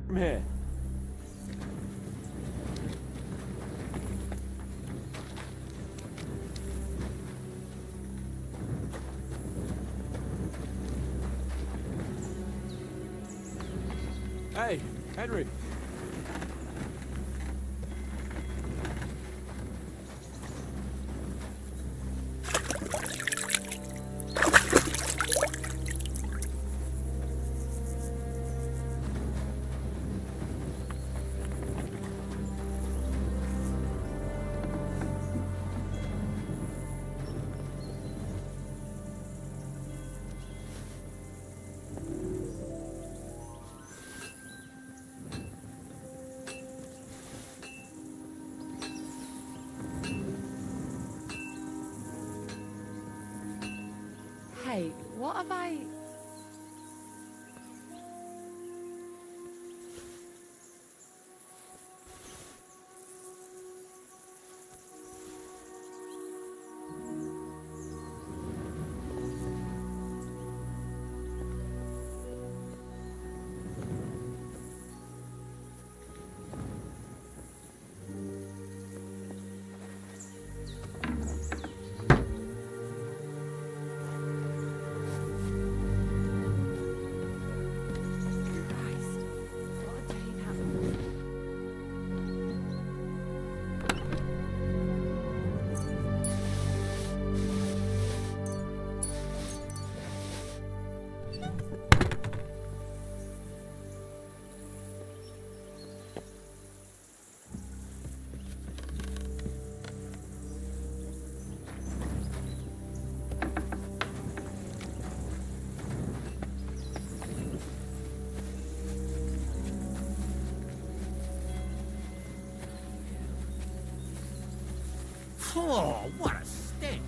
From here. Hey, Henry. Hey, what have I... Oh, what a stench!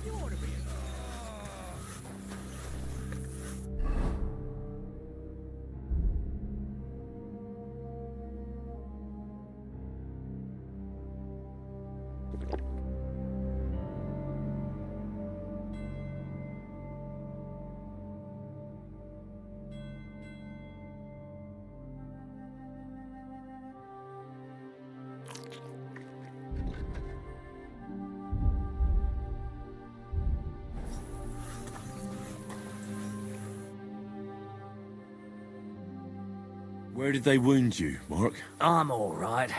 You ought to be... Where did they wound you, Mark? I'm all right.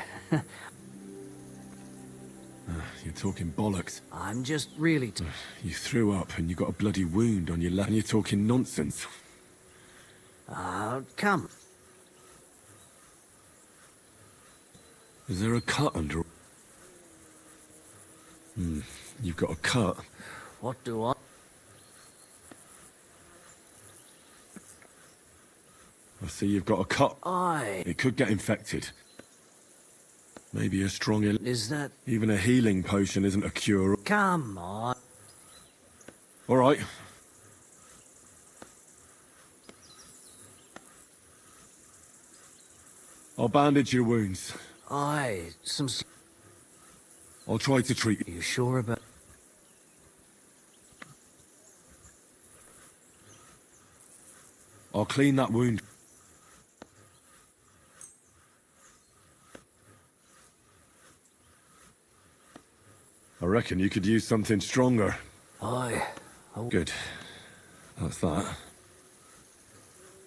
You're talking bollocks. I'm just really... You threw up and you got a bloody wound on your left, and you're talking nonsense. Come. Is there a cut under... You've got a cut. What do I... I see you've got a cut. Aye. It could get infected. Maybe a strong... Is that... Even a healing potion isn't a cure. Come on. All right. I'll bandage your wounds. Aye, some... I'll try to treat you. You sure about... I'll clean that wound. I reckon you could use something stronger. Aye. Good. That's that.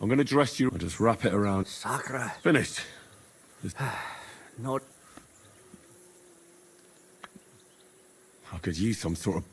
I'm gonna dress you. I'll just wrap it around. Sacra. Finished. Not... I could use some sort of...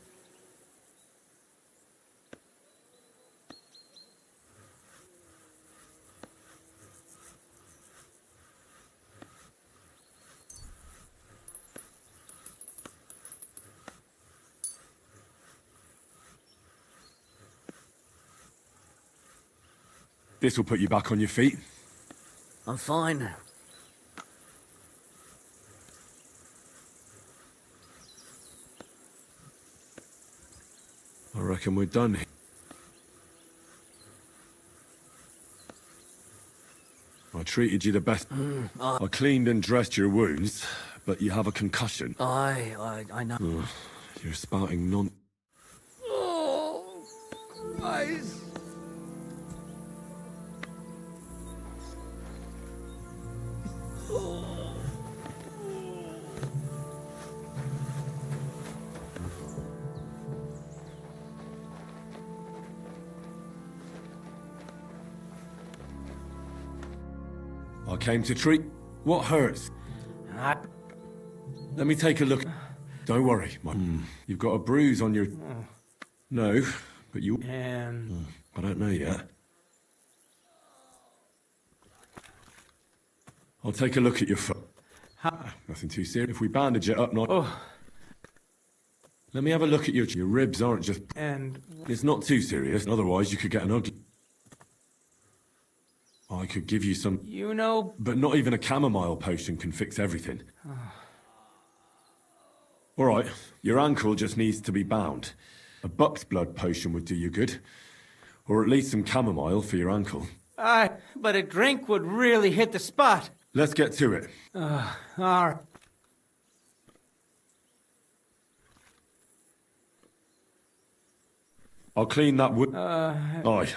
This will put you back on your feet. I'm fine. I reckon we're done. I treated you the best. I cleaned and dressed your wounds, but you have a concussion. I know. Oh, you're spouting non... Oh, eyes. I came to treat... What hurts? Let me take a look. Don't worry, You've got a bruise on your... No, but you... I don't know yet. I'll take a look at your foot. Nothing too serious. If we bandage it up, not... Let me have a look at your ribs aren't just... It's not too serious, otherwise you could get an ugly... I could give you some... You know... But not even a chamomile potion can fix everything. All right, your ankle just needs to be bound. A buck's blood potion would do you good. Or at least some chamomile for your ankle. Aye, but a drink would really hit the spot. Let's get to it. All right. I'll clean that wood. Aye.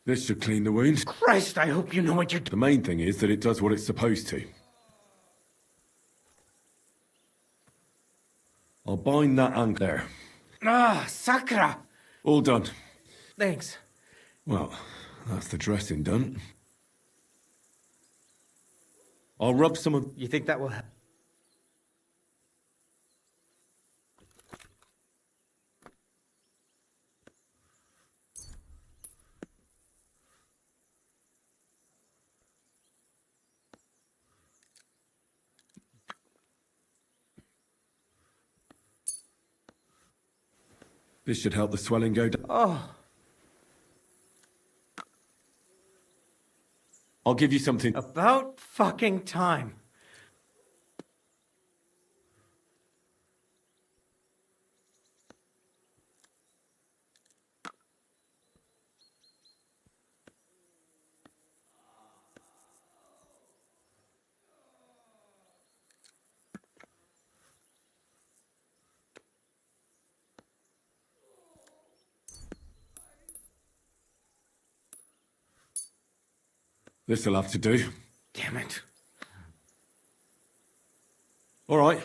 This should clean the wound. Christ, I hope you know what you're doing. The main thing is that it does what it's supposed to. I'll bind that ankle there. Sacra! All done. Thanks. Well, that's the dressing done. I'll rub some of... You think that will help? This should help the swelling go down. Oh. I'll give you something. About fucking time. This'll have to do. Damn it. All right.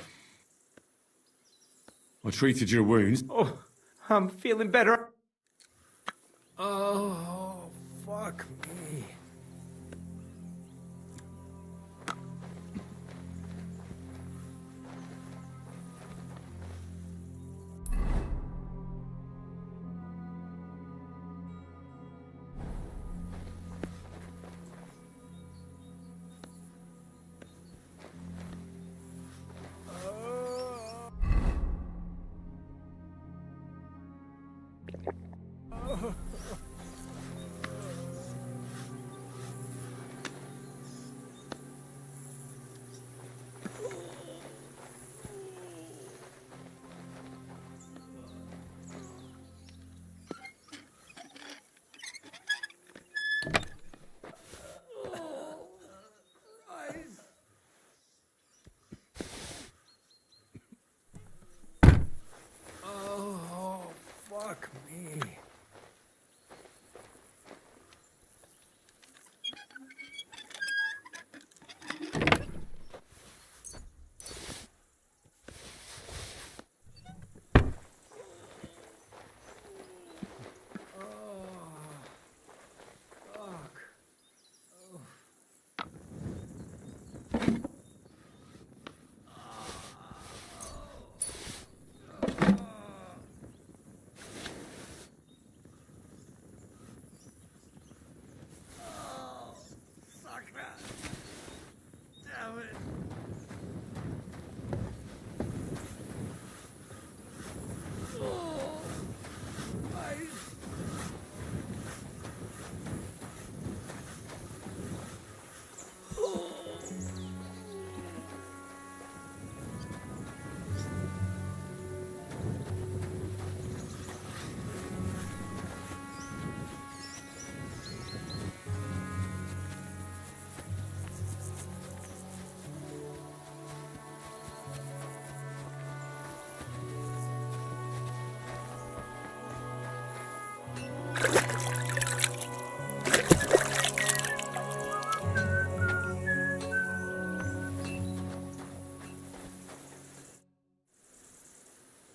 I treated your wounds. Oh, I'm feeling better. Oh, fuck me.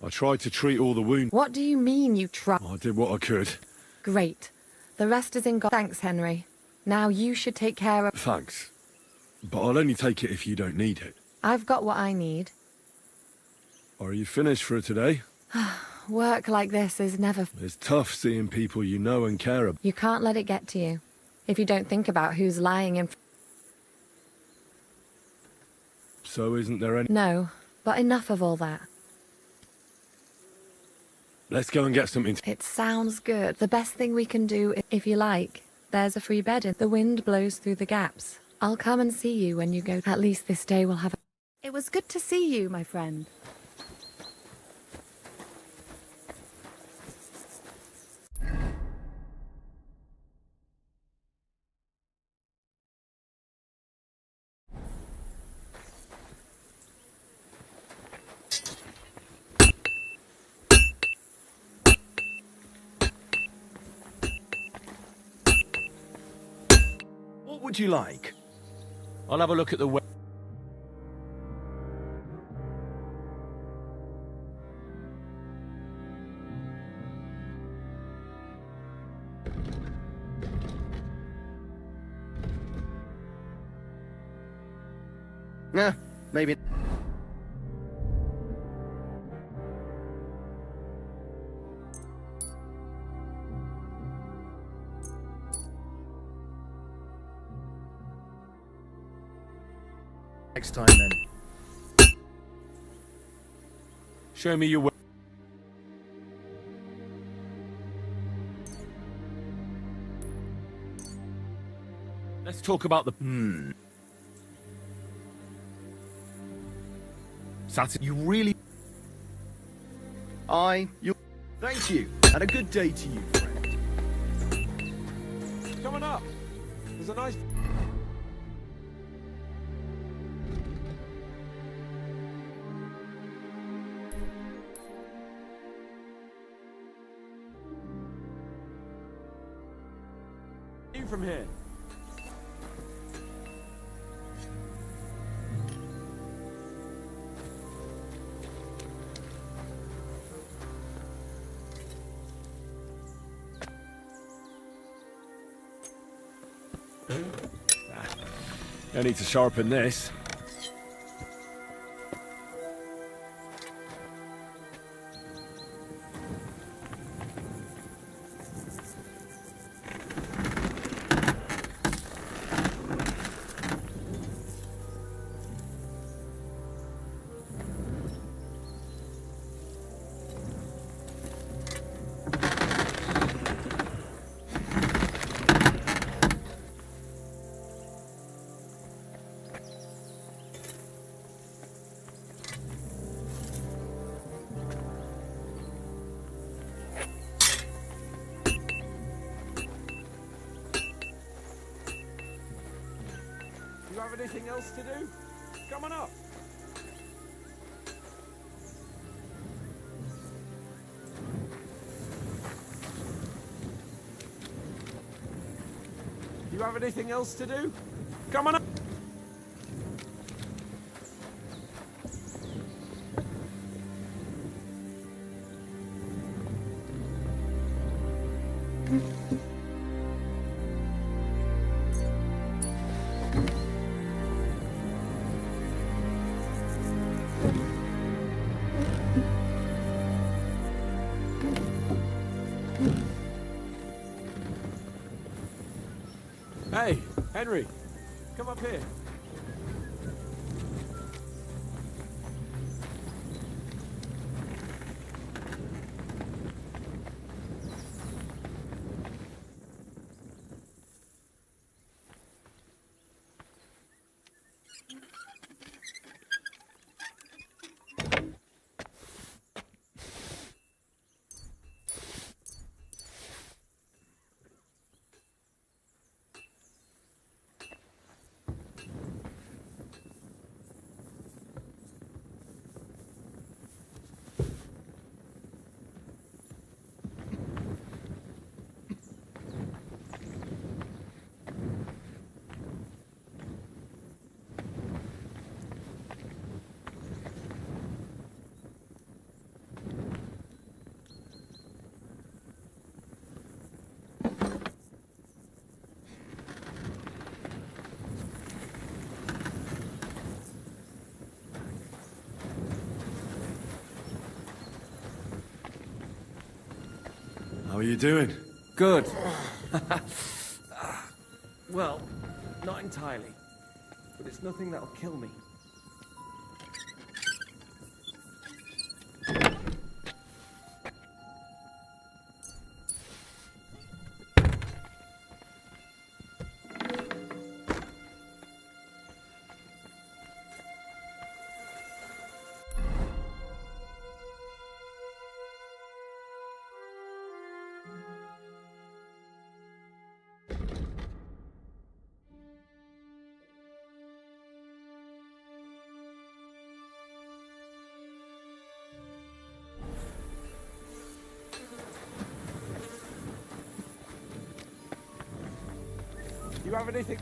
I tried to treat all the wounds. What do you mean you tried? I did what I could. Great. The rest is in God. Thanks, Henry. Now you should take care of... Thanks. But I'll only take it if you don't need it. I've got what I need. Are you finished for today? Work like this is never... It's tough seeing people you know and care about. You can't let it get to you. If you don't think about who's lying in... So isn't there any... No, but enough of all that. Let's go and get something to... It sounds good. The best thing we can do, if you like, there's a free bed in. The wind blows through the gaps. I'll come and see you when you go. At least this day we'll have a... It was good to see you, my friend. What would you like? I'll have a look at the... Yeah, maybe. Next time, then. Show me your way. Let's talk about the... You really... You... Thank you, and a good day to you, friend. Coming up. There's a nice... from here. I need to sharpen this. Do you have anything else to do? Come on up. Do you have anything else to do? Come on up. Henry, come up here. How are you doing? Good. Well, not entirely. But it's nothing that'll kill me. You have anything?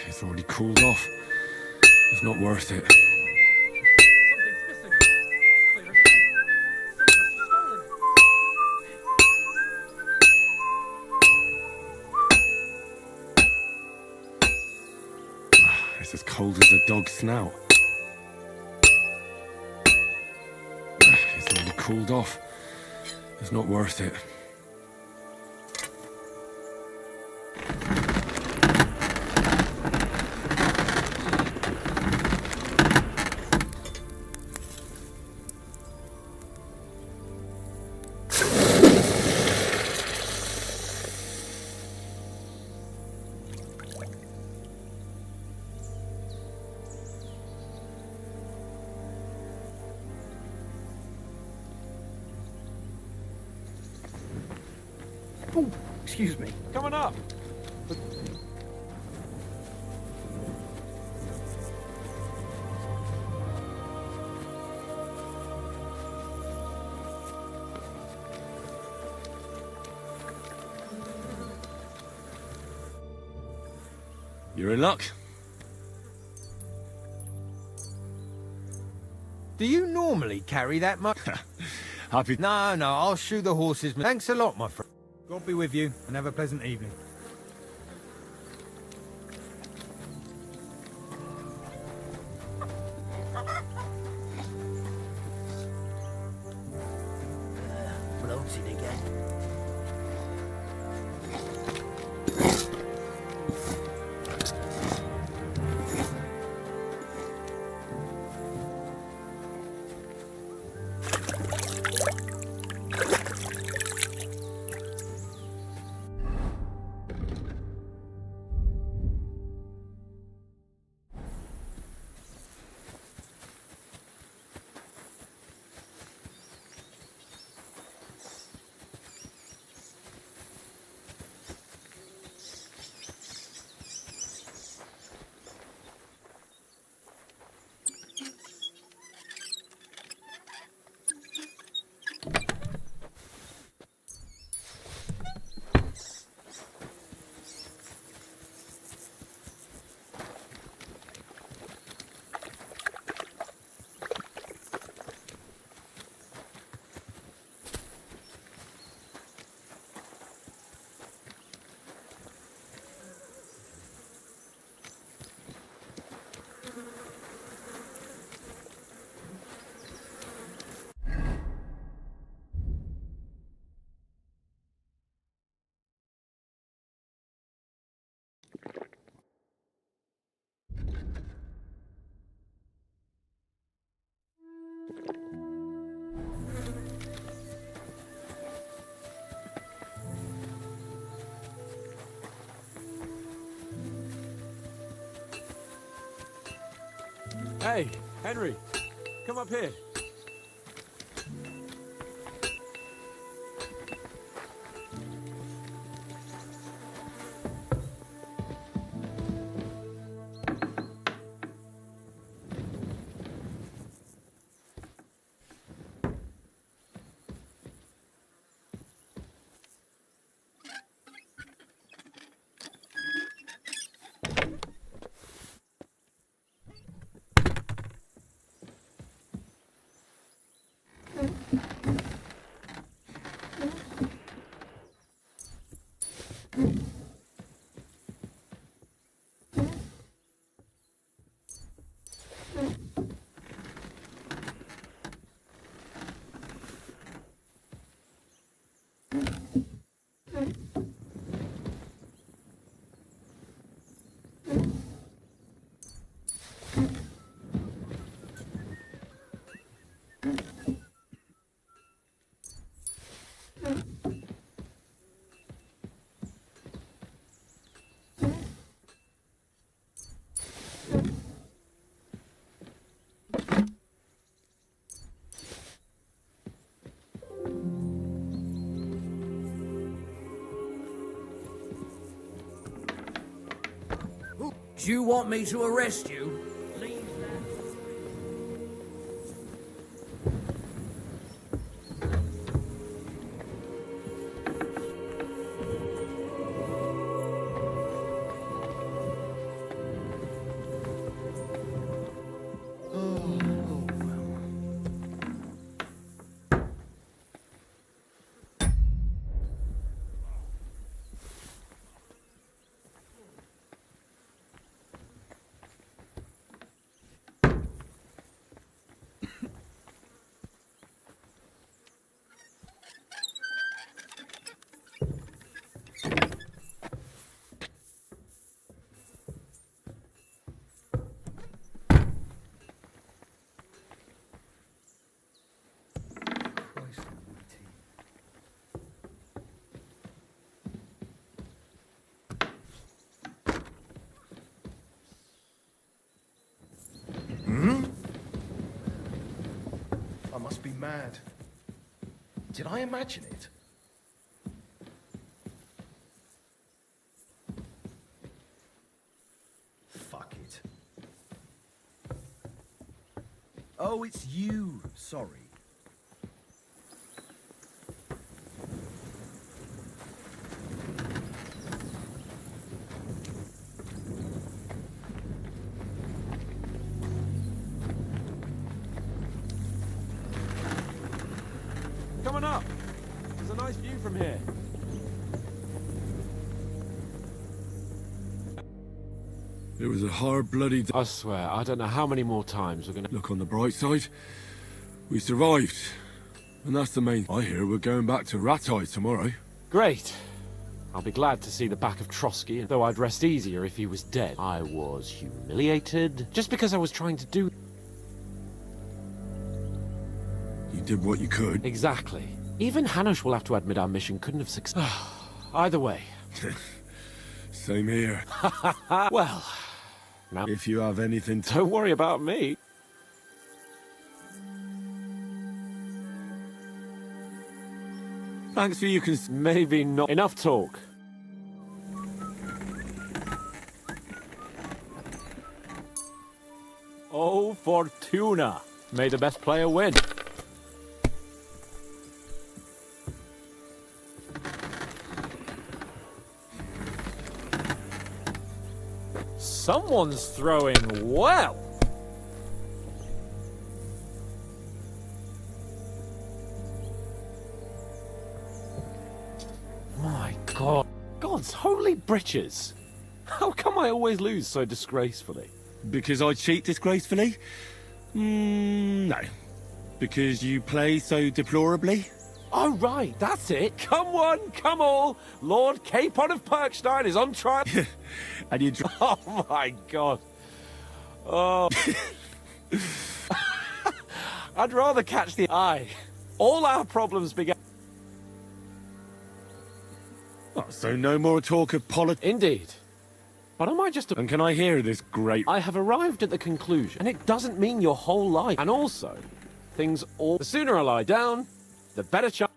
It's already cooled off. It's not worth it. It's as cold as a dog's snout. It's already cooled off. It's not worth it. Oh, excuse me. Coming up. You're in luck. Do you normally carry that much? Happy. No, I'll shoe the horses. Thanks a lot, my friend. God be with you, and have a pleasant evening. Bloated again. Hey, Henry, come up here. Do you want me to arrest you? I must be mad. Did I imagine it? Fuck it. Oh, it's you. Sorry. on up. There's a nice view from here. It was a hard bloody I swear, I don't know how many more times we're gonna... Look on the bright side. We survived. And that's the main... I hear we're going back to Ratai tomorrow. Great. I'll be glad to see the back of Trotsky, though I'd rest easier if he was dead. I was humiliated, just because I was trying to do... You did what you could. Exactly. Even Hanush will have to admit our mission couldn't have succeeded. Either way. Same here. Well, now... If you have anything to... Don't worry about me. Thanks for you Maybe not. Enough talk. Oh, Fortuna. May the best player win. Someone's throwing well. My God. God's holy britches. How come I always lose so disgracefully? Because I cheat disgracefully? No. Because you play so deplorably? Oh, right, that's it. Come one, come all. Lord Capon of Perkstein is on trial. And you... Oh, my God. Oh. I'd rather catch the eye. All our problems began... Oh, so no more talk of politics? Indeed. But am I just... And can I hear this great... I have arrived at the conclusion, and it doesn't mean your whole life. And also, things all... The sooner I lie down, the better chance...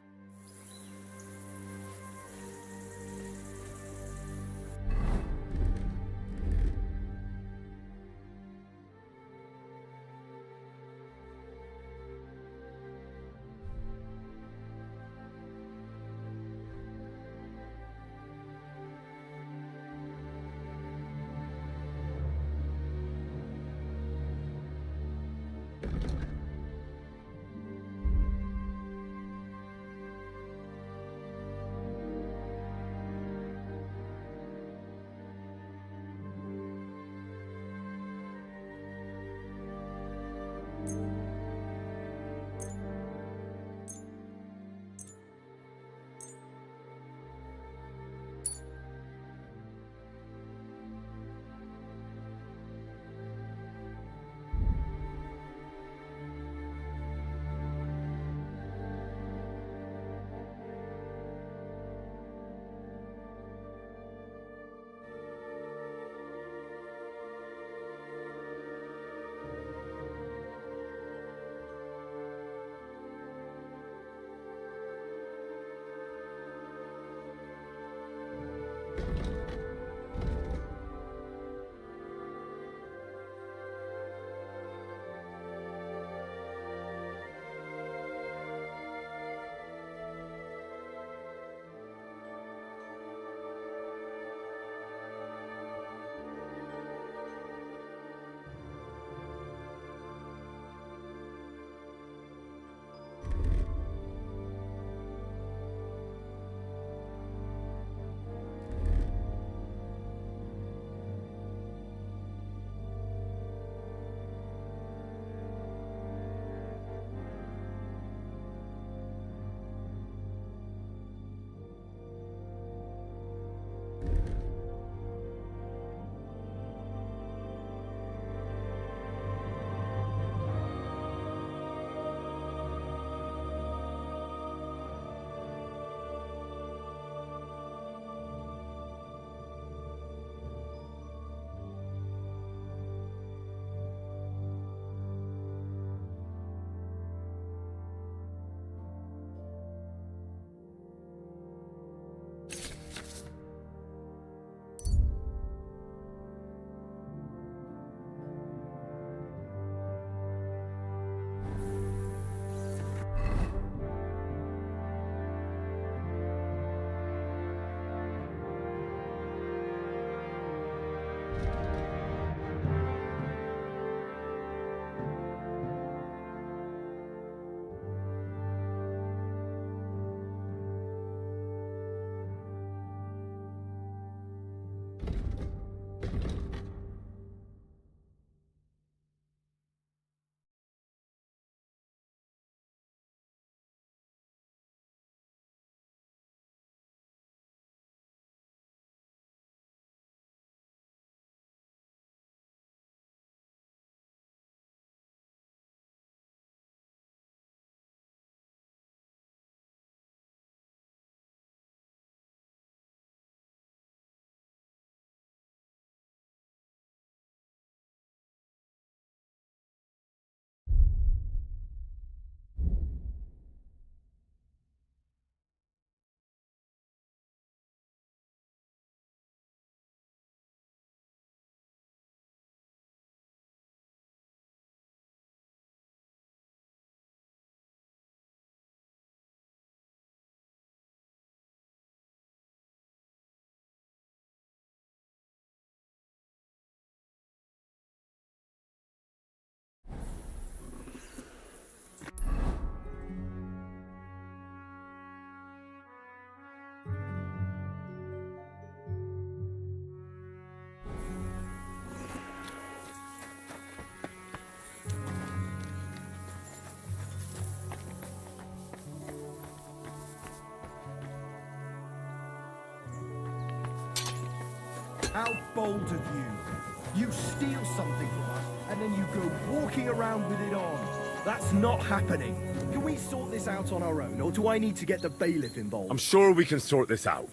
How bold of you. You steal something from us, and then you go walking around with it on. That's not happening. Can we sort this out on our own, or do I need to get the bailiff involved? I'm sure we can sort this out.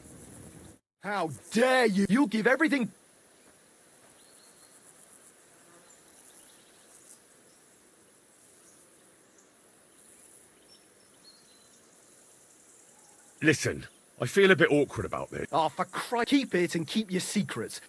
How dare you! You'll give everything... Listen, I feel a bit awkward about this. Oh, for Christ, keep it and keep your secrets.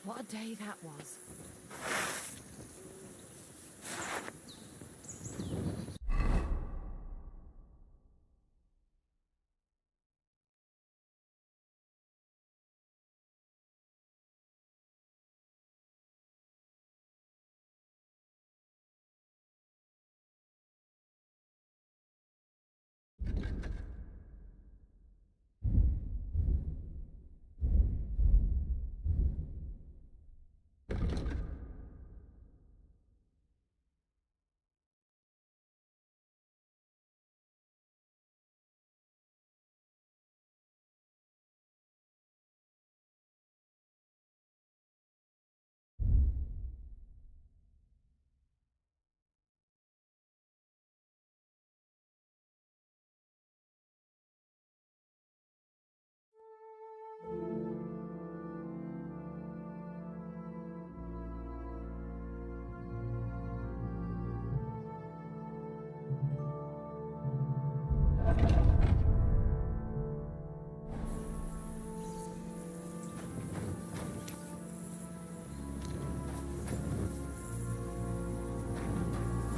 What a day that was.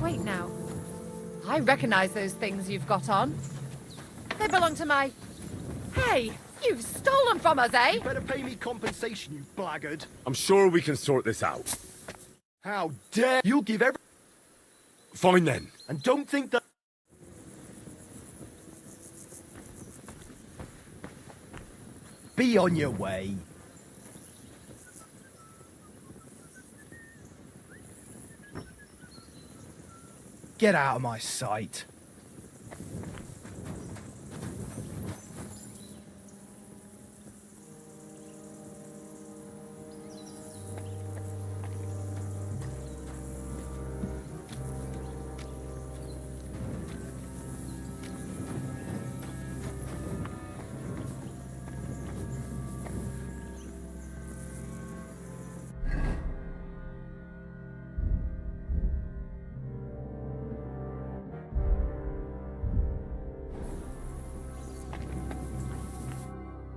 Wait now. I recognize those things you've got on. They belong to my... Hey, you've stolen from us, eh? You better pay me compensation, you blackguard. I'm sure we can sort this out. How dare... You'll give every... Fine then. And don't think that... Be on your way. Get out of my sight.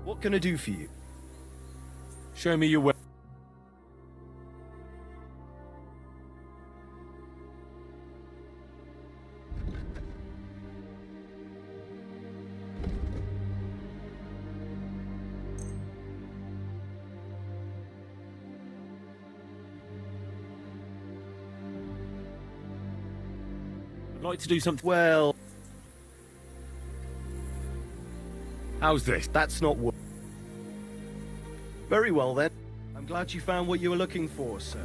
What can I do for you? Show me your way. I'd like to do something. Well... How's this? That's not what... Very well then. I'm glad you found what you were looking for, sir.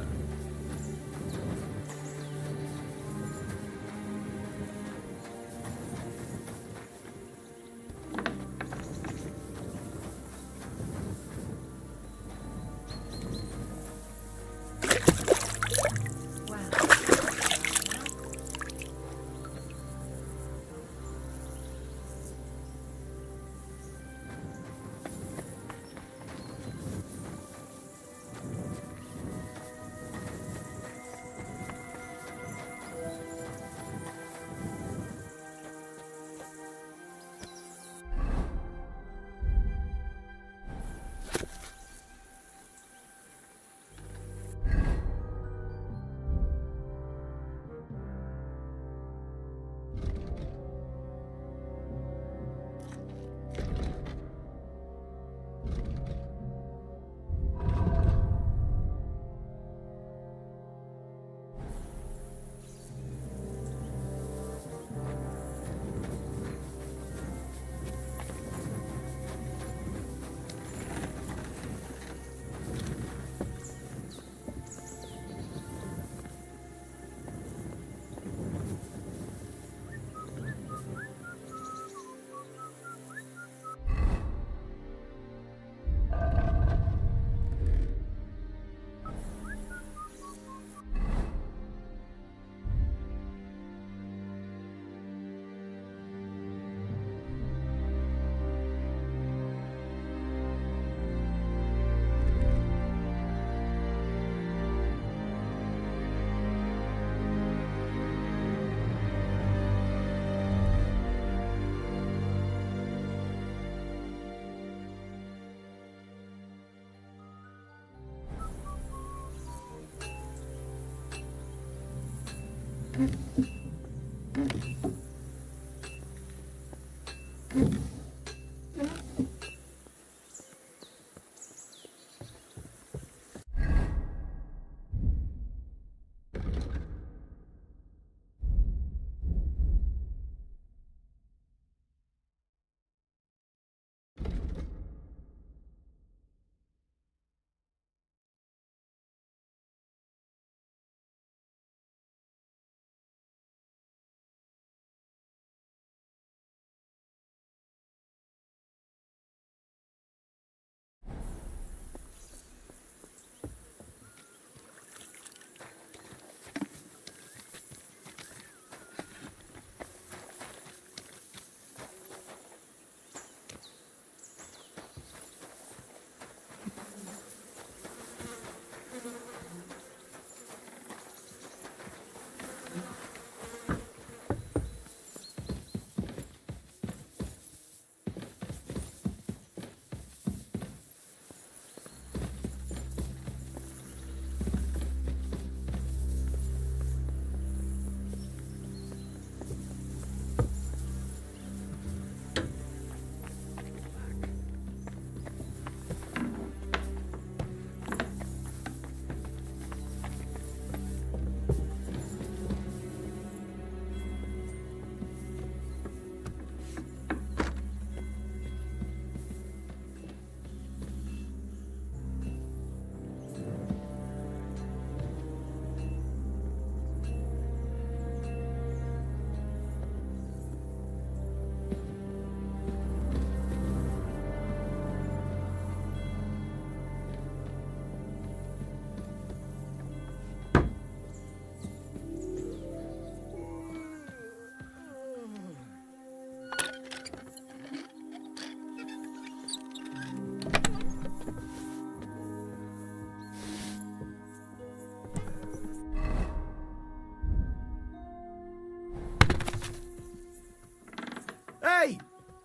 Hey!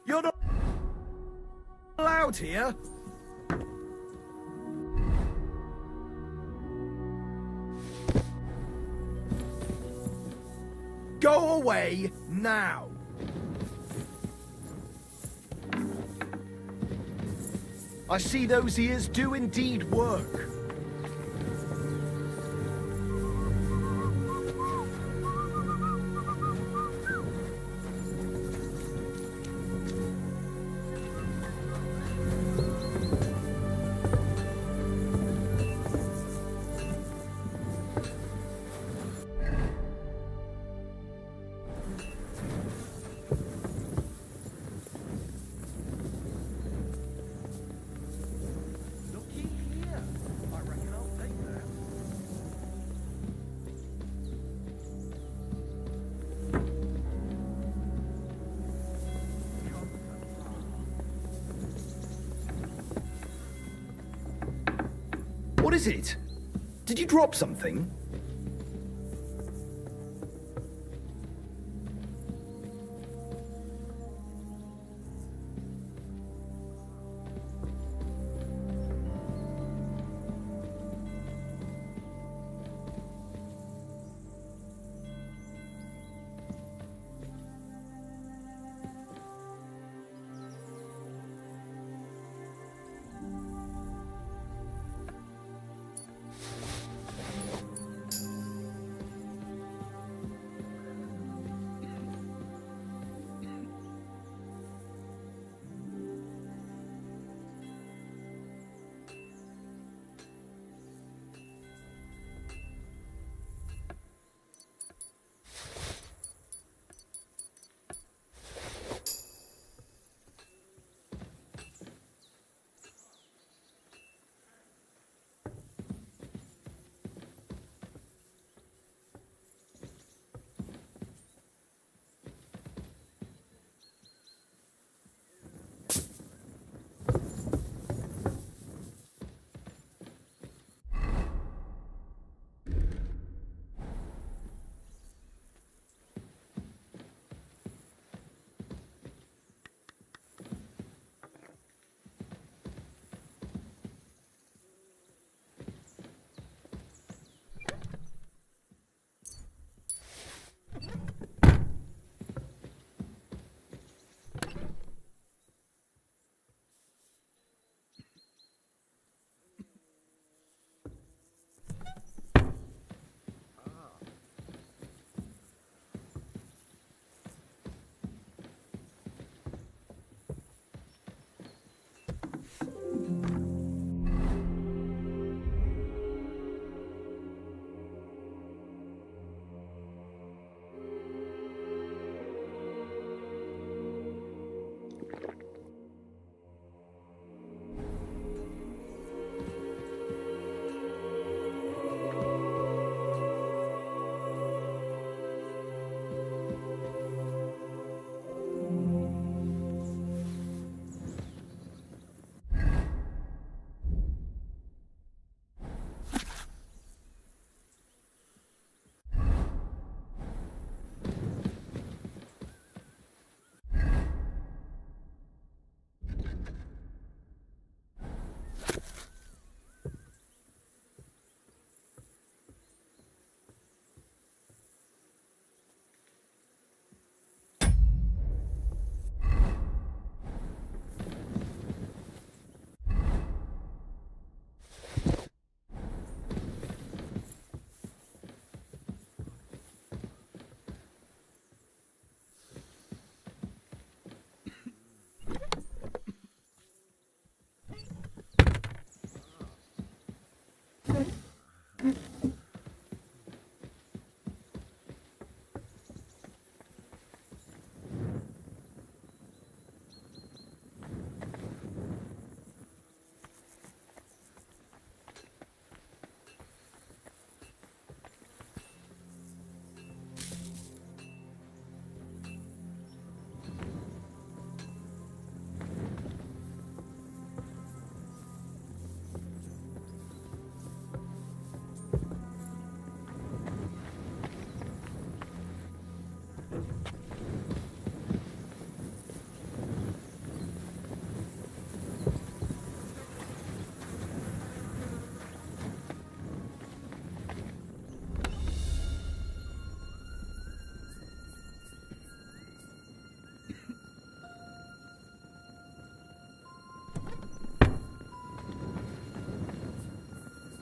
You're not allowed here. Go away now. I see those ears do indeed work. What is it? Did you drop something?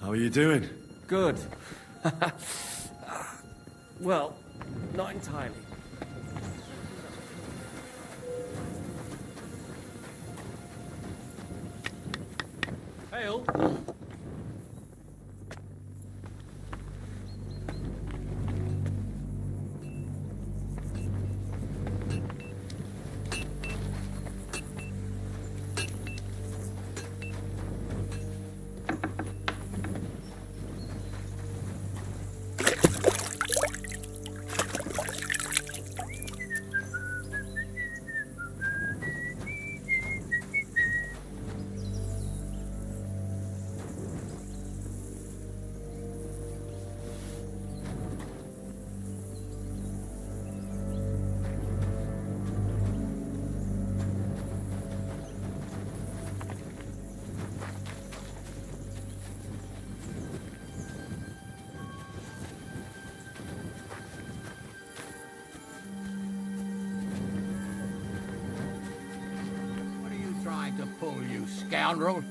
How are you doing? Good. Well, not entirely. Hail. Trying to pull, you scoundrel?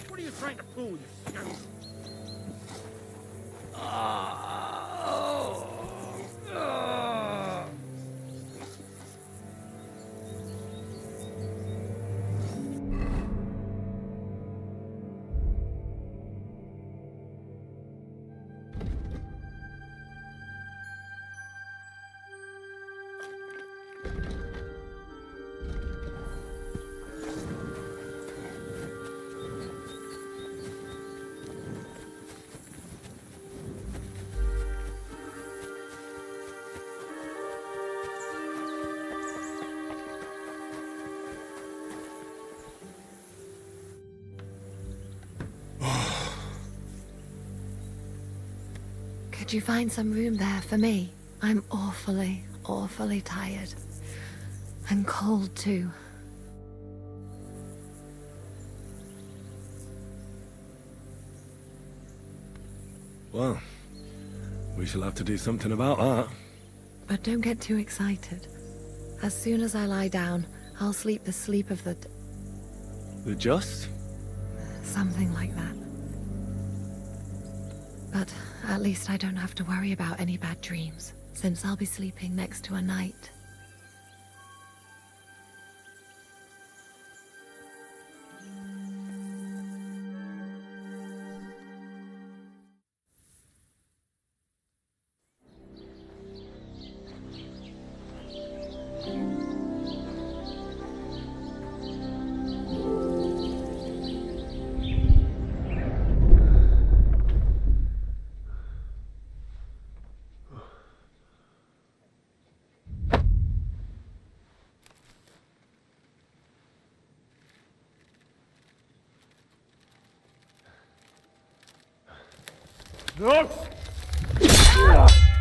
What are you trying to pull, you scoundrel? Could you find some room there for me? I'm awfully, awfully tired. And cold, too. Well, we shall have to do something about that. But don't get too excited. As soon as I lie down, I'll sleep the sleep of the... The just? something like that. But at least I don't have to worry about any bad dreams, since I'll be sleeping next to a knight. No!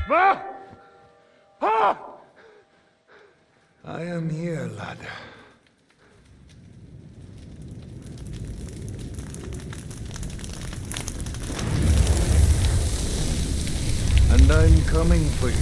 Ma! Ah! I am here, lad. And I'm coming for you.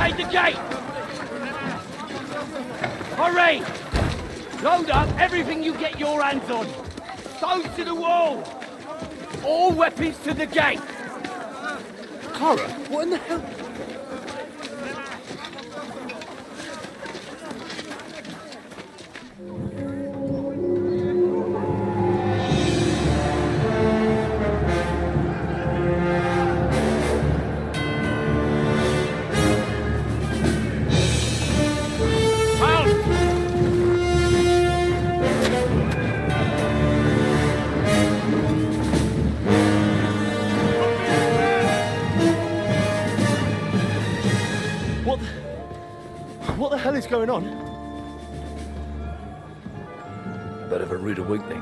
Barricade the gate! Hurry! Load up everything you get your hands on. Stones to the wall! All weapons to the gate! Clara, what in the hell? What the hell is going on? Bit of a rude awakening.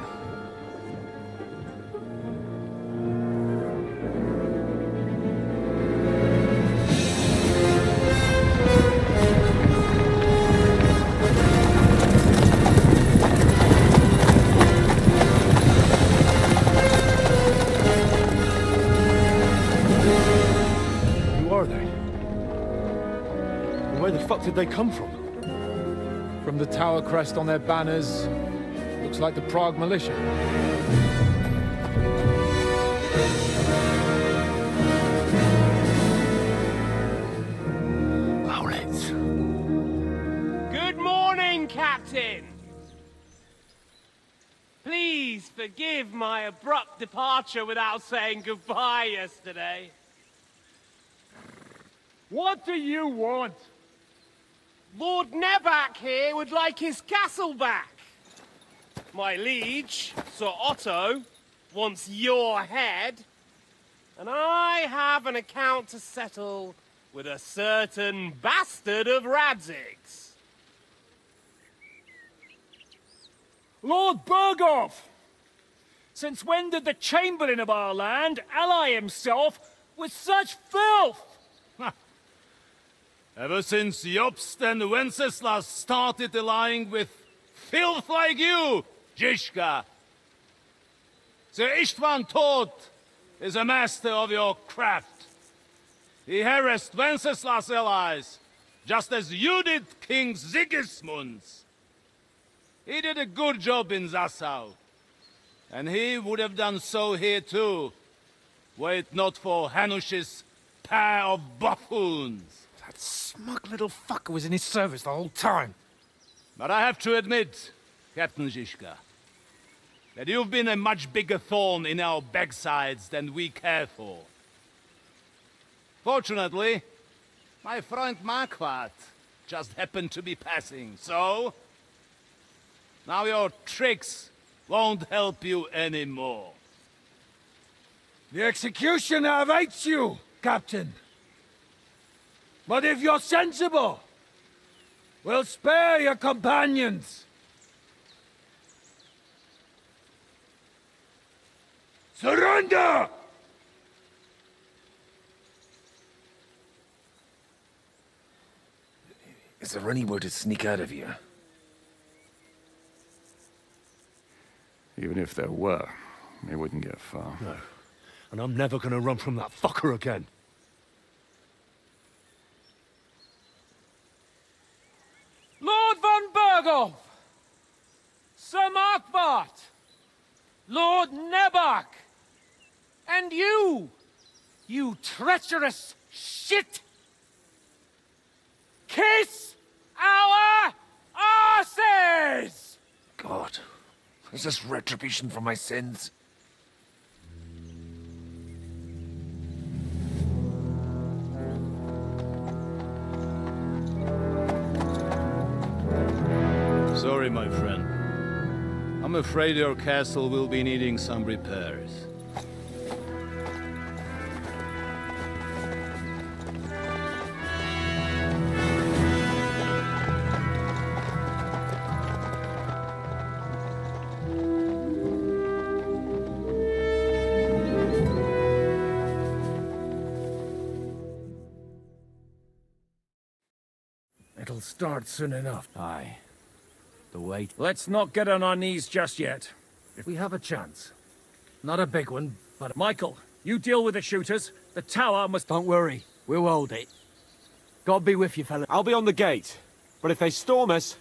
Who are they? And where the fuck did they come from? From the tower crest on their banners, looks like the Prague militia. Owlets. Good morning, Captain! Please forgive my abrupt departure without saying goodbye yesterday. What do you want? Lord Nebak here would like his castle back. My liege, Sir Otto, wants your head. And I have an account to settle with a certain bastard of Radzig's. Lord Berghoff! Since when did the Chamberlain of our land ally himself with such filth? Ever since Jobst and Wenceslas started allying with filth like you, Zizka. Sir Istvan Tod is a master of your craft. He harassed Wenceslas' allies, just as you did King Sigismund's. He did a good job in Zassau, and he would have done so here too, were it not for Hanush's pair of buffoons. That smug little fucker was in his service the whole time. But I have to admit, Captain Zizka, that you've been a much bigger thorn in our backsides than we care for. Fortunately, my friend Marquardt just happened to be passing, so now your tricks won't help you anymore. The executioner awaits you, Captain. But if you're sensible, we'll spare your companions. Surrender! Is there anywhere to sneak out of here? Even if there were, it wouldn't get far. No. And I'm never gonna run from that fucker again. Lord von Berghoff! Sir Markwart! Lord Nebak! And you! You treacherous shit! Kiss our arses! God, is this retribution for my sins? Sorry, my friend. I'm afraid your castle will be needing some repairs. It'll start soon enough. Aye. The wait. Let's not get on our knees just yet. If we have a chance. Not a big one, but... Michael, you deal with the shooters. The tower must... Don't worry. We'll hold it. God be with you, fella. I'll be on the gate. But if they storm us...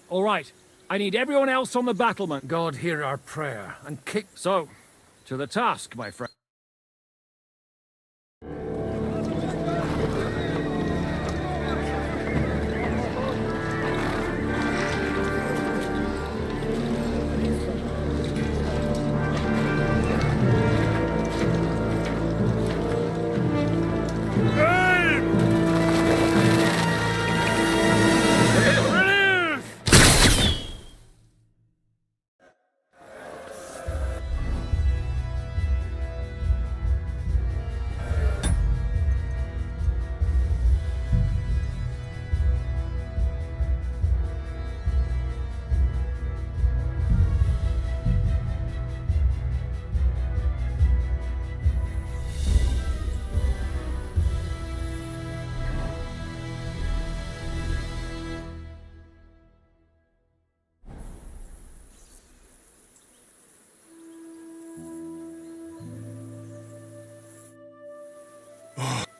All right. I need everyone else on the battlement. God hear our prayer and kick... So, to the task, my friend.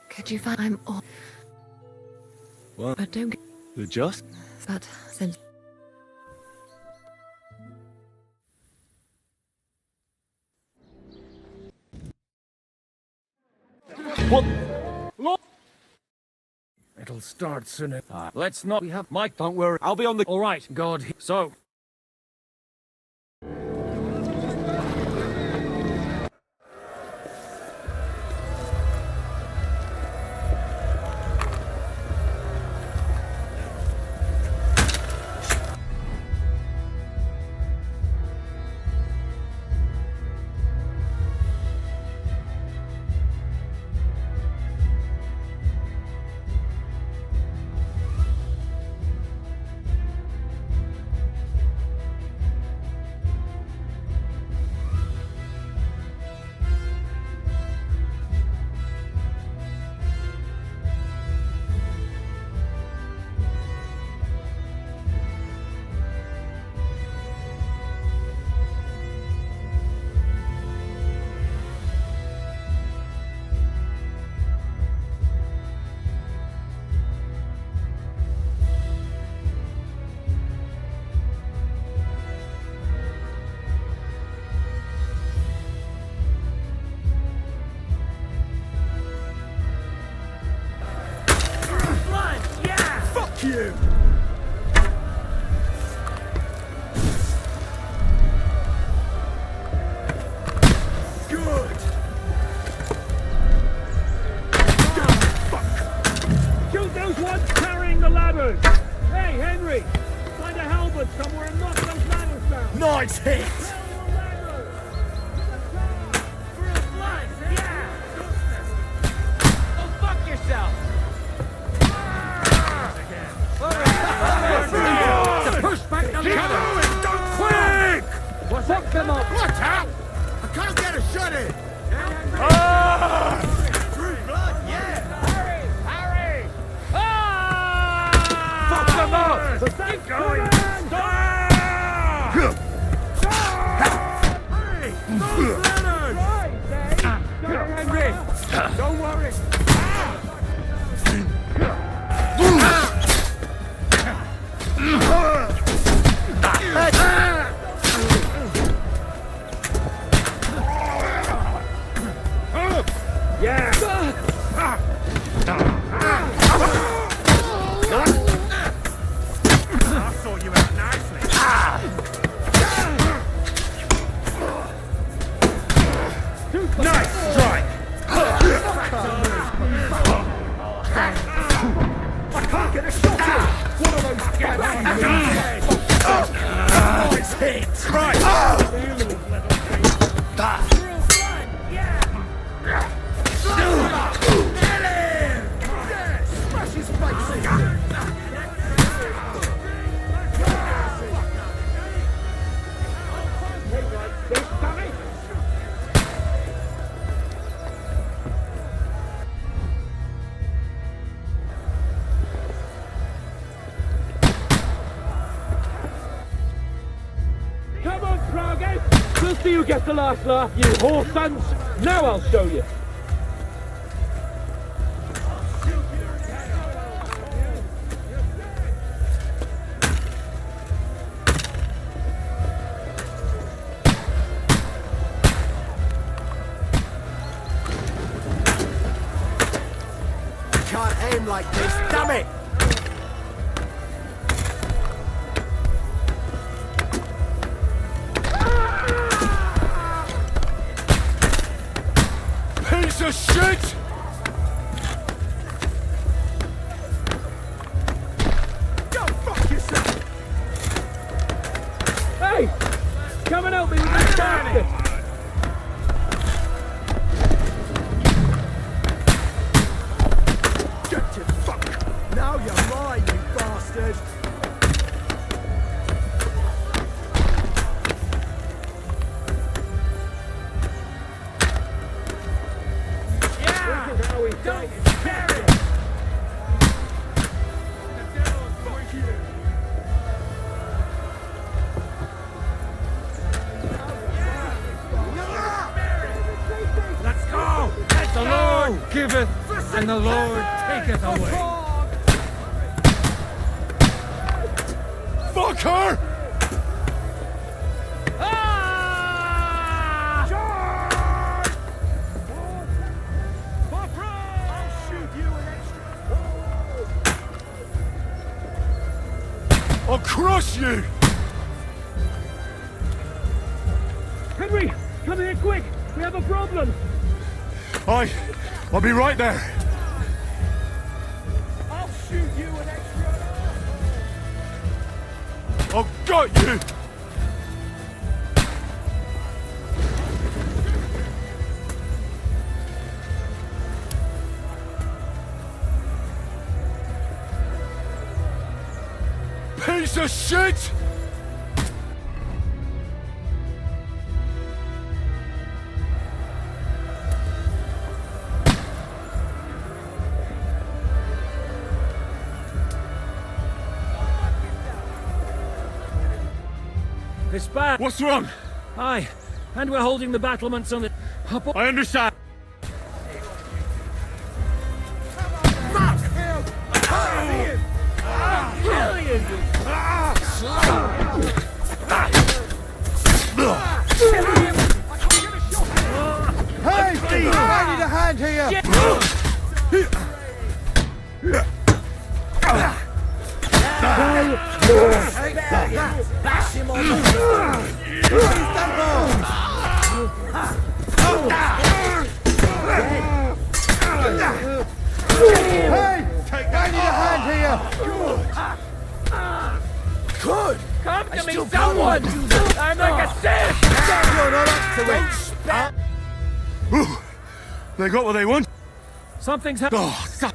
Could you find I'm all... What? But don't... You're just? But since... What? It'll start soon. Let's not... We have... Mike, don't worry. I'll be on the... All right. God... So... You! Good! Shoot those ones carrying the ladders! Hey, Henry! Find a halberd somewhere and knock those ladders down! Nice hit! Fuck them up! Watch out! I can't get a shot in! Drew blood, yeah! Harry! Ah! Fuck them up! Keep going! Henry! Don't worry! Just so you get the last laugh, you whore sons. Now I'll show you. aim like this, damn it! Piece of shit! Go fuck yourself! Hey! Come and help me with this bastard! Get your fuck! Now you're mine, you bastard! Yeah! How we don't care it! Let's go! The Lord giveth, and the Lord taketh away. Fuck her! I'll crush you! Henry! Come here quick! We have a problem! I'll be right there. I'll shoot you an extra. I've got you! Piece of shit! It's bad. What's wrong? Aye, and we're holding the battlements on the... I understand. Hey, Steve! I need a hand here! Bash him on the Hey! I need a hand here! Good! Come to me, someone! I'm like a fish! You're not up to it! They got what they want. Something's happened. Oh,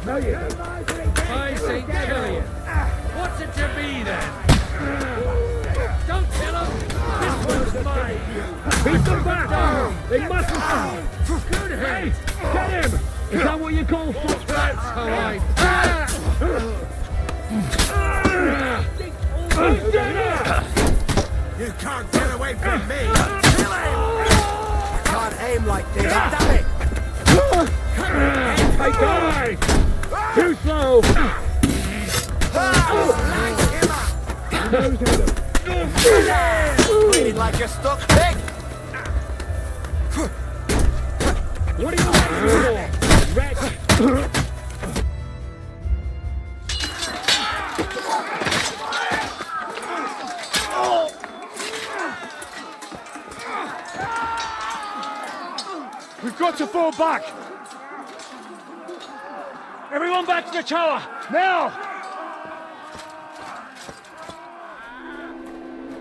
By St. Killian. What's it to be then? Don't kill him! This one's mine! Beat them back! They mustn't... Good hit! Get him! Is that what you call foot? That's how I... You can't get away from me! Kill him! I can't aim like this, damn it! I died! Too slow! Bleeding like a stuck pig! What are you waiting for? Wretch! we've got to fall back. Everyone back to the tower! Now!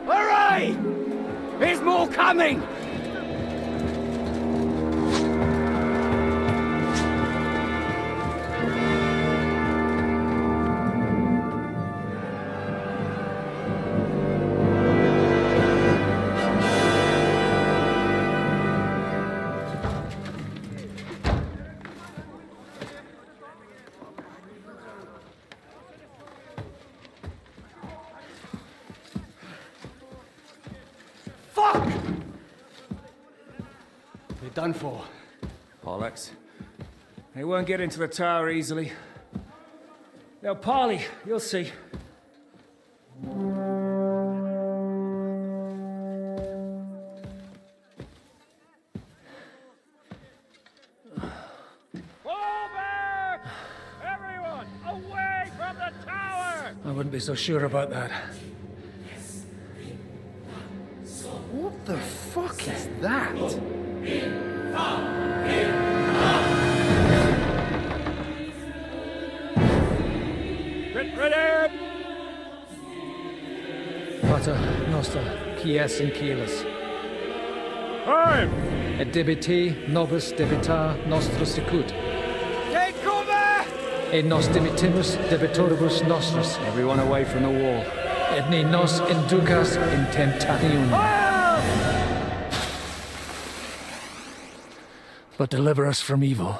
Hurry! There's more coming! Done for. Bollocks. They won't get into the tower easily. Now, parley, you'll see. I wouldn't be so sure about that. What the fuck is that? Get ready! Pater Noster, Quies in Cielus. Time! Et debiti nobis debita nostros sicut. Take cover! Et nos dimitimus debitoribus nostros. Everyone away from the wall. Et ni nos inducas in temptation. But deliver us from evil.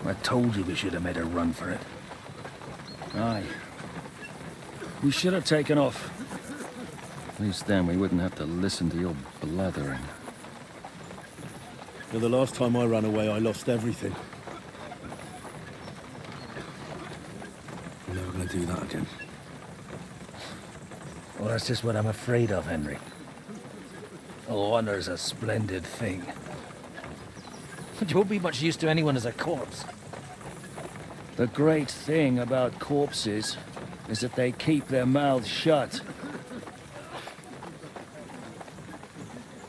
I told you we should have made a run for it. Aye. We should have taken off. At least then we wouldn't have to listen to your blathering. Well, the last time I ran away, I lost everything. I'm never gonna do that again. Well, that's just what I'm afraid of, Henry. Honor's a splendid thing. But you won't be much use to anyone as a corpse. The great thing about corpses is that they keep their mouths shut.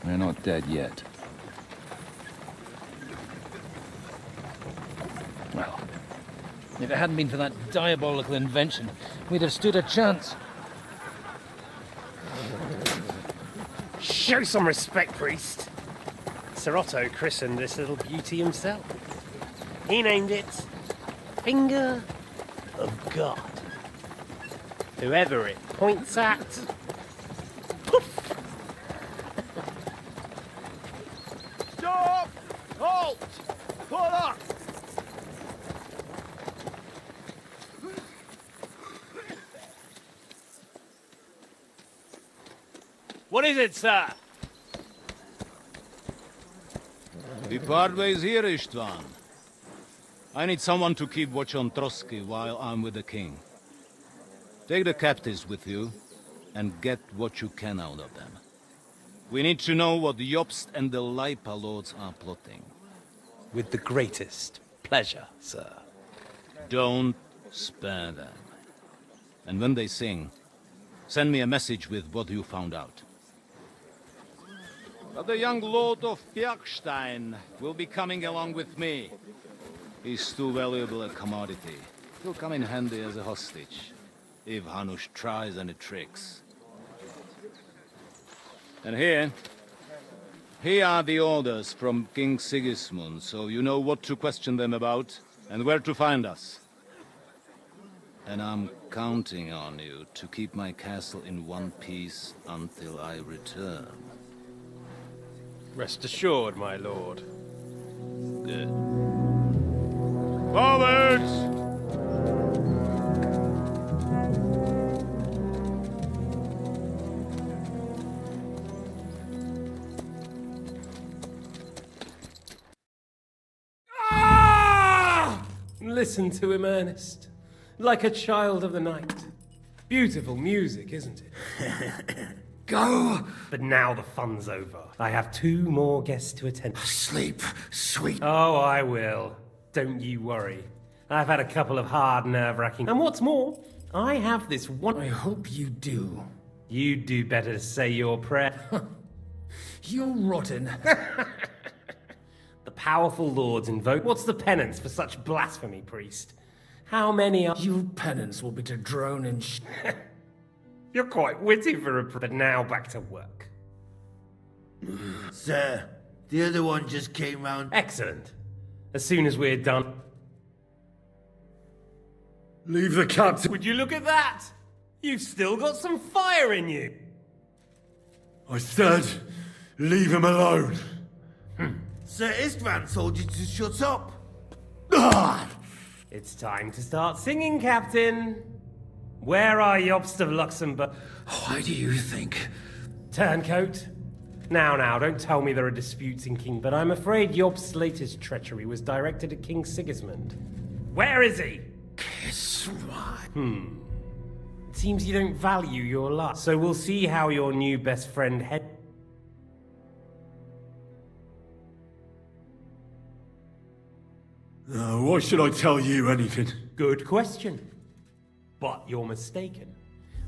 They're not dead yet. Well, if it hadn't been for that diabolical invention, we'd have stood a chance. Show some respect, priest. Sir Otto christened this little beauty himself. He named it Finger of God. Whoever it points at, poof! Stop! Halt! Pull up! What is it, sir? We part ways here, Istvan. I need someone to keep watch on Trotsky while I'm with the king. Take the captives with you, and get what you can out of them. We need to know what Jobst and the Leipa lords are plotting. With the greatest pleasure, sir. Don't spare them. And when they sing, send me a message with what you found out. But the young lord of Bjergstein will be coming along with me. He's too valuable a commodity. He'll come in handy as a hostage, if Hanush tries any tricks. And here are the orders from King Sigismund, so you know what to question them about, and where to find us. And I'm counting on you to keep my castle in one piece until I return. Rest assured, my lord. Good. Forwards! Listen to him, Ernest. Like a child of the night. Beautiful music, isn't it? Go! But now the fun's over. I have 2 more guests to attend. Sleep, sweet. Oh, I will. Don't you worry. I've had a couple of hard, nerve-wracking... And what's more, I have this one... I hope you do. You'd do better to say your prayer. You're rotten. The powerful lords invoke... What's the penance for such blasphemy, priest? How many are... Your penance will be to drone in You're quite witty for a... But now back to work. Sir, the other one just came round. Excellent. As soon as we're done... Leave the captain. Would you look at that? You've still got some fire in you. I said, leave him alone. Sir Istvan told you to shut up. It's time to start singing, Captain. Where are Jobst of Luxembourg? Why do you think? Turncoat. Now, don't tell me there are disputes in King, but I'm afraid Jobst's latest treachery was directed at King Sigismund. Where is he? Kiss my... It seems you don't value your life. So we'll see how your new best friend Why should I tell you anything? Good question. But you're mistaken.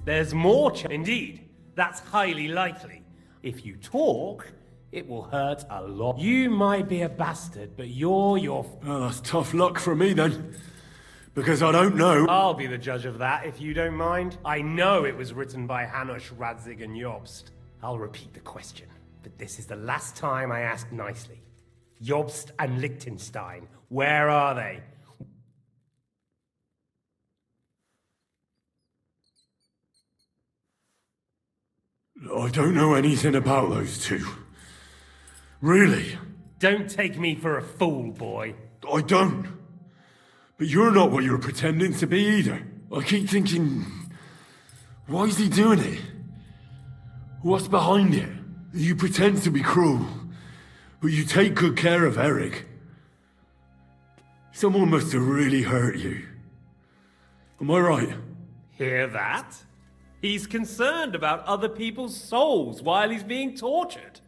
There's more Indeed, that's highly likely. If you talk, it will hurt a lot. You might be a bastard, but you're your... Well, that's tough luck for me then. Because I don't know. I'll be the judge of that, if you don't mind. I know it was written by Hanush, Radzig, and Jobst. I'll repeat the question, but this is the last time I ask nicely. Jobst and Liechtenstein, where are they? I don't know anything about those two. Really? Don't take me for a fool, boy. I don't. But you're not what you're pretending to be either. I keep thinking, why is he doing it? What's behind it? You pretend to be cruel, but you take good care of Eric. Someone must have really hurt you. Am I right? Hear that? He's concerned about other people's souls while he's being tortured.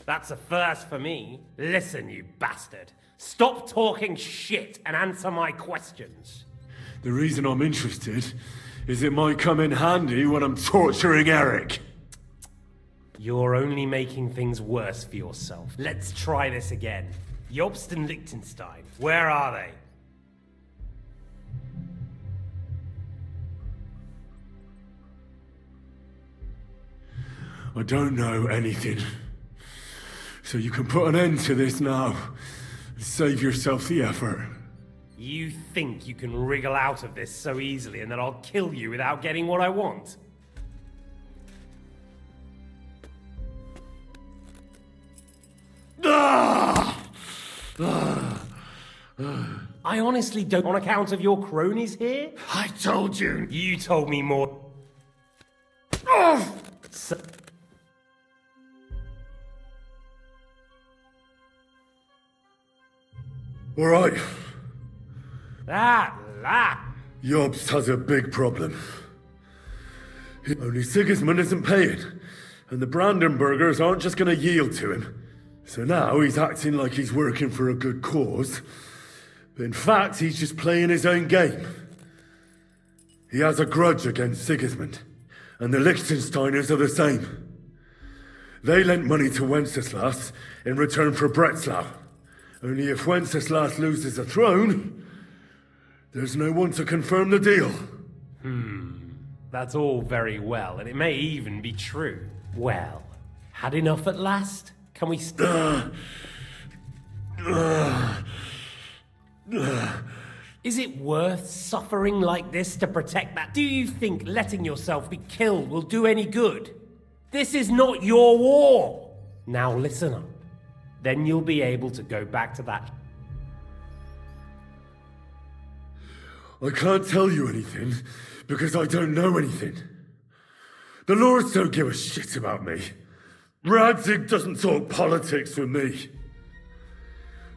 That's a first for me. Listen, you bastard. Stop talking shit and answer my questions. The reason I'm interested is it might come in handy when I'm torturing Eric. You're only making things worse for yourself. Let's try this again. Jobst and Liechtenstein, where are they? I don't know anything. So you can put an end to this now. Save yourself the effort. You think you can wriggle out of this so easily and that I'll kill you without getting what I want? I honestly don't... On account of your cronies here? I told you. You told me more. So All right. La. Jobst has a big problem. Only Sigismund isn't paying, and the Brandenburgers aren't just going to yield to him. So now he's acting like he's working for a good cause, but in fact he's just playing his own game. He has a grudge against Sigismund, and the Liechtensteiners are the same. They lent money to Wenceslas in return for Breslau. Only if Wenceslas loses the throne, there's no one to confirm the deal. That's all very well, and it may even be true. Well, had enough at last? Can we Is it worth suffering like this to protect that? Do you think letting yourself be killed will do any good? This is not your war! Now listen up. Then you'll be able to go back to that. I can't tell you anything, because I don't know anything. The Lords don't give a shit about me. Radzig doesn't talk politics with me.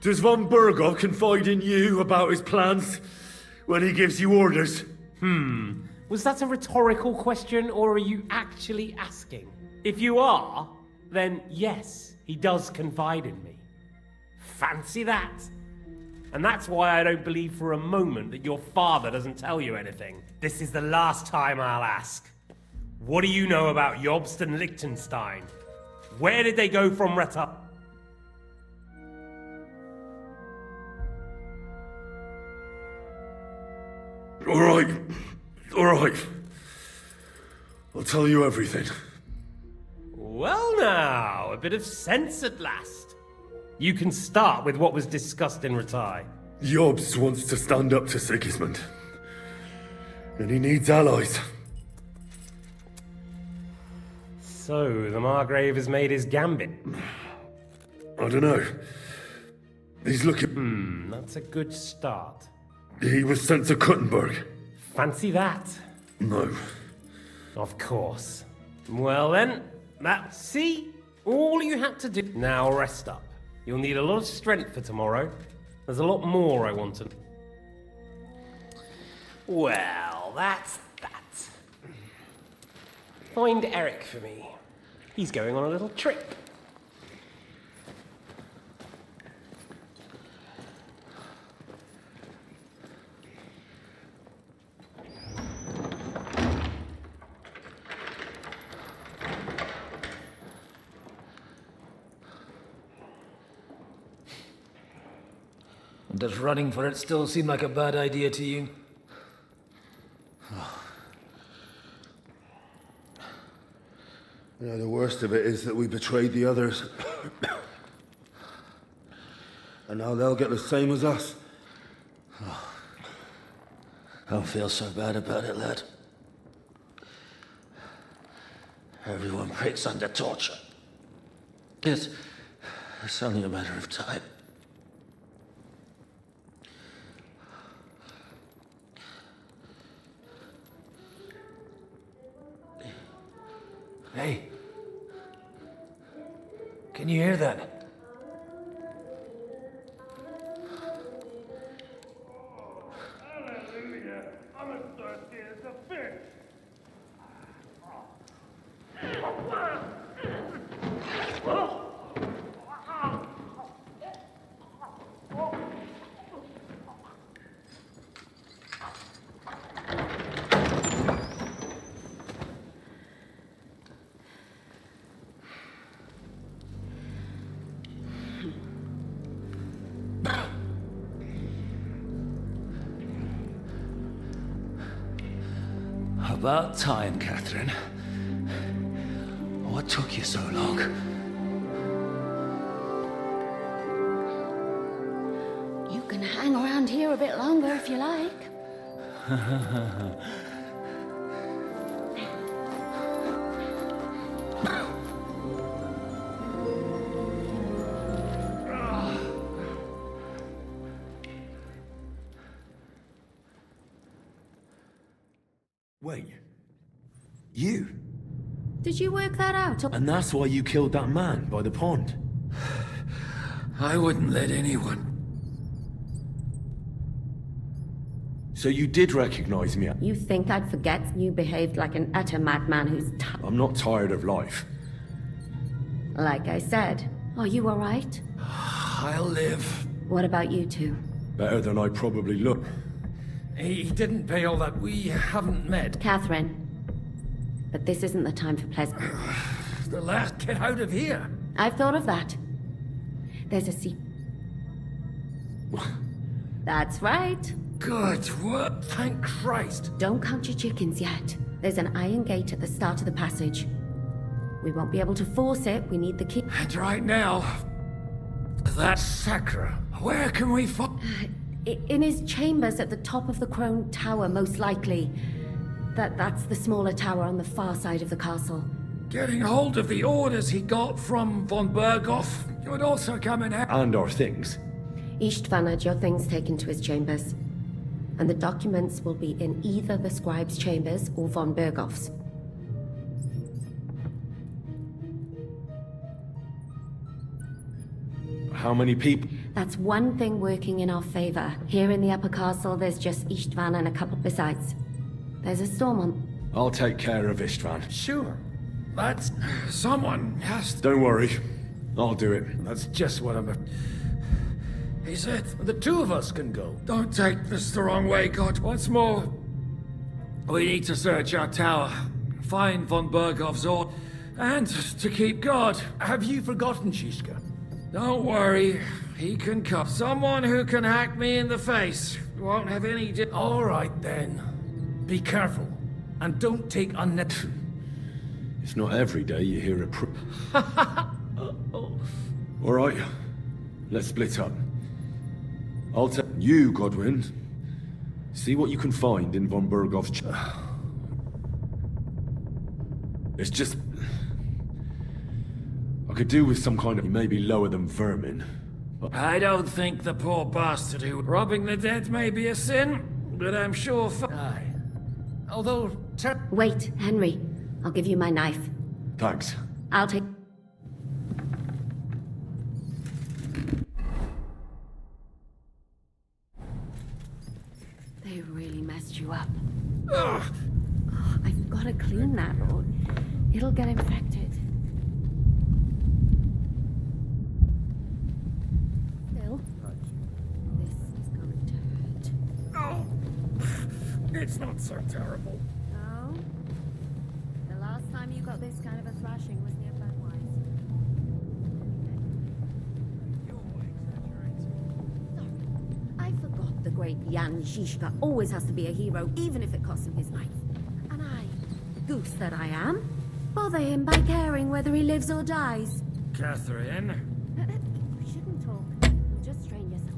Does von Burgov confide in you about his plans when he gives you orders? Was that a rhetorical question, or are you actually asking? If you are, then yes, he does confide in me. Fancy that! And that's why I don't believe for a moment that your father doesn't tell you anything. This is the last time I'll ask. What do you know about Jobst and Liechtenstein? Where did they go from Reta? All right. I'll tell you everything. Well now, a bit of sense at last. You can start with what was discussed in Reta. Jobst wants to stand up to Sigismund. And he needs allies. So, the Margrave has made his gambit. I don't know. He's looking... That's a good start. He was sent to Kuttenberg. Fancy that? No. Of course. Well then, see? All you had to do... Now rest up. You'll need a lot of strength for tomorrow. There's a lot more I want to... Well, that's that. Find Eric for me. He's going on a little trip. Does running for it still seem like a bad idea to you? The worst of it is that we betrayed the others. And now they'll get the same as us. Don't feel so bad about it, lad. Everyone breaks under torture. It's only a matter of time. Hey. Can you hear that? Hallelujah. I'm as thirsty as a fish. About time, Catherine. What took you so long? You can hang around here a bit longer if you like. Wait. You? Did you work that out? And that's why you killed that man by the pond? I wouldn't let anyone. So you did recognize me? You think I'd forget you behaved like an utter madman who's I'm not tired of life. Like I said, are you alright? I'll live. What about you two? Better than I probably look. He didn't pay all that. We haven't met. Catherine. But this isn't the time for pleasant. The last get out of here. I've thought of that. There's a secret. That's right. Good work. Thank Christ. Don't count your chickens yet. There's an iron gate at the start of the passage. We won't be able to force it. We need the key. And right now, that Sacra. Where can we find? In his chambers at the top of the Crone Tower, most likely. That's the smaller tower on the far side of the castle. Getting hold of the orders he got from von Berghoff would also come in handy. And our things. Istvan had your things taken to his chambers. And the documents will be in either the scribe's chambers or von Berghoff's. How many people? That's one thing working in our favor. Here in the upper castle, there's just Istvan and a couple besides. There's a storm on. I'll take care of Istvan. Sure. That's... someone has to... Don't worry. I'll do it. That's just what I'm... He said the two of us can go. Don't take this the wrong way, God. What's more, we need to search our tower, find von Bergov's order, and to keep guard. Have you forgotten, Shishka? Don't worry, he can come. Someone who can hack me in the face. Won't have any... All right, then. Be careful, and don't take unnecessary... It's not every day you hear a All right, let's split up. I'll tell you, Godwin. See what you can find in von Bergov's... It's just... I could do with some kind of maybe lower than vermin. But I don't think the poor bastard who... Robbing the dead may be a sin, but I'm sure... Aye. Although... Wait, Henry. I'll give you my knife. Thanks. I'll take... They really messed you up. Ugh. Oh, I've got to clean that, or it'll get infected. Still, this is going to hurt. Oh, it's not so terrible. No? The last time you got this kind of a thrashing was near Budweiser. Sorry, I forgot the great Jan Žižka always has to be a hero, even if it costs him his life. And I, goose that I am, bother him by caring whether he lives or dies. Catherine? You shouldn't talk. You'll just strain yourself.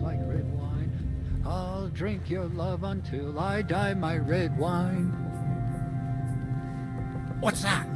Like red wine, I'll drink your love until I die, my red wine. What's that?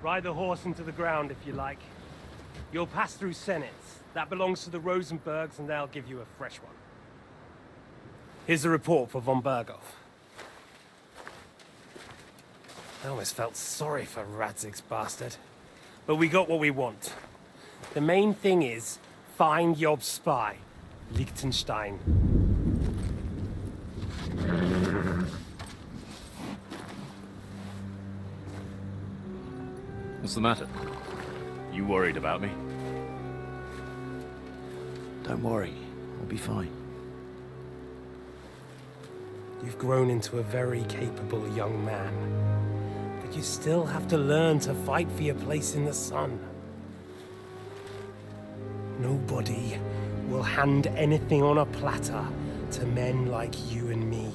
Ride the horse into the ground if you like. You'll pass through Senates. That belongs to the Rosenbergs, and they'll give you a fresh one. Here's a report for von Berghoff. I almost felt sorry for Radzig's bastard. But we got what we want. The main thing is, find Job's spy, Liechtenstein. What's the matter? You worried about me? Don't worry, we'll be fine. You've grown into a very capable young man. But you still have to learn to fight for your place in the sun. Nobody will hand anything on a platter to men like you and me.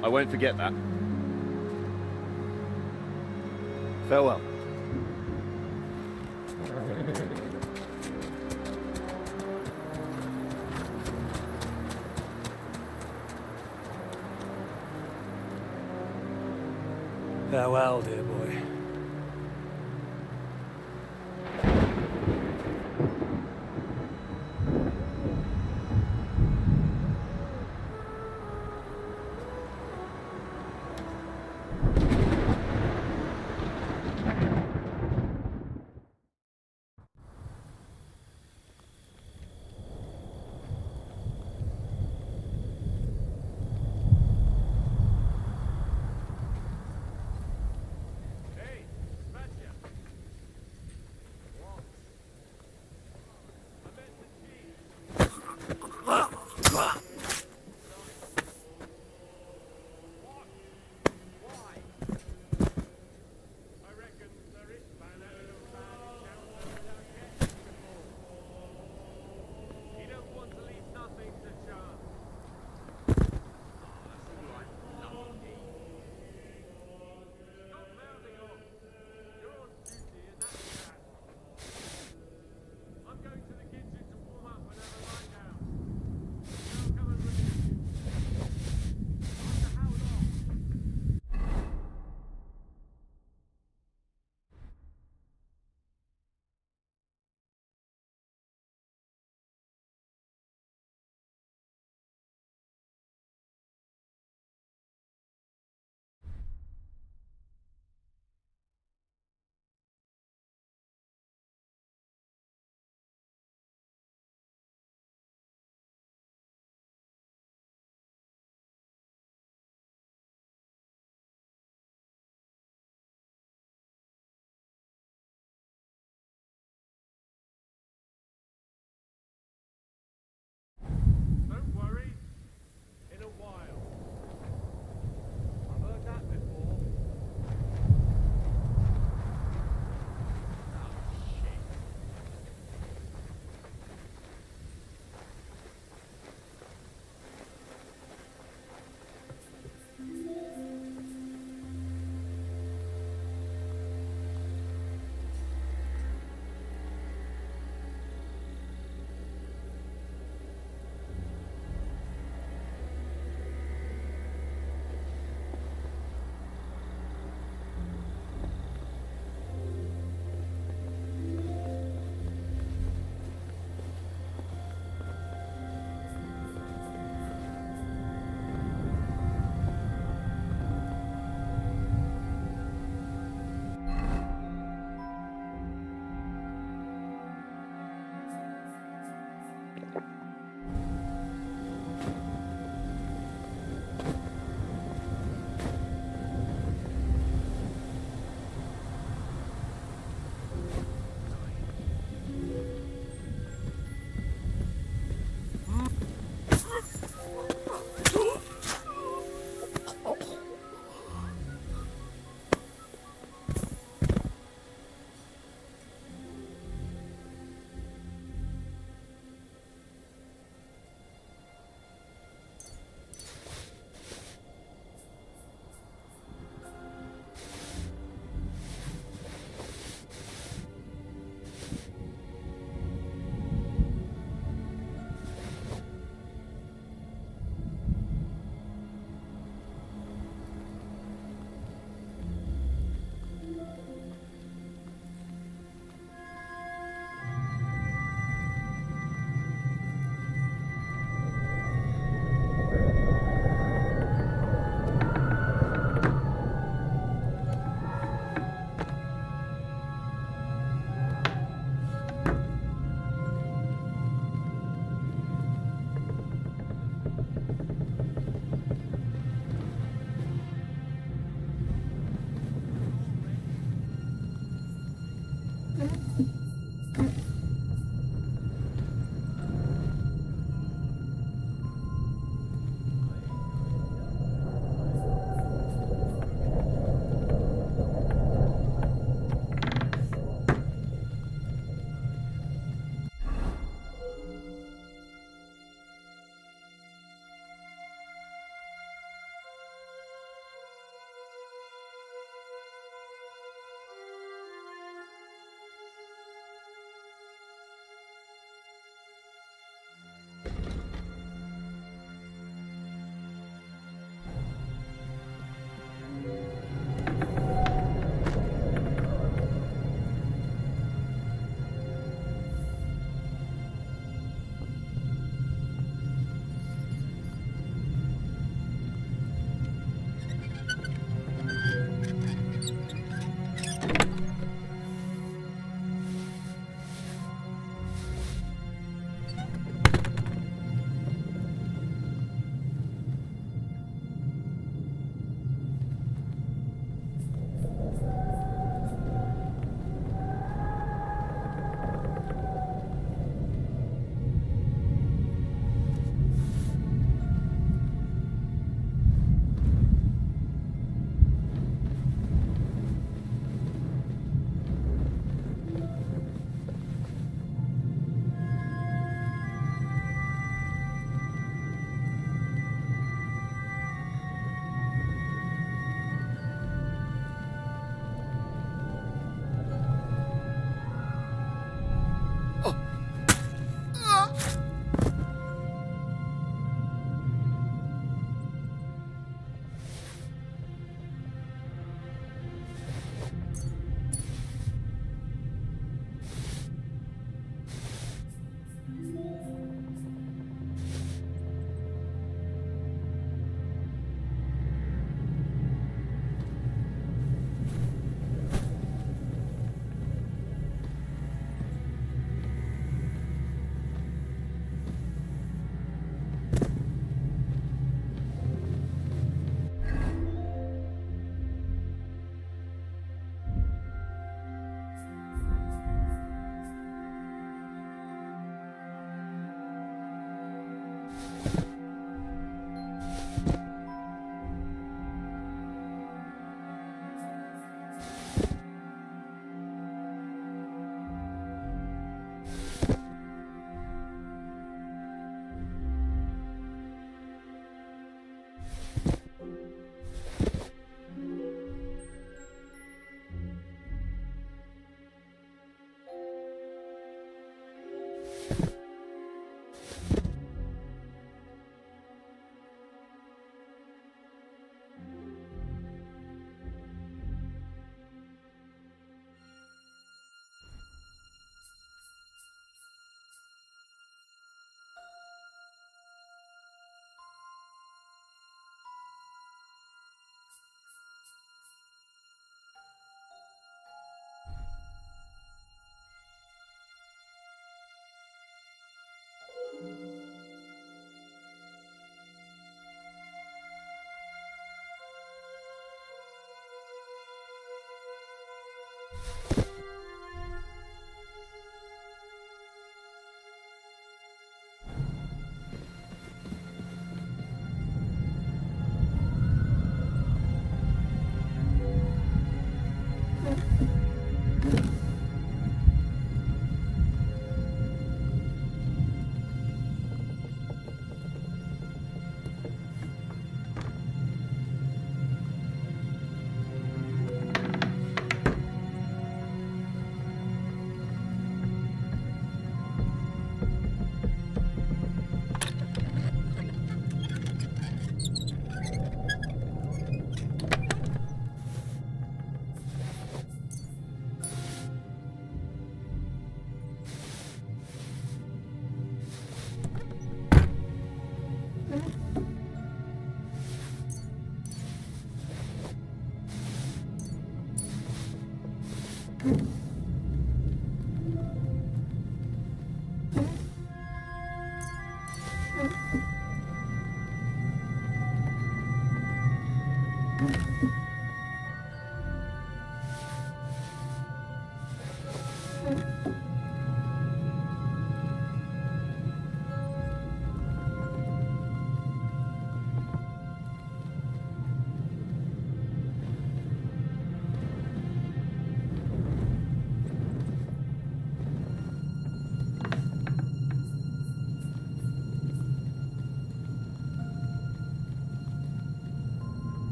I won't forget that. Farewell. Farewell, dear boy.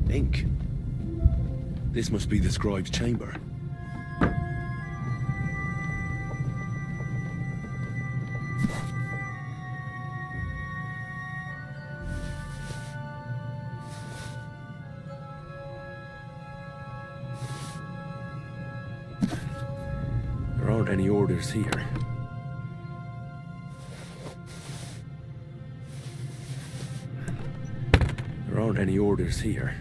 Ink. This must be the scribe's chamber. There aren't any orders here. There aren't any orders here.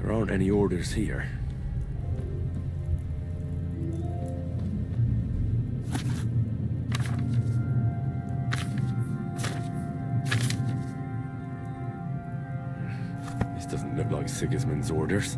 There aren't any orders here. This doesn't look like Sigismund's orders.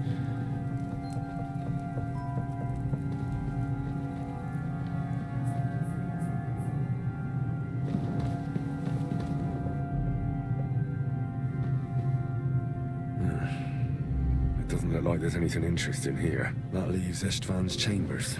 Doesn't look like there's anything interesting here. That leaves Istvan's chambers.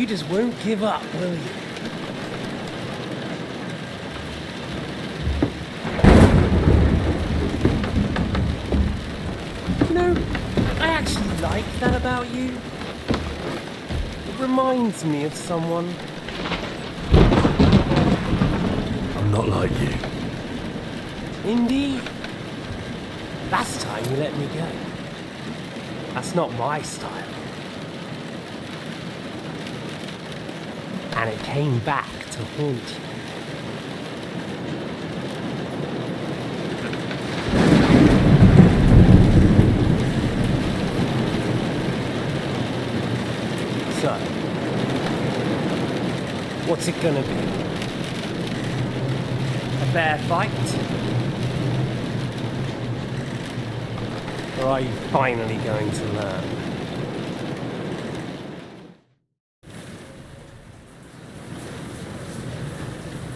You just won't give up, will you? You know, I actually like that about you. It reminds me of someone. I'm not like you. Indeed. Last time you let me go. That's not my style. And it came back to haunt you. So, what's it gonna be? A fair fight? Or are you finally going to learn?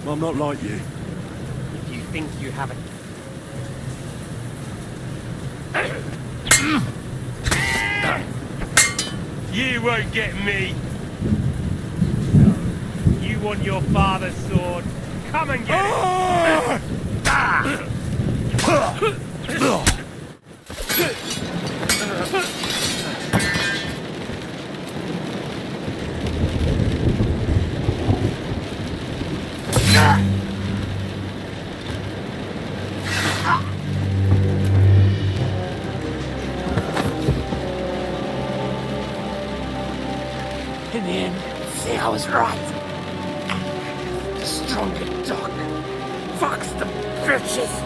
I'm not like you. If you think you have it. You won't get me! You want your father's sword? Come and get it! In the end, see, I was right. The stronger dog fucks the bitches.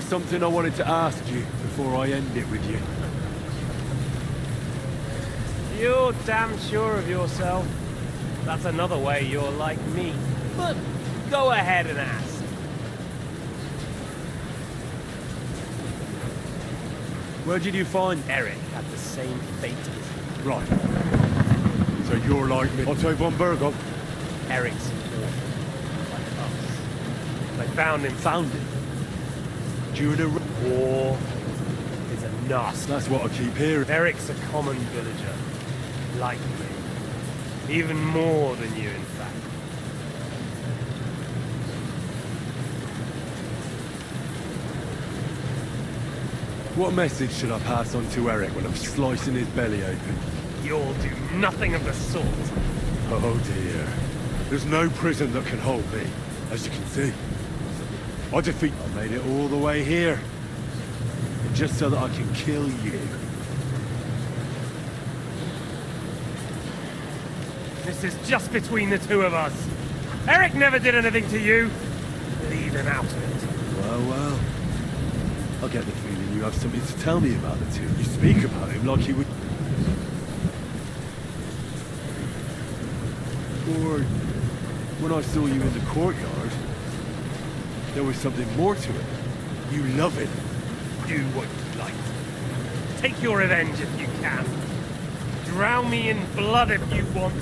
something I wanted to ask you before I end it with you. You're damn sure of yourself. That's another way you're like me. But go ahead and ask. Where did you find... Eric had the same fate as you. Right. So you're like me. Otto von Berghoff. Eric's awful, like us. I found him. Found him? During a... War is a nasty. That's what I keep hearing. Eric's a common villager. Like me. Even more than you, in fact. What message should I pass on to Eric when I'm slicing his belly open? You'll do nothing of the sort. Oh dear. There's no prison that can hold me, as you can see. I made it all the way here. And just so that I can kill you. This is just between the two of us. Eric never did anything to you. Leave him out of it. Well. I get the feeling you have something to tell me about the two. You speak about him like he would... Or... when I saw you in the courtyard, there was something more to it. You love it. Do what you like. Take your revenge if you can. Drown me in blood if you want.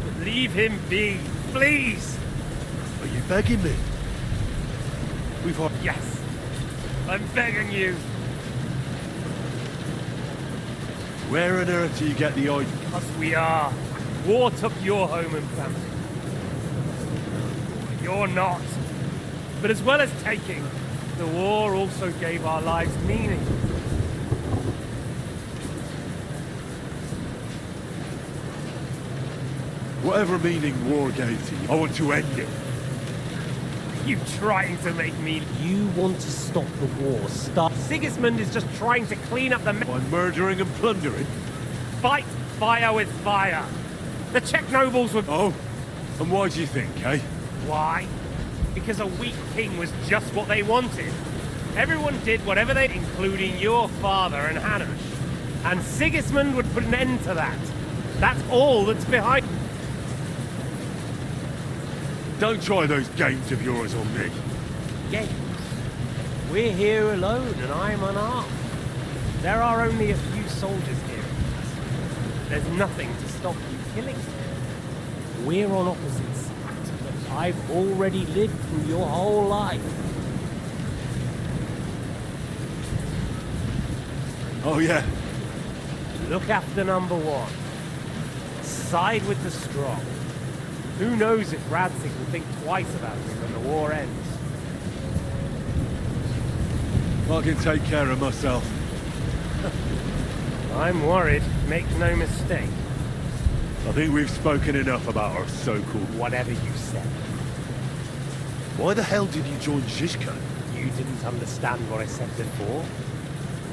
But leave him be, please. Are you begging me? We've had... Yes. I'm begging you. Where on earth do you get the idea? Because we are. War took your home and family. You're not. But as well as taking, the war also gave our lives meaning. Whatever meaning war gave to you, I want to end it. You trying to make me... You want to stop the war. Stop. Sigismund is just trying to clean up the... By murdering and plundering? Fight fire with fire. The Czech nobles were... Oh? And why do you think, eh? Why? Because a weak king was just what they wanted. Everyone did whatever they... including your father and Hanush. And Sigismund would put an end to that. That's all that's behind... Don't try those games of yours on me. Games? We're here alone and I'm unarmed. There are only a few soldiers here. There's nothing to stop you killing them. We're on opposite sides, but I've already lived through your whole life. Oh yeah? Look after number one. Side with the strong. Who knows if Radzig will think twice about it when the war ends. I can take care of myself. I'm worried. Make no mistake. I think we've spoken enough about our so-called... Whatever you said. Why the hell did you join Zizka? You didn't understand what I said before?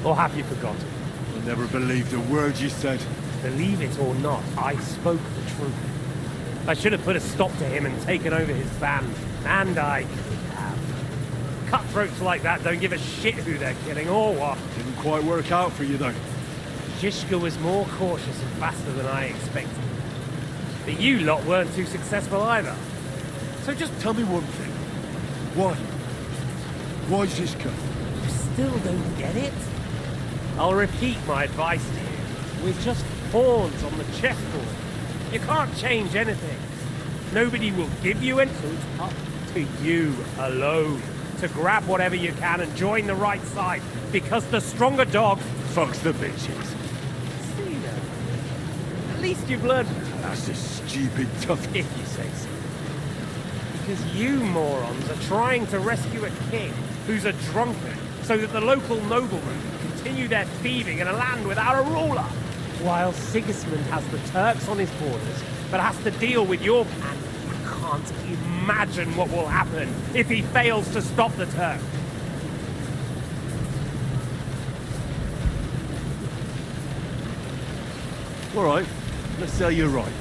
Or have you forgotten? I never believed a word you said. Believe it or not, I spoke the truth. I should have put a stop to him and taken over his band. And I could have. Cutthroats like that don't give a shit who they're killing or what. Didn't quite work out for you though. Zizka was more cautious and faster than I expected. But you lot weren't too successful either. So just tell me one thing. Why? Why Zizka? You still don't get it? I'll repeat my advice to you. We're just pawns on the chessboard. You can't change anything. Nobody will give you anything, so it's up to you alone to grab whatever you can and join the right side, because the stronger dog fucks the bitches. See now. At least you've learned. That's a stupid tough... If you say so. Because you morons are trying to rescue a king who's a drunkard, so that the local noblemen can continue their thieving in a land without a ruler. While Sigismund has the Turks on his borders, but has to deal with your... And you can't imagine what will happen if he fails to stop the Turks. All right, let's say you're right.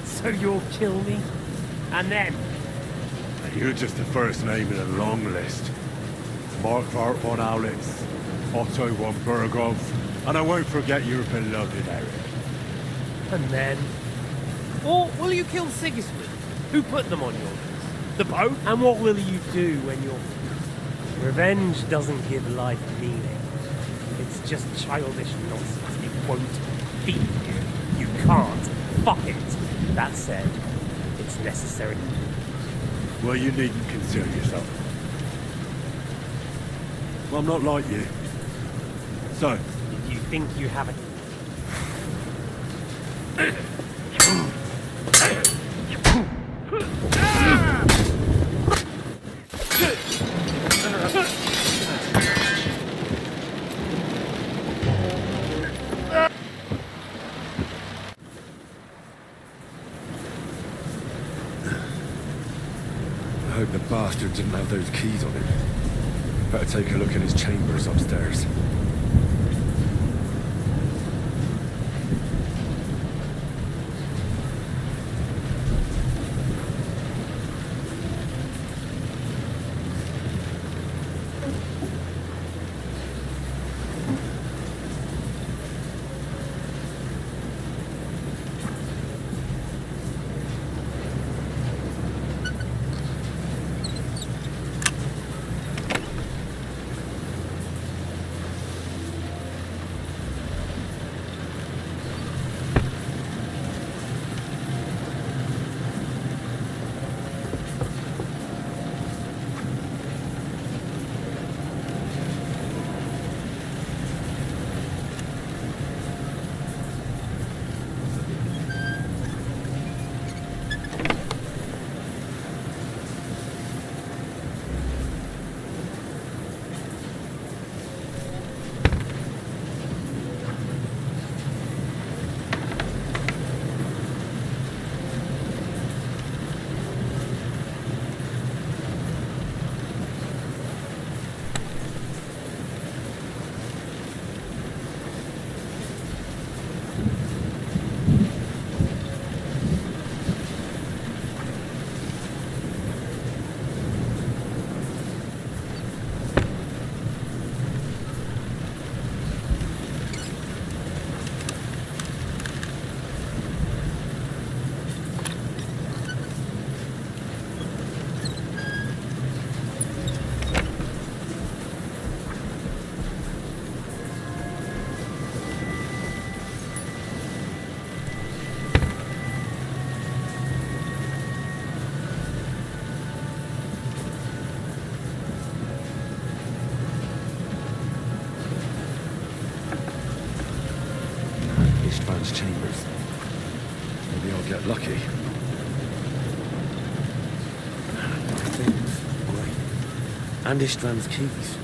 So you'll kill me? And then You're just the first name in a long list. Markvart von Aulitz, Otto von Burgov, and I won't forget your beloved Eric. And then? Or will you kill Sigismund? Who put them on your list? The Pope? And what will you do when you're... Revenge doesn't give life meaning. It's just childish nonsense. It won't feed you. You can't. Fuck it. That said, it's necessary. Well, you needn't concern yourself. Well, I'm not like you. So? If you think you have it... I hope the bastard didn't have those keys on him. Better take a look in his chambers upstairs. Chambers. Maybe I'll get lucky. Great. And István's keys.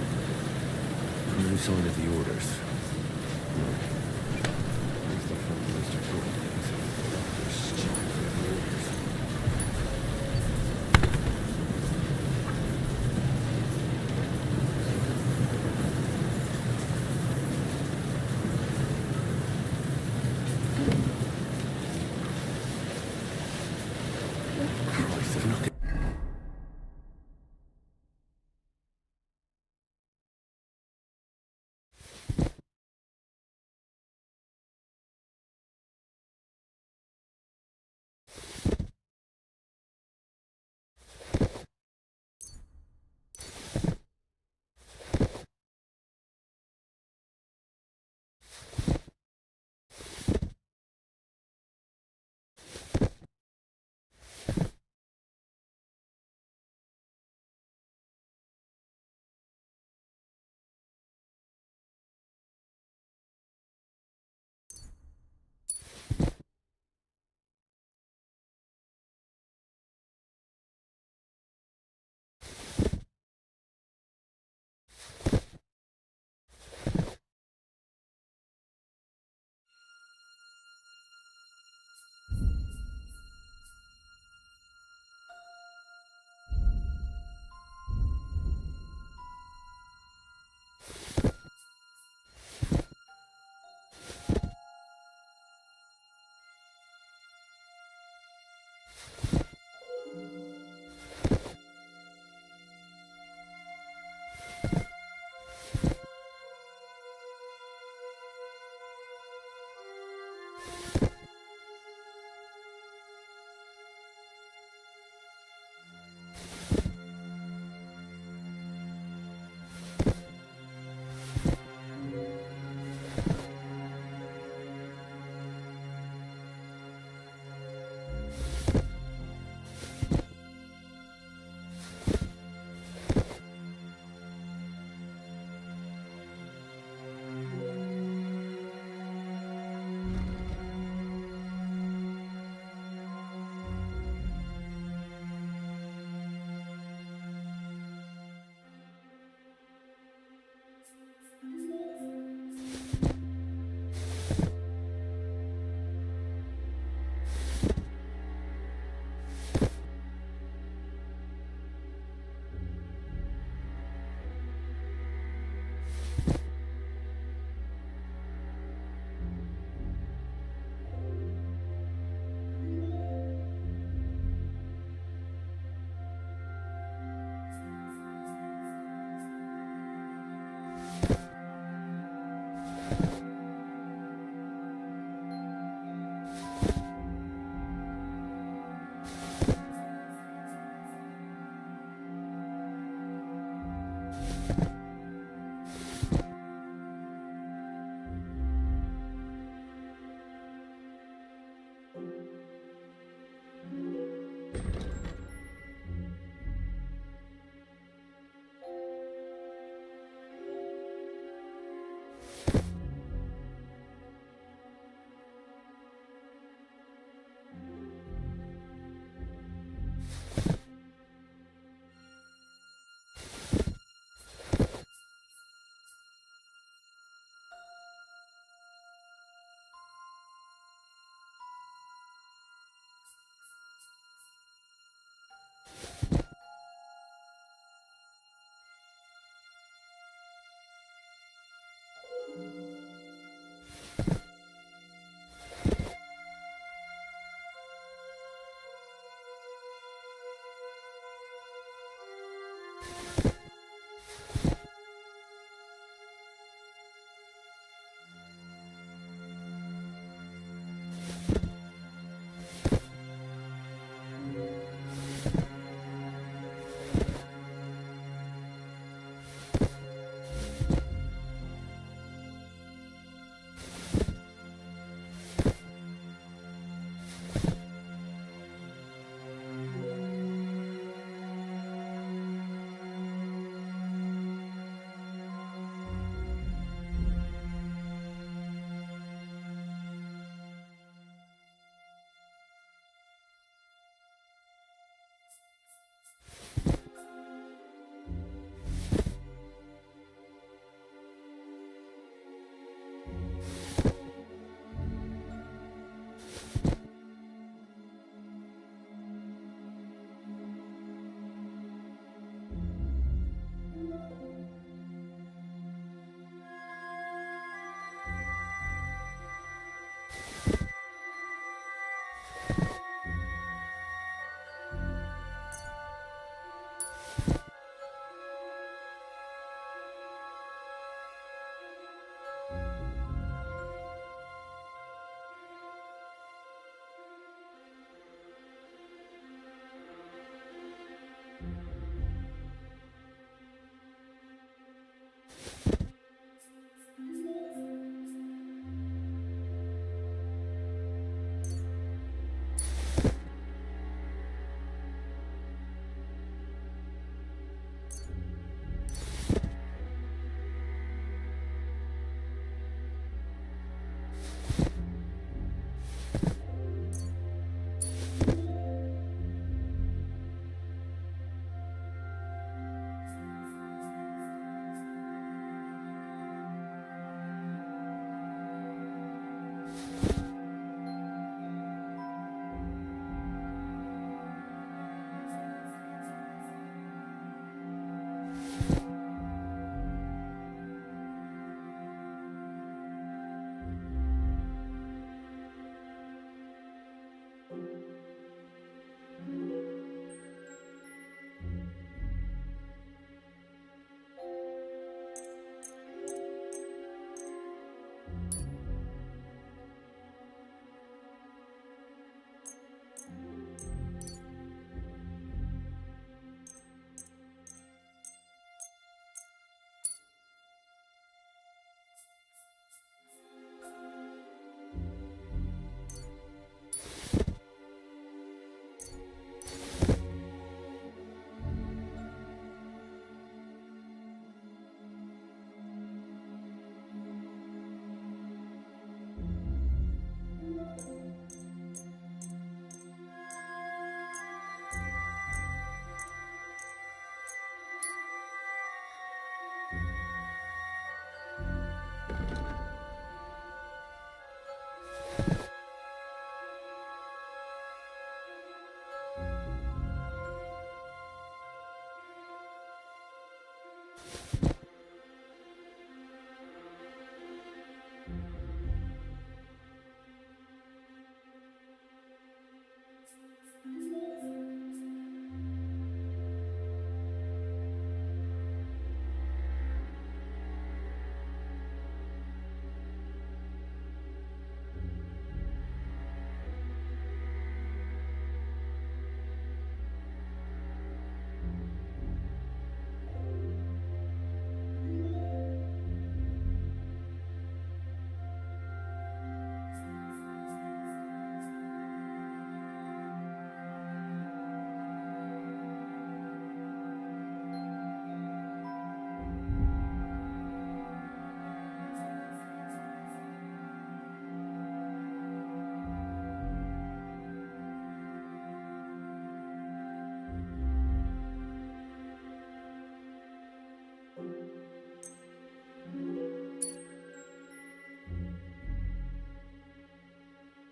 No sign of the orders.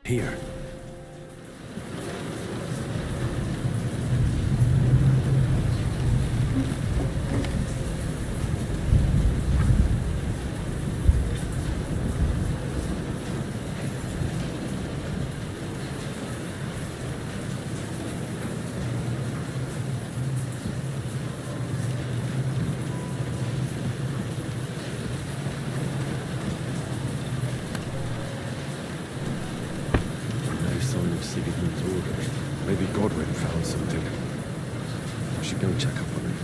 Here. Sigismund's orders. Maybe Godwin found something. I should go check up on him.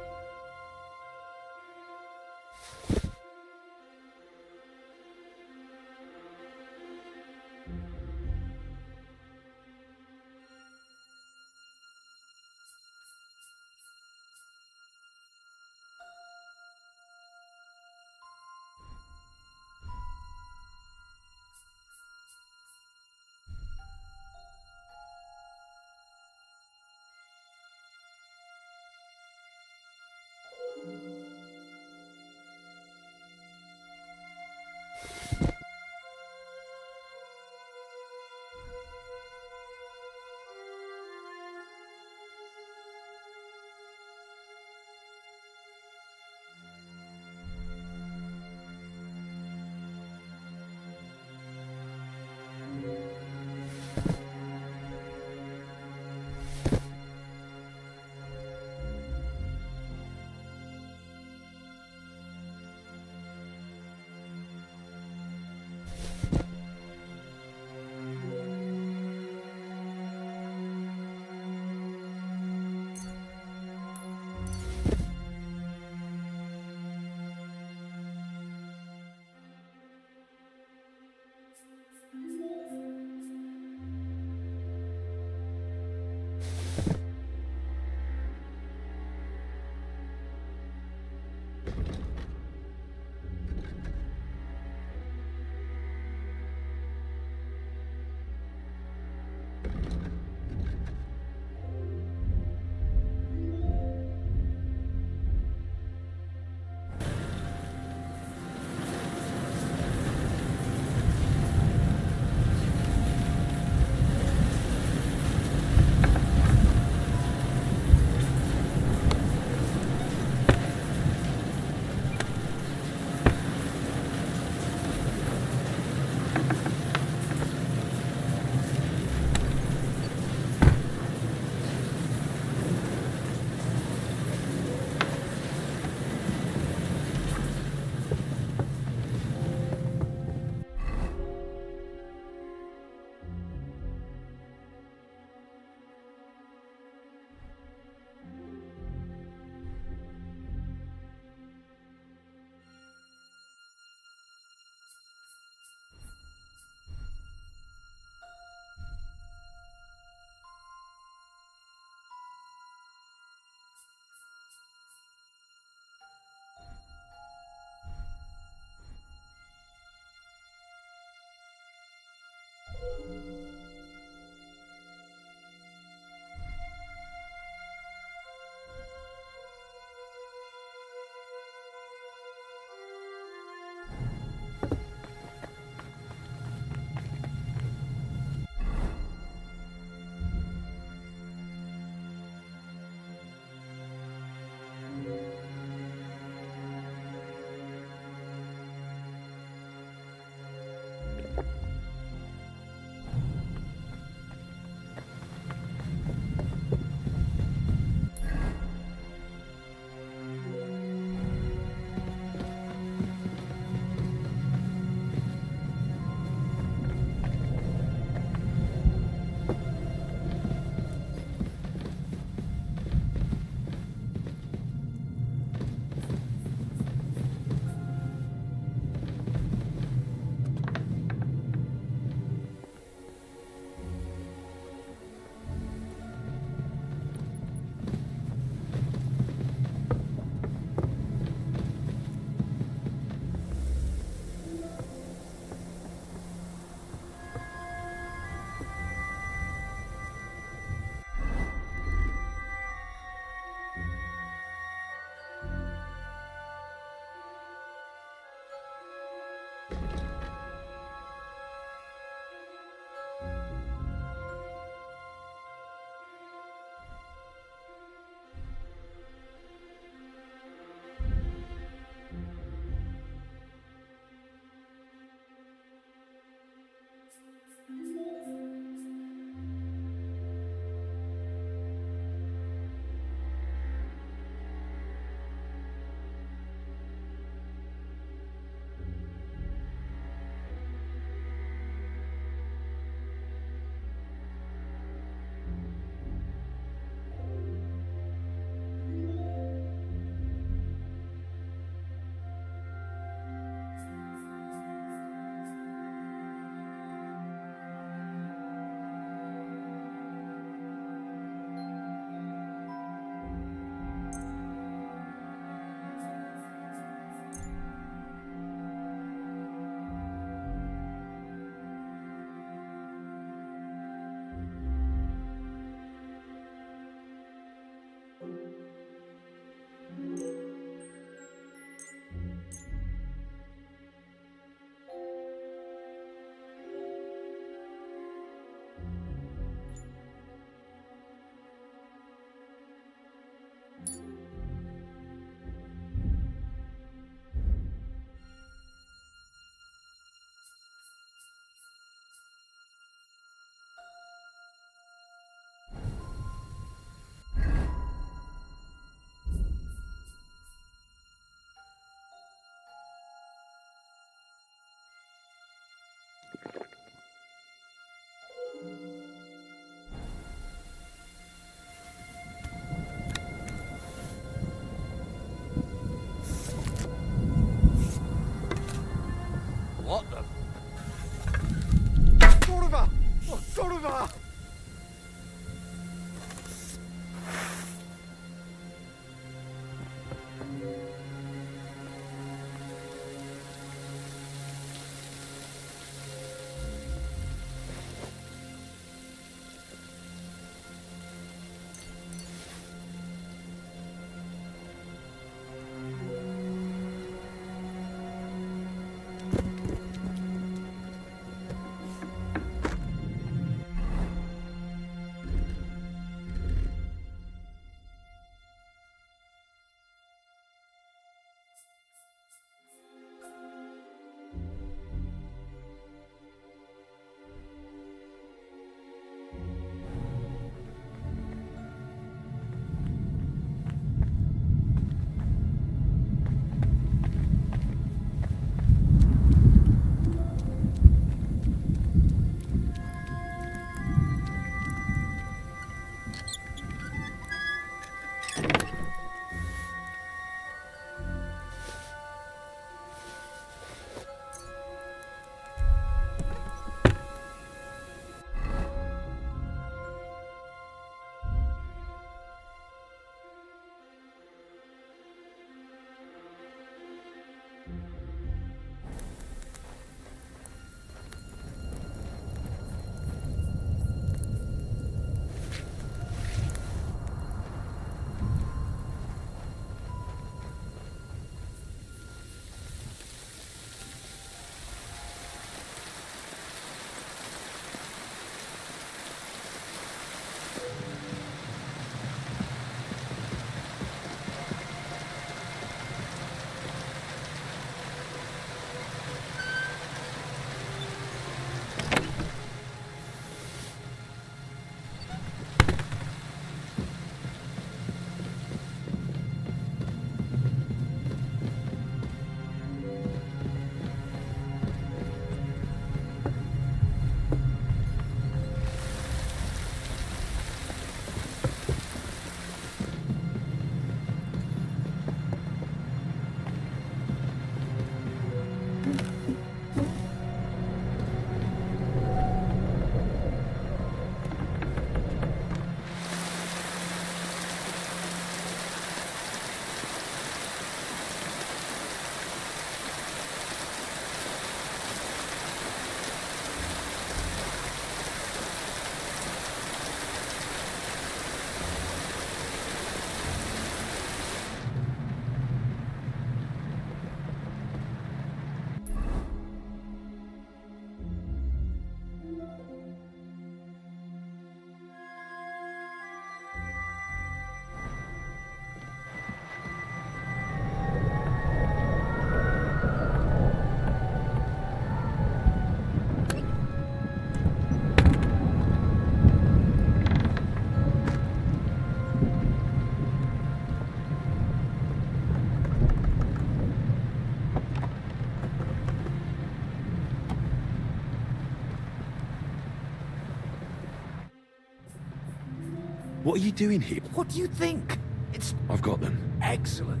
What are you doing here? What do you think? It's I've got them. excellent.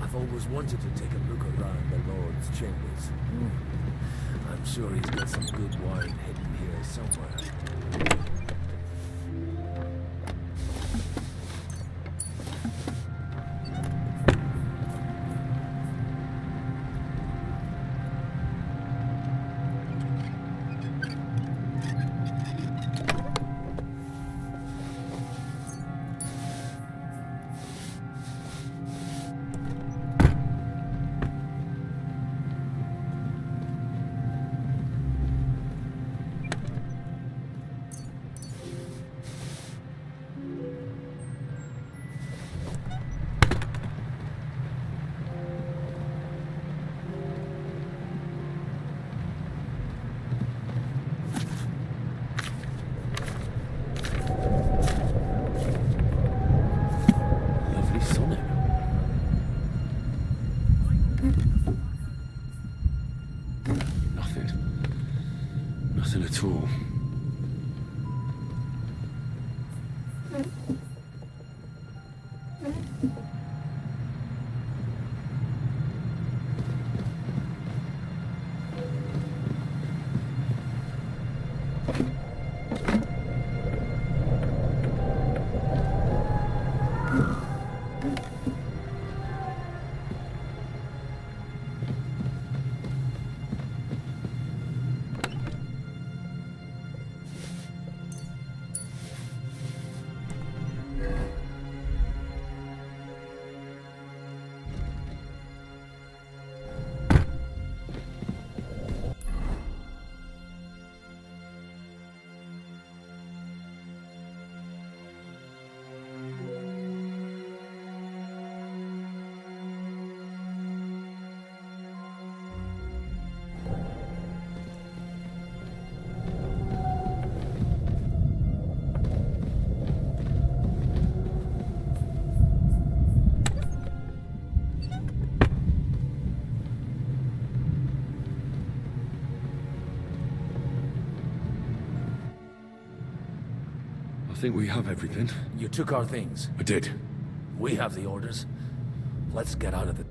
I've always wanted to take a look around the Lord's chambers. I'm sure he's got some good wine hidden here somewhere. Nothing at all. I think we have everything. You took our things. I did. We have the orders. Let's get out of the...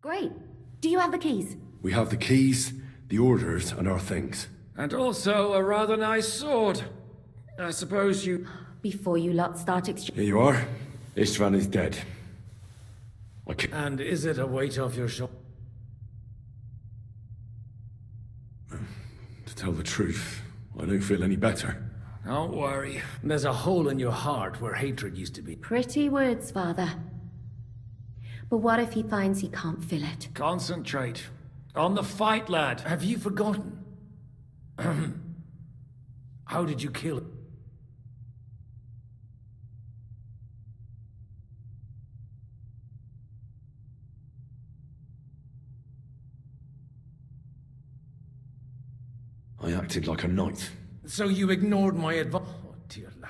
Great. Do you have the keys? We have the keys, the orders, and our things. And also a rather nice sword. I suppose you... Before you lot start Here you are. Istvan is dead. And is it a weight off your shoulder? To tell the truth, I don't feel any better. Don't worry. There's a hole in your heart where hatred used to be. Pretty words, Father. But what if he finds he can't fill it? Concentrate. On the fight, lad. Have you forgotten? How did you kill him? I acted like a knight. So you ignored my advice? Oh, dear lad.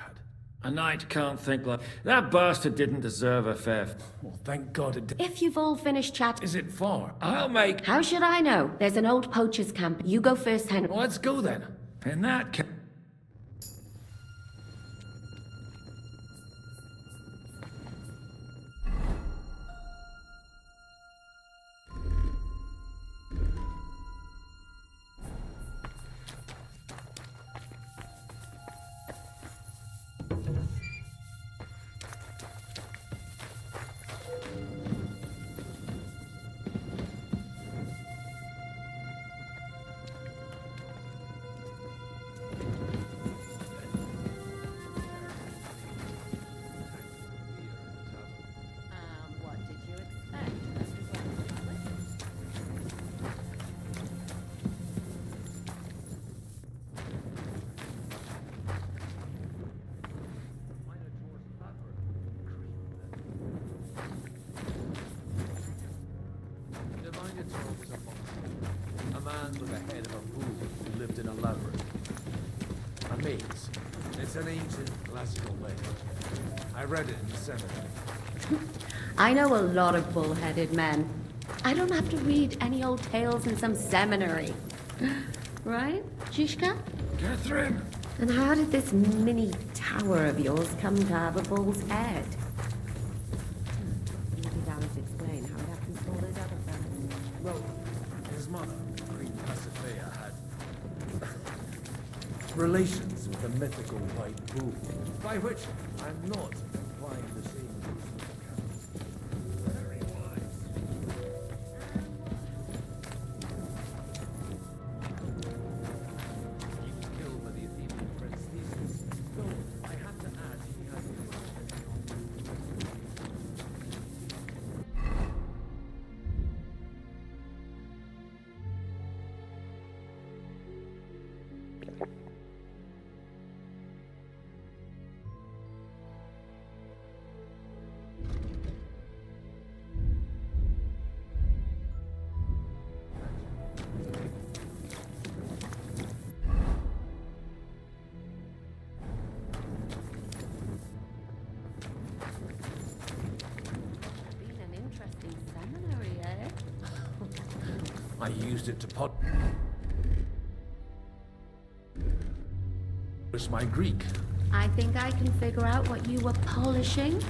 A knight can't think like... That bastard didn't deserve a fair... Well, thank God it did. If you've all finished chat... Is it far? I'll make... How should I know? There's an old poacher's camp. You go first, Henry. Well, let's go then. In that case... A man with the head of a bull who lived in a labyrinth. A maze. It's an ancient classical legend. I read it in the seminary. I know a lot of bull-headed men. I don't have to read any old tales in some seminary. Right, Zizka? Catherine! And how did this mini tower of yours come to have a bull's head? Maybe that would explain how it happens to all those other fellas. Well, his mother, Queen Pasiphae, had relations with the mythical white bull, by which I'm not implying the same. Very wise. He was killed by the Athenian prince Theseus, though I have to add he has I used it to polish my Greek. I think I can figure out what you were polishing.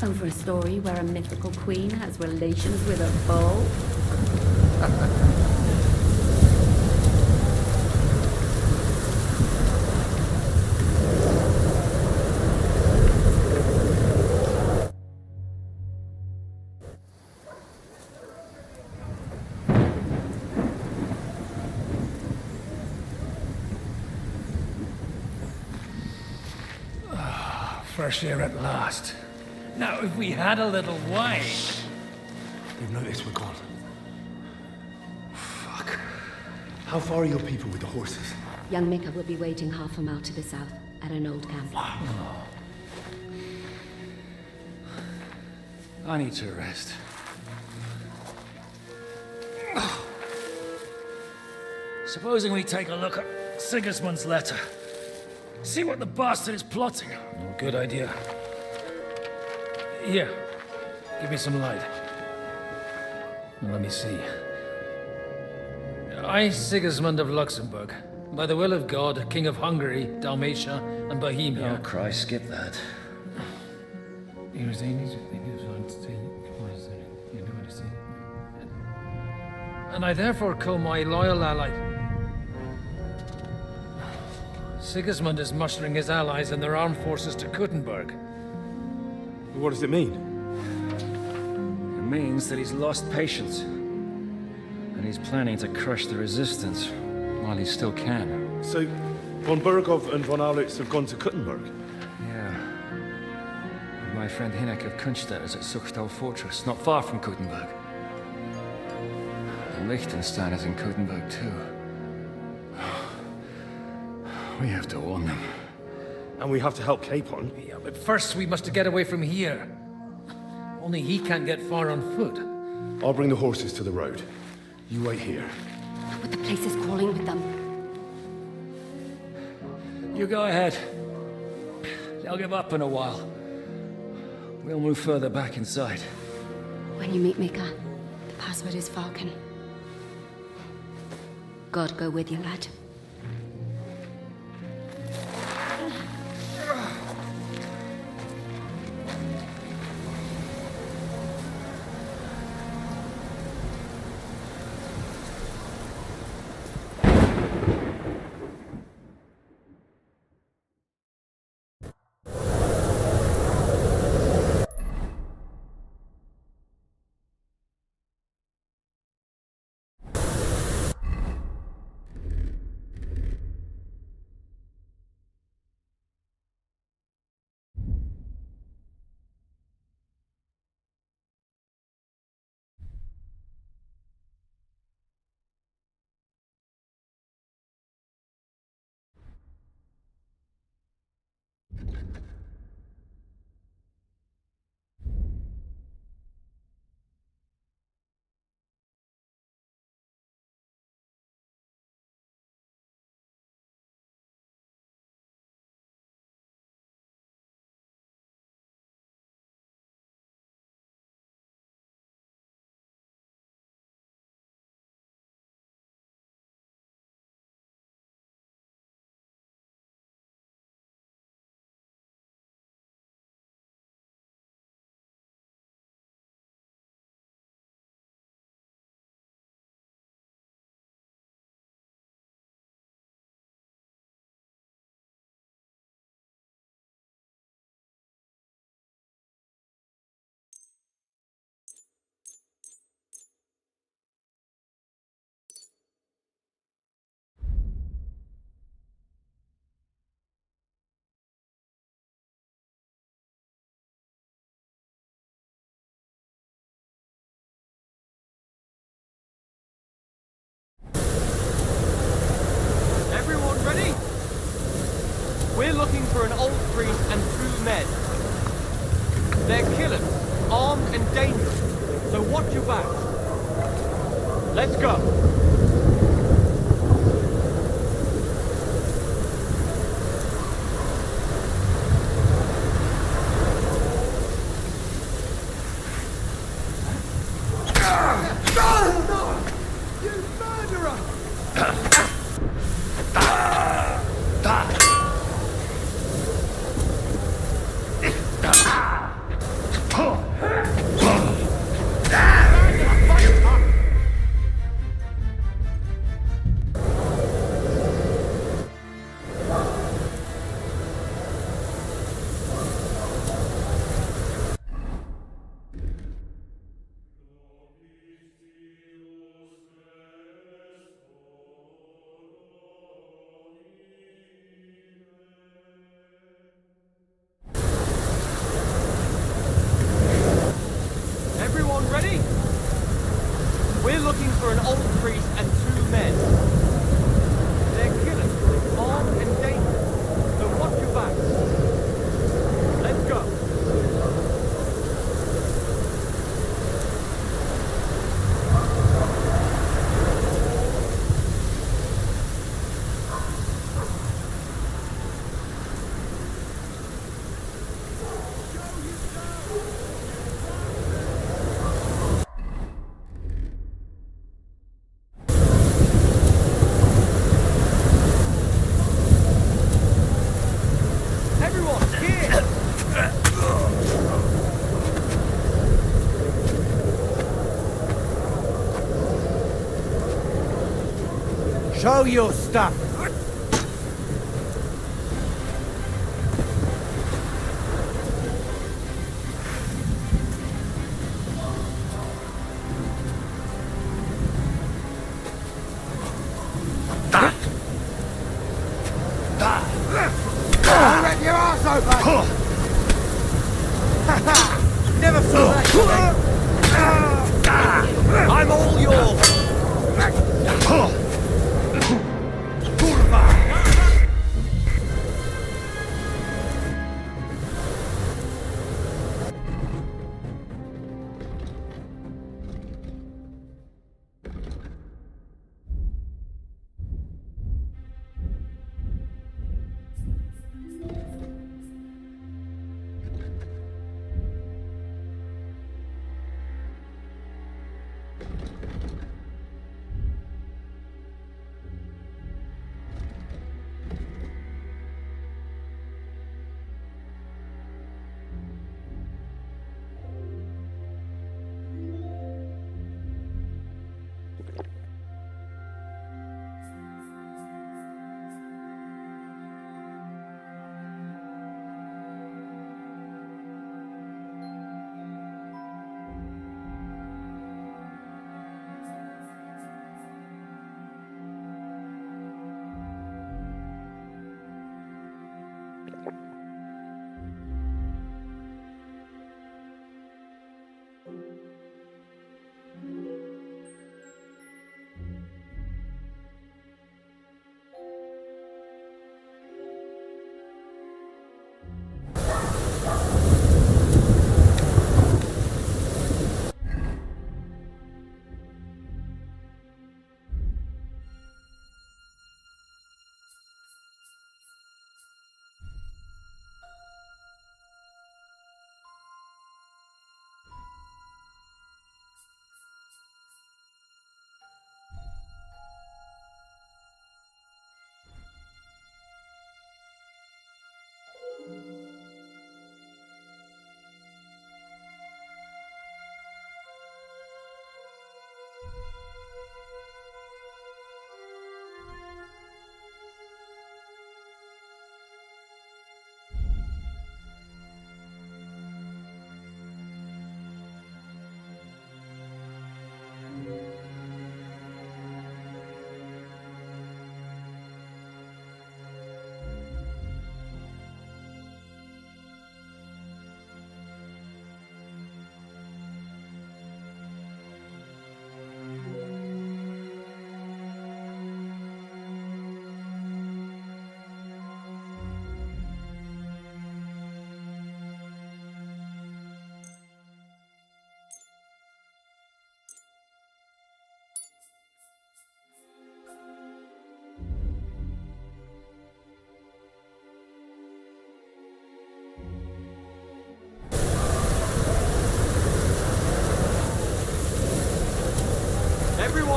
Over a story where a mythical queen has relations with a bull? Fresh air at last. Now, if we had a little wine... They've noticed we're gone. Fuck. How far are your people with the horses? Young Mika will be waiting half a mile to the south, at an old camp. Oh. I need to rest. Supposing we take a look at Sigismund's letter. See what the bastard is plotting. Oh, good idea. Here, give me some light. Let me see. I, Sigismund of Luxembourg, by the will of God, King of Hungary, Dalmatia, and Bohemia. Oh, Christ, skip that. And I therefore call my loyal ally. Sigismund is mustering his allies and their armed forces to Kuttenberg. What does it mean? It means that he's lost patience. And he's planning to crush the resistance while he still can. So, von Burgov and von Aulitz have gone to Kuttenberg? Yeah. And my friend Hinek of Kunstadt is at Suchtal Fortress, not far from Kuttenberg. And Liechtenstein is in Kuttenberg too. We have to warn them. And we have to help Capon. Yeah, but first we must get away from here. Only he can't get far on foot. I'll bring the horses to the road. You wait here. But the place is crawling with them. You go ahead. They'll give up in a while. We'll move further back inside. When you meet Mika, the password is Falcon. God go with you, lad. priest and 2 men. They're killers, armed and dangerous, so watch your back. Let's go. Ready? We're looking for an old priest and 2 men. They're killers, armed and dangerous, so watch your backs. Let's go. Show your stuff. I'll rip your arse open! Never saw that coming. I'm all yours.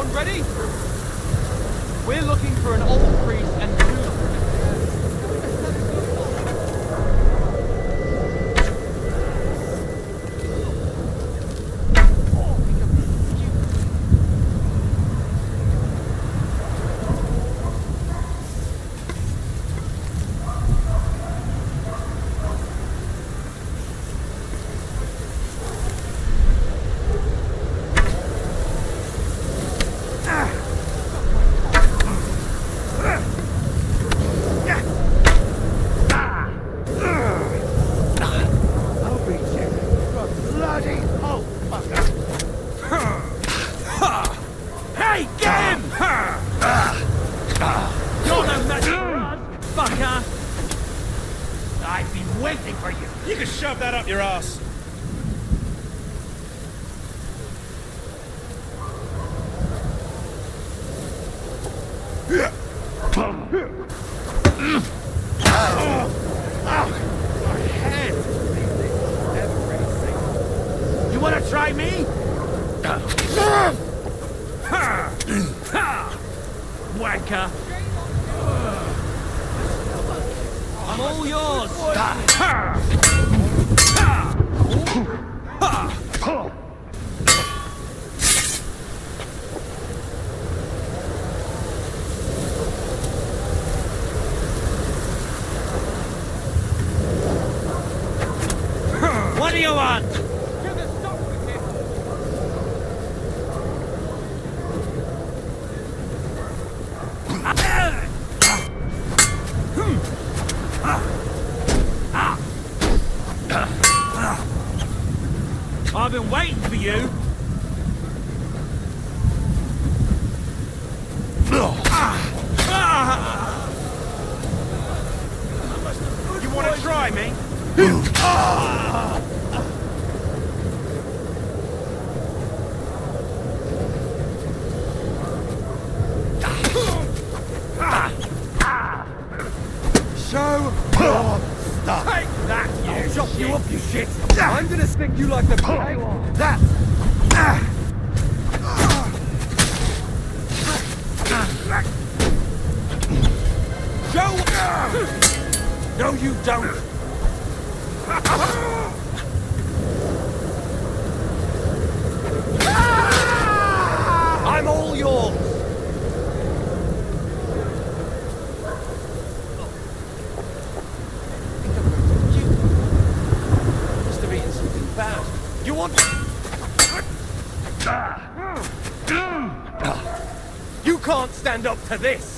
Everyone ready? We're looking for an old priest and two... Hey, get him! You're no match for us, fucker! I've been waiting for you. You can shove that up your ass. My head! You wanna try me? Wanker! I'm all yours! What do you want? I've been waiting for you. You want to try me? Show your stuff. Take that, you I'll chop you shit. up, you shit. I'm gonna stick you like the That. Joe. No, you don't. I'm all yours. Must have eaten something bad. You want? You can't stand up to this.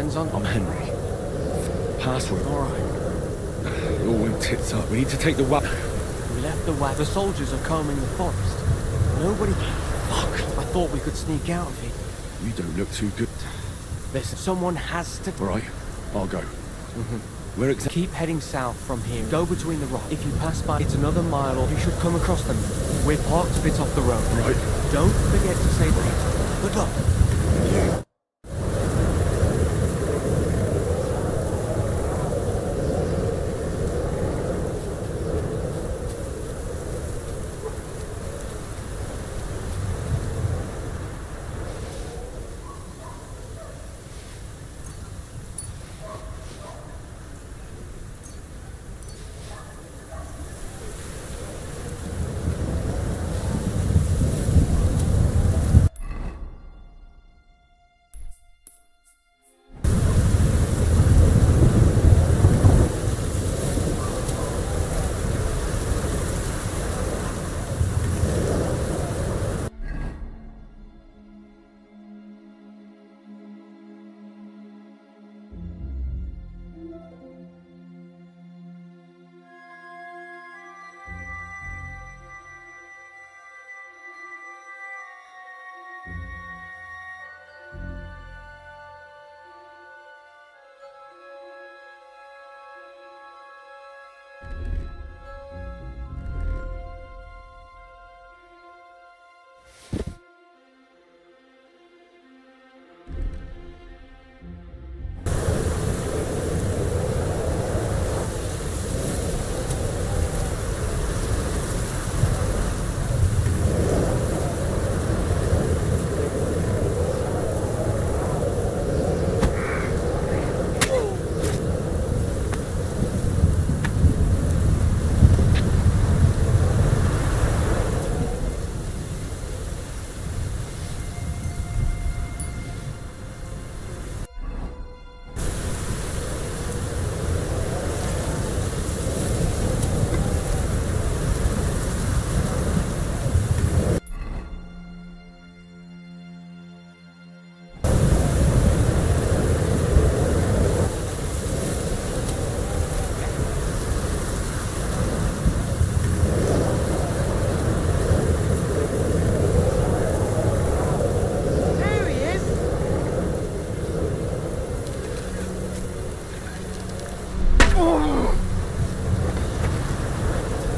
depends on... I'm Henry. Password. All right. It all went tits up. We need to take the wagon. We left the wagon. The soldiers are combing the forest. Nobody... Fuck! I thought we could sneak out of here. You don't look too good. Listen, someone has to... All right, I'll go. Where exactly? Keep heading south from here. Go between the rocks. If you pass by, it's another mile, or you should come across them. We're parked a bit off the road. Right. Don't forget to say that. Good luck.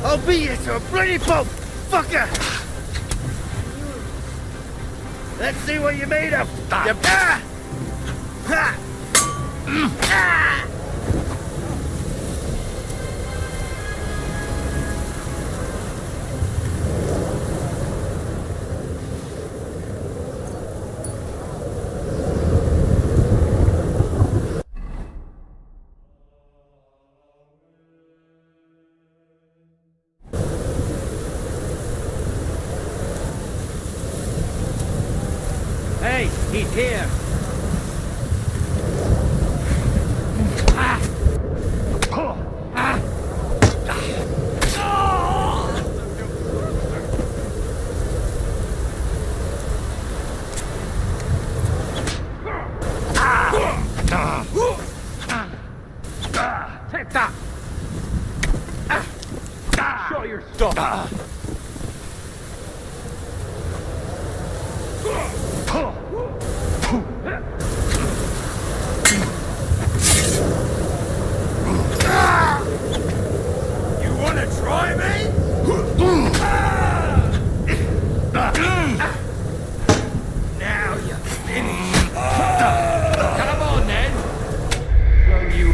I'll beat you to a bloody pulp, fucker! Let's see what you're made of! You... Ah! Ha! Ah! Hey, he's here. Take that. Show your stuff. You wanna try me? Now you're finished. Come on, then. Show you.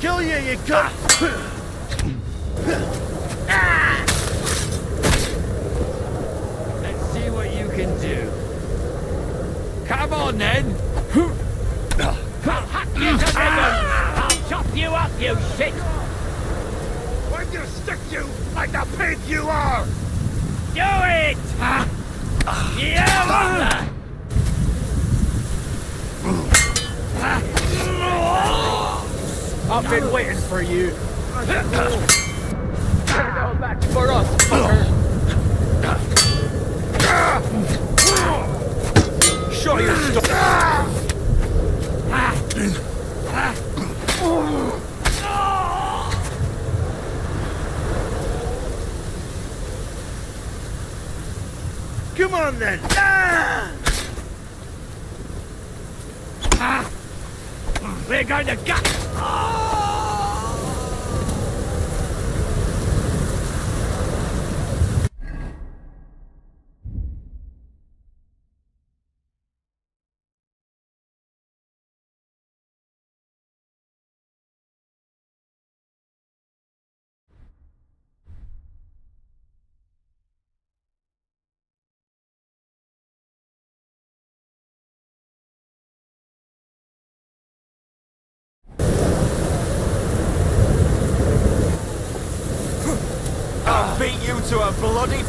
kill you, you cunt! Let's see what you can do. Come on, then. I'll hack you to ribbons. I'll chop you up, you shit. Why'd you stick you like the pig you are? Do it! Yeah! I've been waiting for you. Get it all back for us, fucker. Show your stuff. Come on then! We're going to gut. I'll beat you to a bloody...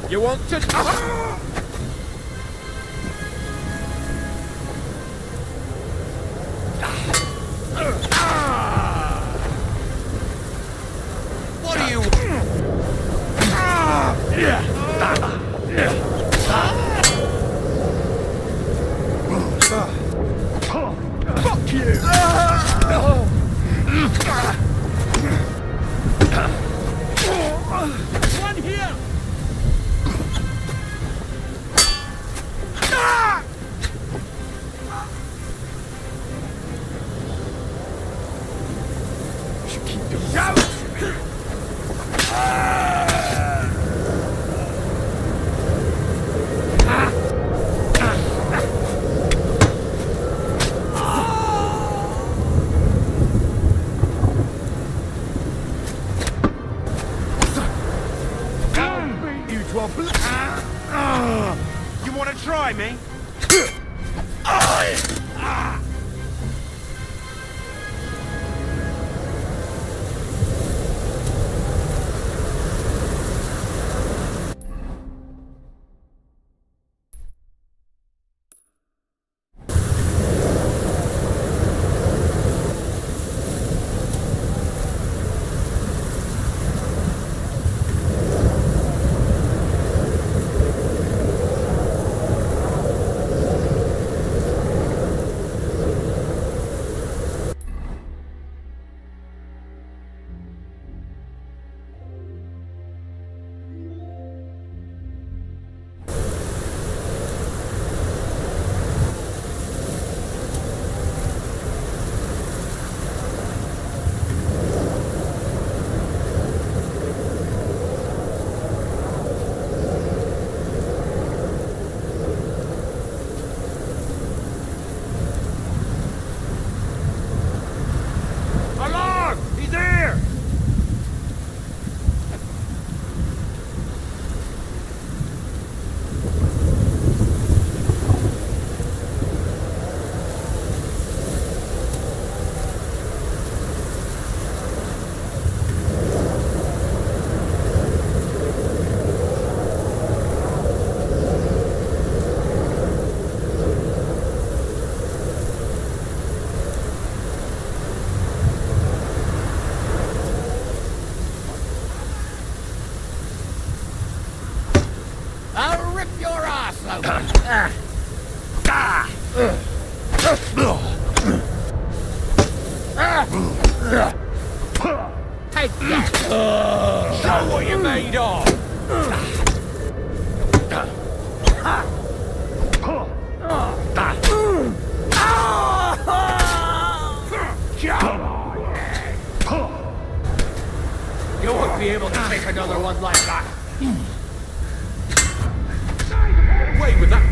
You want to... What do you... Fuck you! One here! Should keep your mouth. You want to try me? Take that! Show what you're made of! You won't be able to take another one like that. Get away with that.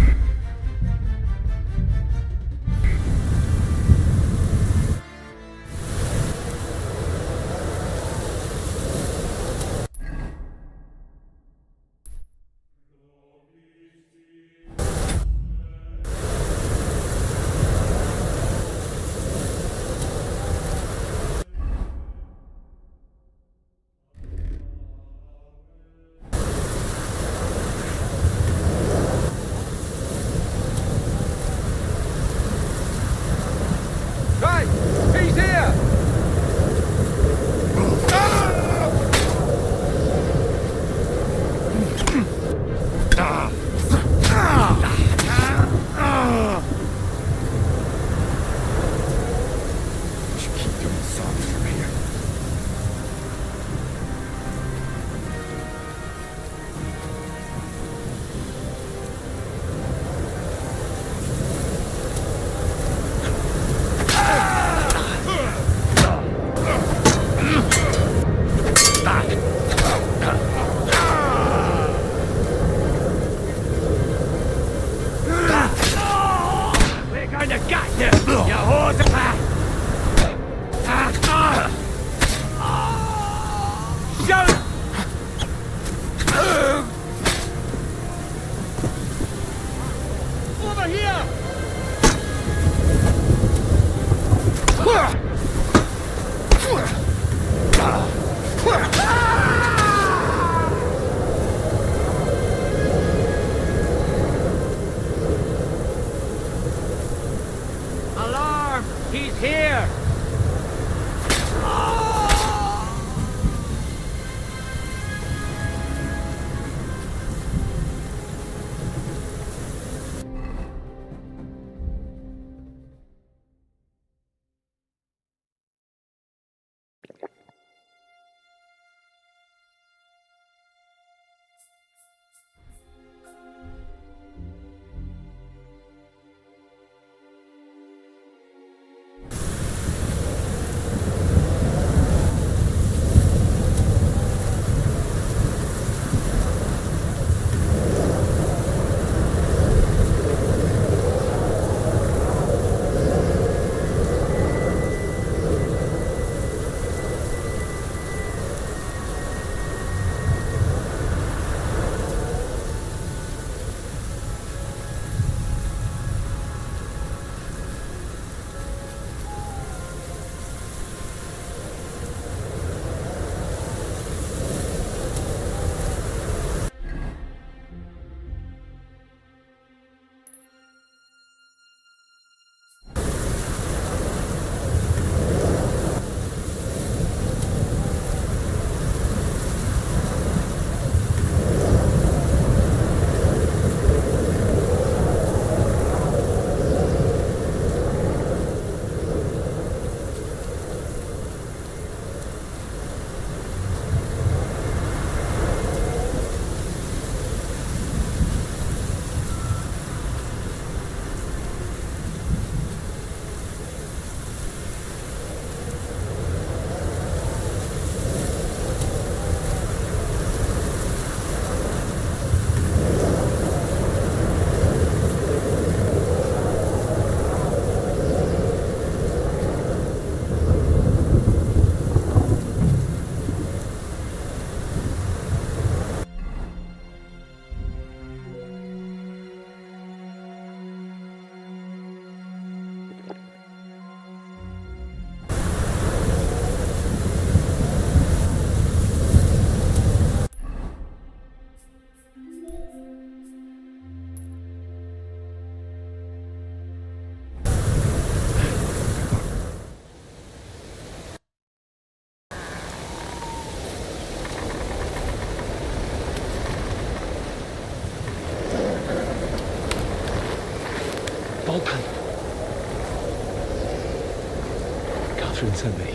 Catherine sent me.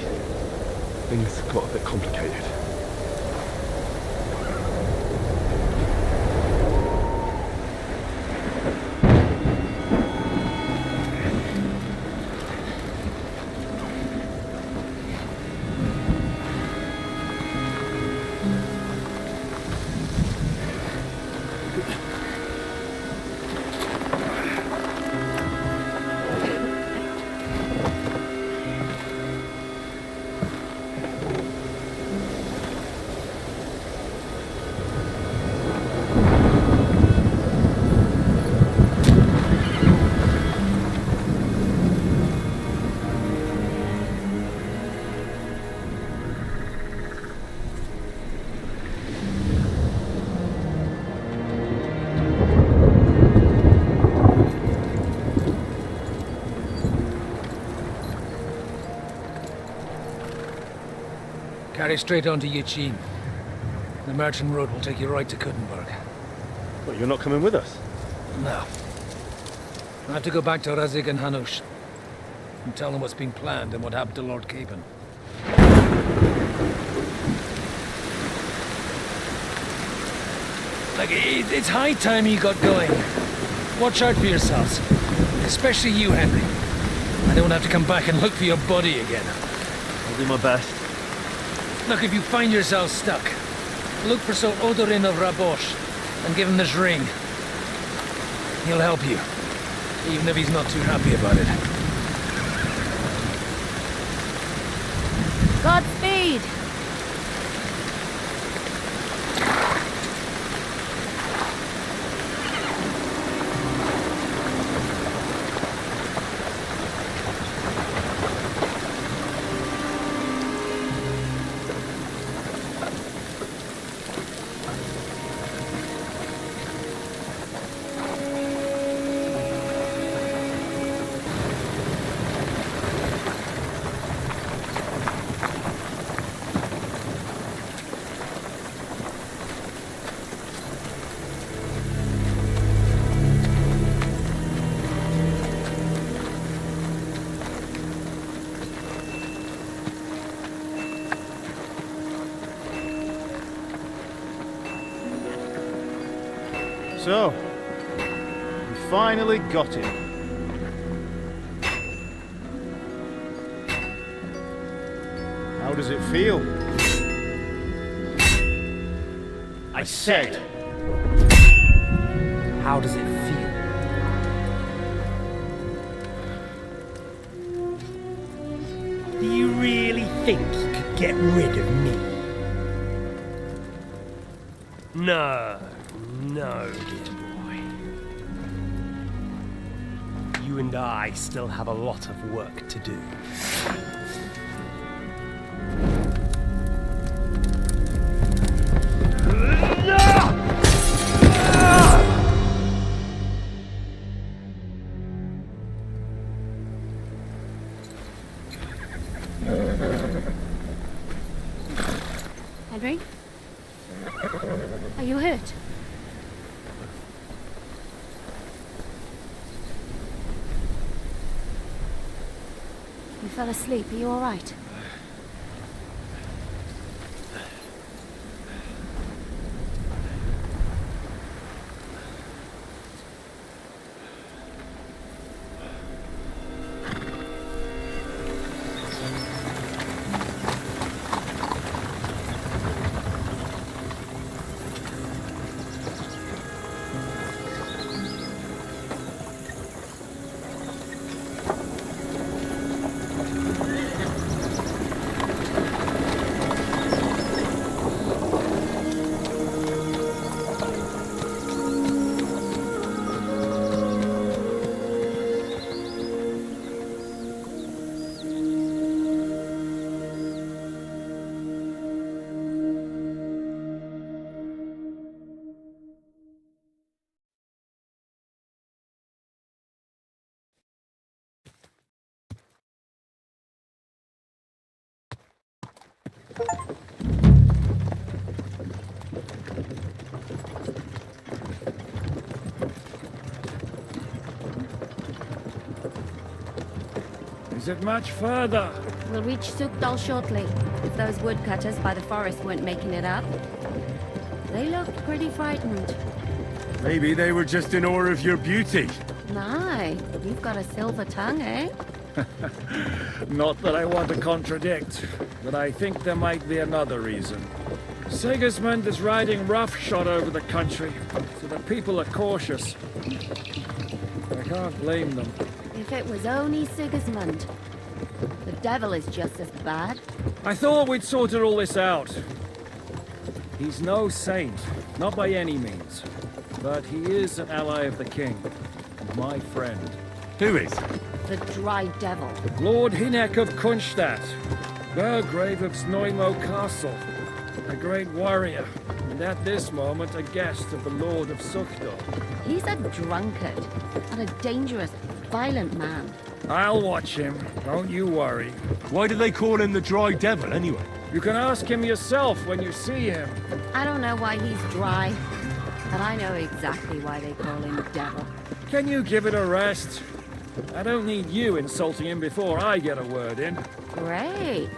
Things got a bit complicated. Carry straight on to Yichin. The merchant road will take you right to Kuttenberg. But you're not coming with us? No. I have to go back to Razik and Hanush and tell them what's been planned and what happened to Lord Capen. Like, it's high time you got going. Watch out for yourselves. Especially you, Henry. I don't have to come back and look for your body again. I'll do my best. Look, if you find yourself stuck, look for Sir Odorin of Rabosh and give him this ring. He'll help you, even if he's not too happy about it. Godspeed! So, we finally got him. How does it feel? I said, how does it feel? Do you really think you could get rid of me? No, no, dear boy. You and I still have a lot of work to do. Henry? Are you hurt? You fell asleep. Are you all right? Is it much further? We'll reach Sukdal shortly, if those woodcutters by the forest weren't making it up. They looked pretty frightened. Maybe they were just in awe of your beauty. My, you've got a silver tongue, eh? Not that I want to contradict, but I think there might be another reason. Sigismund is riding roughshod over the country, so the people are cautious. I can't blame them. If it was only Sigismund. The devil is just as bad. I thought we'd sorted all this out. He's no saint, not by any means. But he is an ally of the king, and my friend. Who is? The Dry Devil. Lord Hinek of Kunstadt, Burgrave of Snoimo Castle, a great warrior, and at this moment a guest of the Lord of Sukdal. He's a drunkard, and a dangerous, violent man. I'll watch him, don't you worry. Why do they call him the Dry Devil, anyway? You can ask him yourself when you see him. I don't know why he's dry, but I know exactly why they call him Devil. Can you give it a rest? I don't need you insulting him before I get a word in. Great.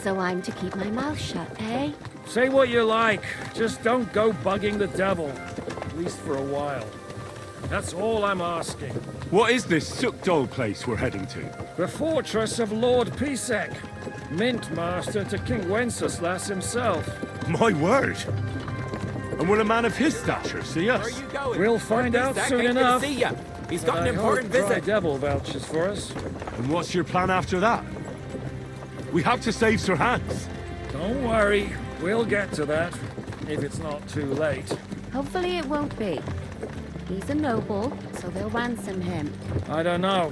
So I'm to keep my mouth shut, eh? Say what you like, just don't go bugging the devil. At least for a while. That's all I'm asking. What is this Sukdal place we're heading to? The fortress of Lord Pisek, Mint Master to King Wenceslas himself. My word! And will a man of his stature see us? Where are you going? We'll find out Pisek soon ain't gonna enough. see ya. He's got But an I important hope Dry visit. Devil vouches for us. And what's your plan after that? We have to save Sir Hans. Don't worry, we'll get to that, if it's not too late. Hopefully it won't be. He's a noble, so they'll ransom him. I don't know.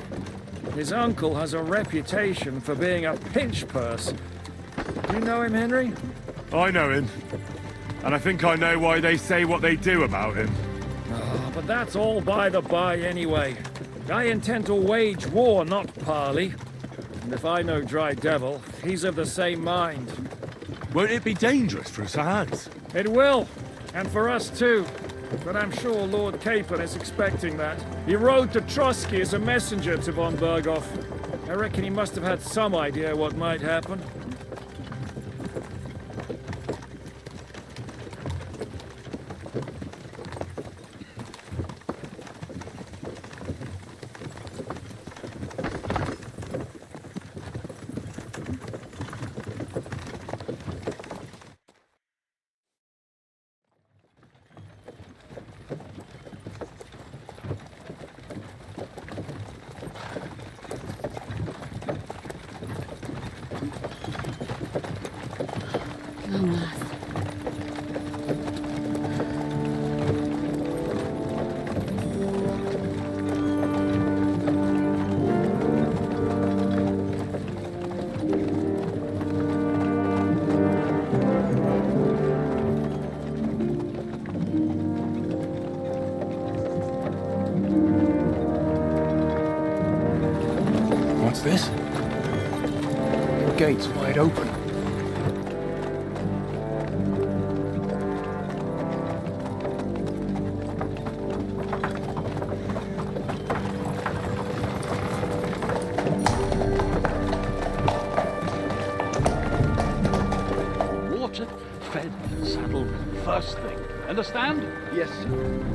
His uncle has a reputation for being a pinch purse. Do you know him, Henry? I know him. And I think I know why they say what they do about him. Oh, but that's all by the by anyway. I intend to wage war, not parley. And if I know Dry Devil, he's of the same mind. Won't it be dangerous for Sir Hans? It will, and for us too. But I'm sure Lord Capon is expecting that. He rode to Trotsky as a messenger to von Berghoff. I reckon he must have had some idea what might happen. Come, lass. What's this? The gate's wide open. Watered, fed, saddled, first thing. Understand? Yes, sir.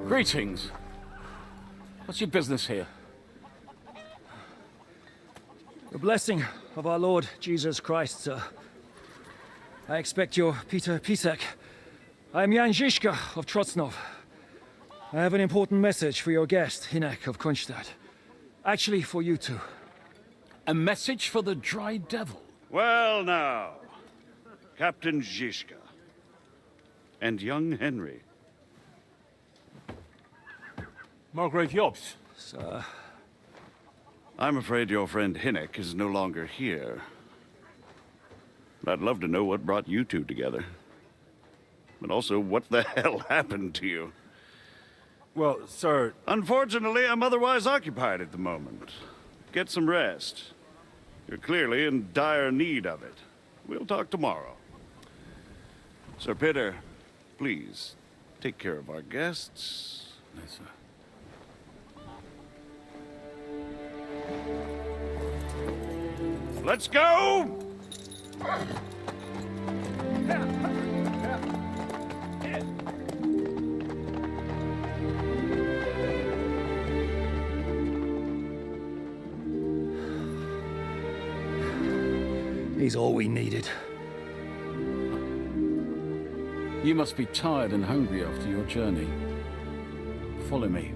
Greetings. What's your business here? The blessing of our Lord Jesus Christ, sir. I expect you're Peter Pisek. I am Jan Žižka of Trocnov. I have an important message for your guest, Hinek of Kunstadt. Actually, for you two. A message for the Dry Devil? Well now, Captain Žižka and young Henry. Margrave Jobst. Sir. I'm afraid your friend Hinek is no longer here. But I'd love to know what brought you two together. but also what the hell happened to you. Well, sir... Unfortunately, I'm otherwise occupied at the moment. Get some rest. You're clearly in dire need of it. We'll talk tomorrow. Sir Peter, please, take care of our guests. Yes, sir. Let's go! He's all we needed. You must be tired and hungry after your journey. Follow me.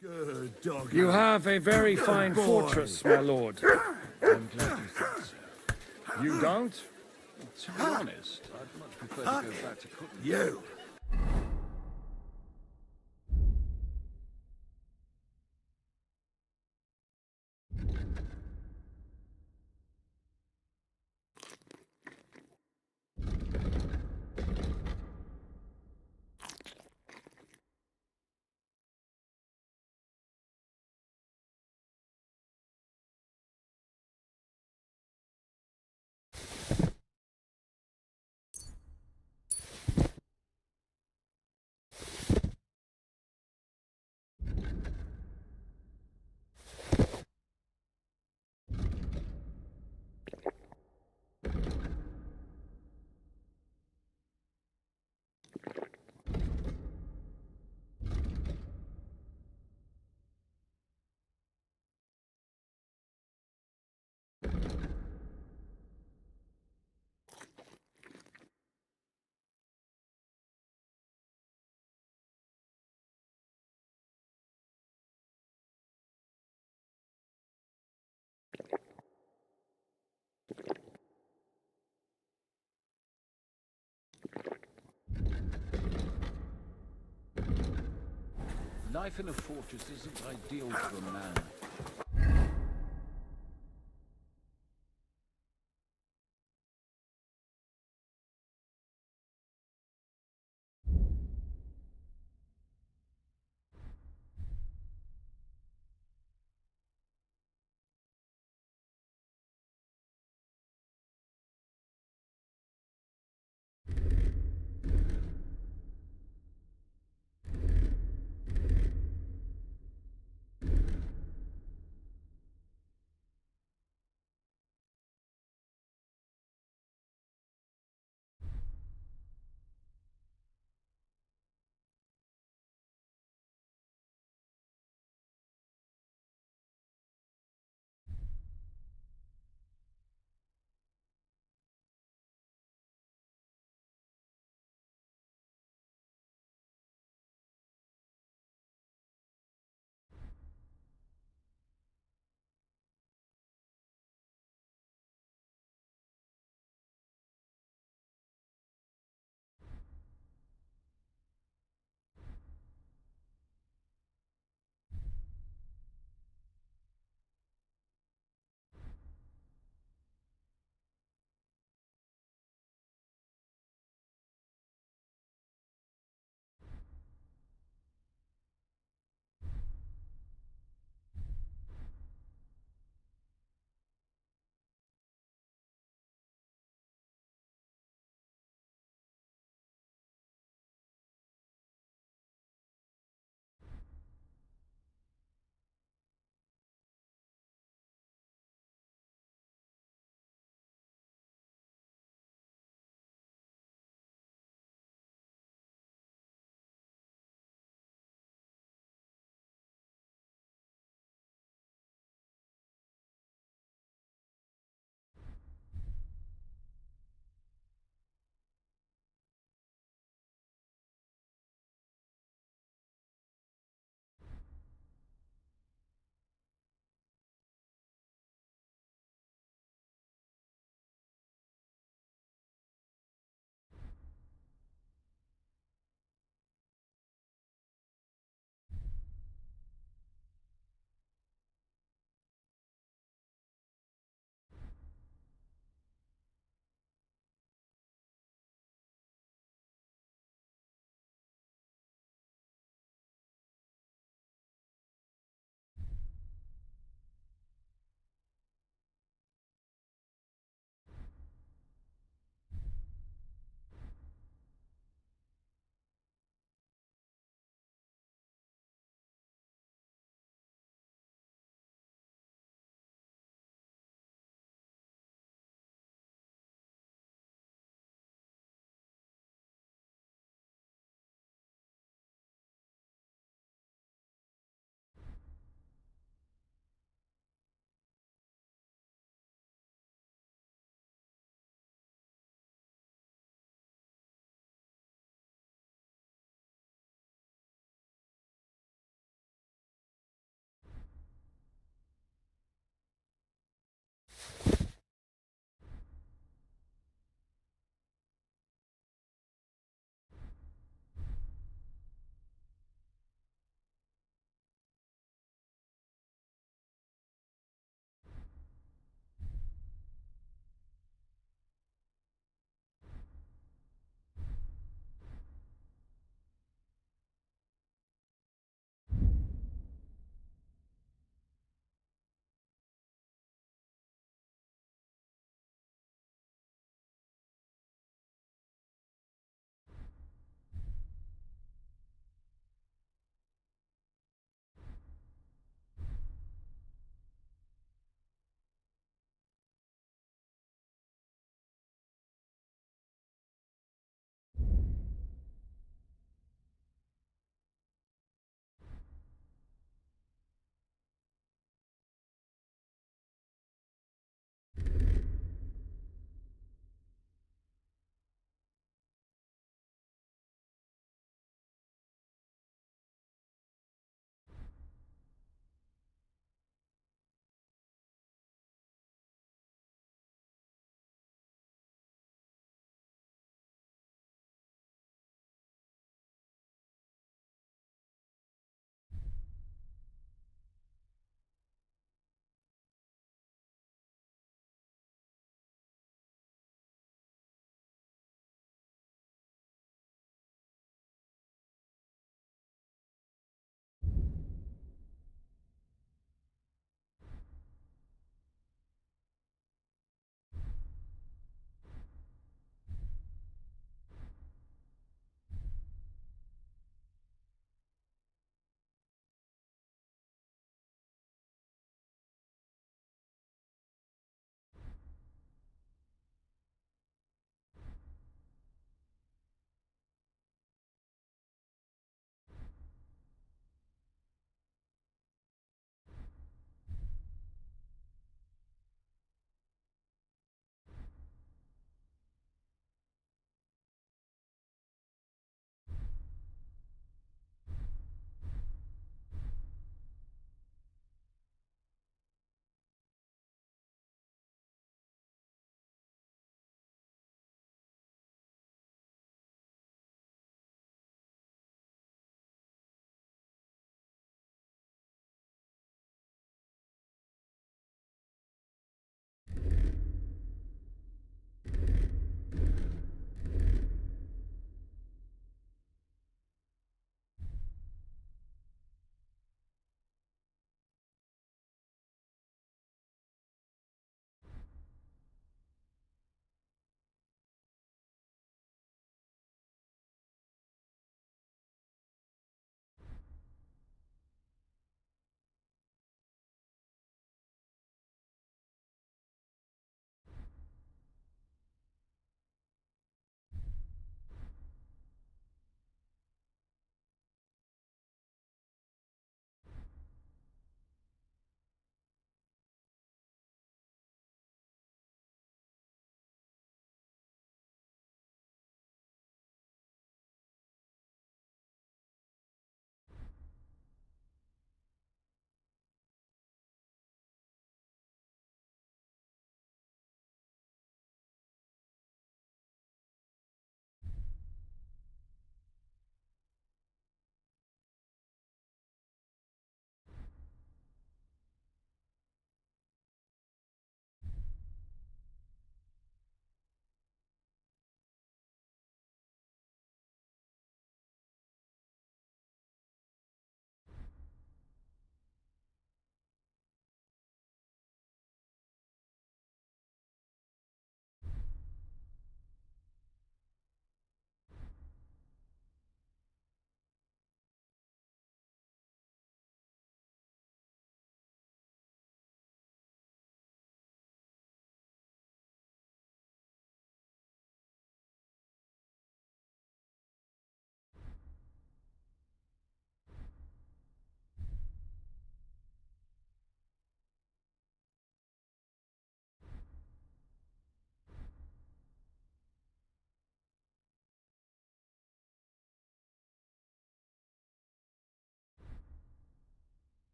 Good dog. You have a very fine boy. fortress, my lord. I'm glad you think so. You don't? To be honest, I'd much prefer to go back to cooking. You. Life in a fortress isn't ideal for a man.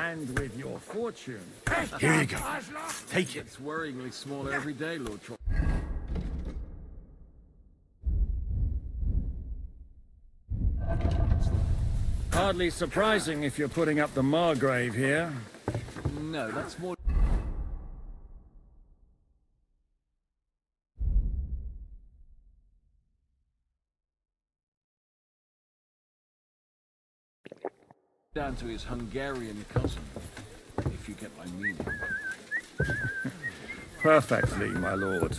And with your fortune. Here you go. Take it. It's worryingly smaller every day, Lord Troy. Hardly surprising if you're putting up the Margrave here. No, that's more... down to his Hungarian cousin, if you get my meaning. Perfectly, my lord.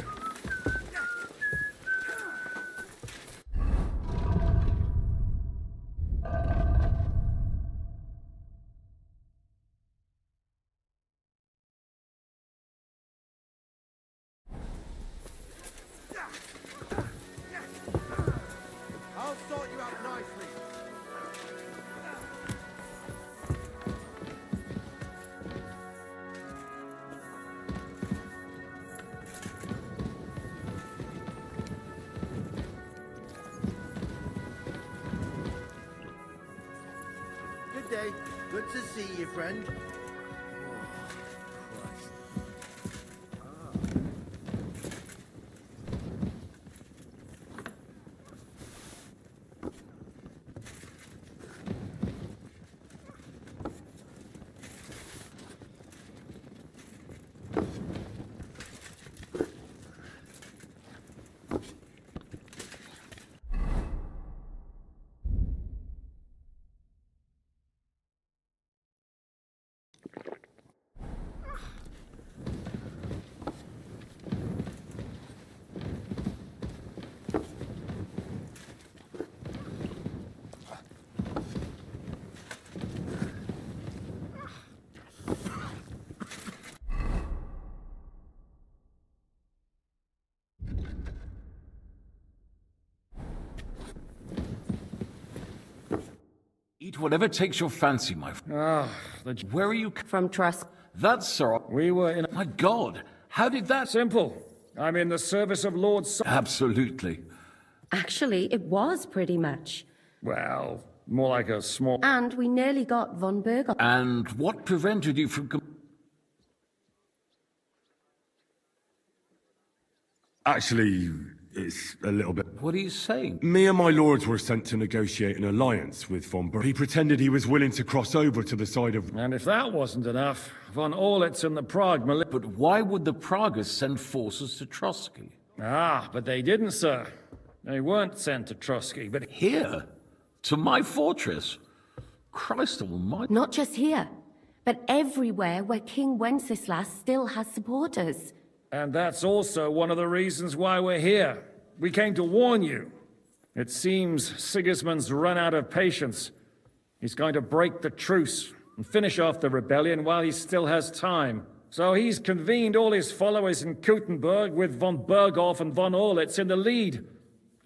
I'll sort you out nicely. Good day. Good to see you, friend. Eat whatever takes your fancy, my friend. Where are you? From Trusk. That's sir. We were in... My God, how did that... Simple. I'm in the service of Lord... Absolutely. Actually, it was pretty much. Well, more like a small... And we nearly got von Berger. And what prevented you from... Actually, it's a little bit... What are you saying? Me and my lords were sent to negotiate an alliance with von Berg. He pretended he was willing to cross over to the side of... And if that wasn't enough, von Orlitz and the Prague... But why would the Praguers send forces to Trotsky? Ah, but they didn't, sir. They weren't sent to Trotsky, but... Here? To my fortress? Christ almighty. Not just here, but everywhere where King Wenceslas still has supporters. And that's also one of the reasons why we're here. We came to warn you. It seems Sigismund's run out of patience. He's going to break the truce and finish off the rebellion while he still has time. So he's convened all his followers in Kuttenberg with von Berghoff and von Orlitz in the lead.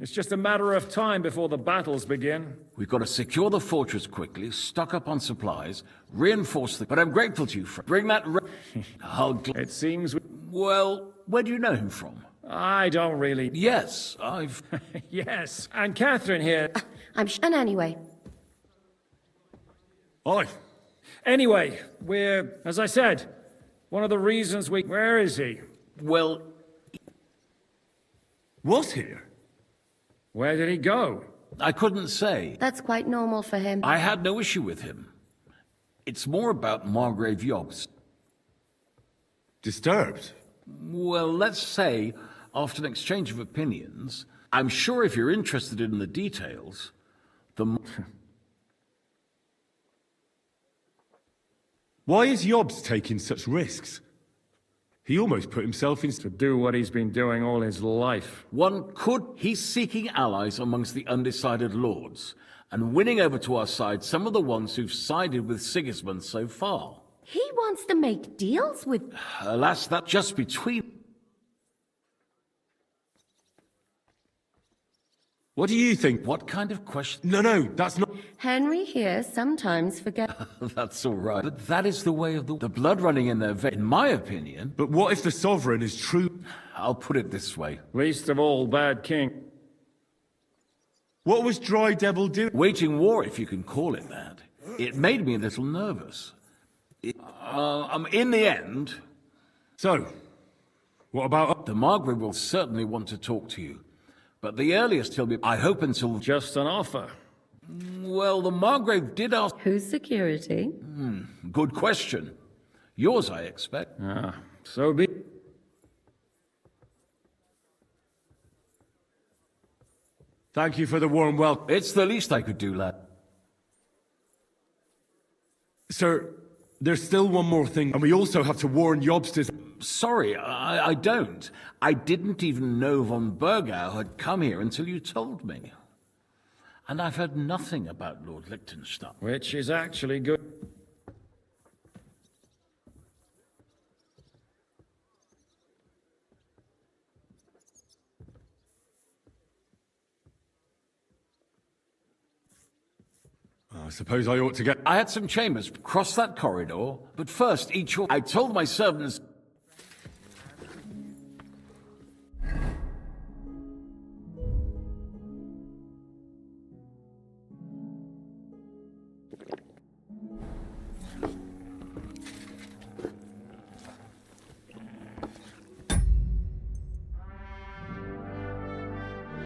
It's just a matter of time before the battles begin. We've got to secure the fortress quickly, stock up on supplies, reinforce the... But I'm grateful to you for... Bring that... It seems... Well, where do you know him from? I don't really... Yes, I've... Yes, and Catherine here... And anyway... Aye. Anyway, we're... As I said, one of the reasons we... Where is he? Well... Was here? Where did he go? I couldn't say. That's quite normal for him. I had no issue with him. It's more about Margrave Jobst. Disturbed? Well, let's say, after an exchange of opinions, I'm sure if you're interested in the details, the... Why is Jobs taking such risks? He almost put himself in... To do what he's been doing all his life. One could... He's seeking allies amongst the undecided lords, and winning over to our side some of the ones who've sided with Sigismund so far. He wants to make deals with... Alas, that's just between... What do you think? What kind of question? No, that's not... Henry here sometimes forget... That's all right. But that is the way of the blood running in their veins, in my opinion. But what if the Sovereign is true? I'll put it this way. Least of all, bad king. What was Dry Devil doing? Waging war, if you can call it that. It made me a little nervous. In the end... So, what about... The Margrave will certainly want to talk to you. But the earliest he'll be... I hope until... Just an offer. Well, the Margrave did ask... Who's security? Good question. Yours, I expect. Ah, so be... Thank you for the warm welcome. It's the least I could do, lad. Sir, there's still one more thing, and we also have to warn Jobst. Sorry, I don't. I didn't even know von Burgau had come here until you told me. And I've heard nothing about Lord Liechtenstein. Which is actually good. I suppose I ought to get... I had some chambers. Cross that corridor, but first, I told my servants...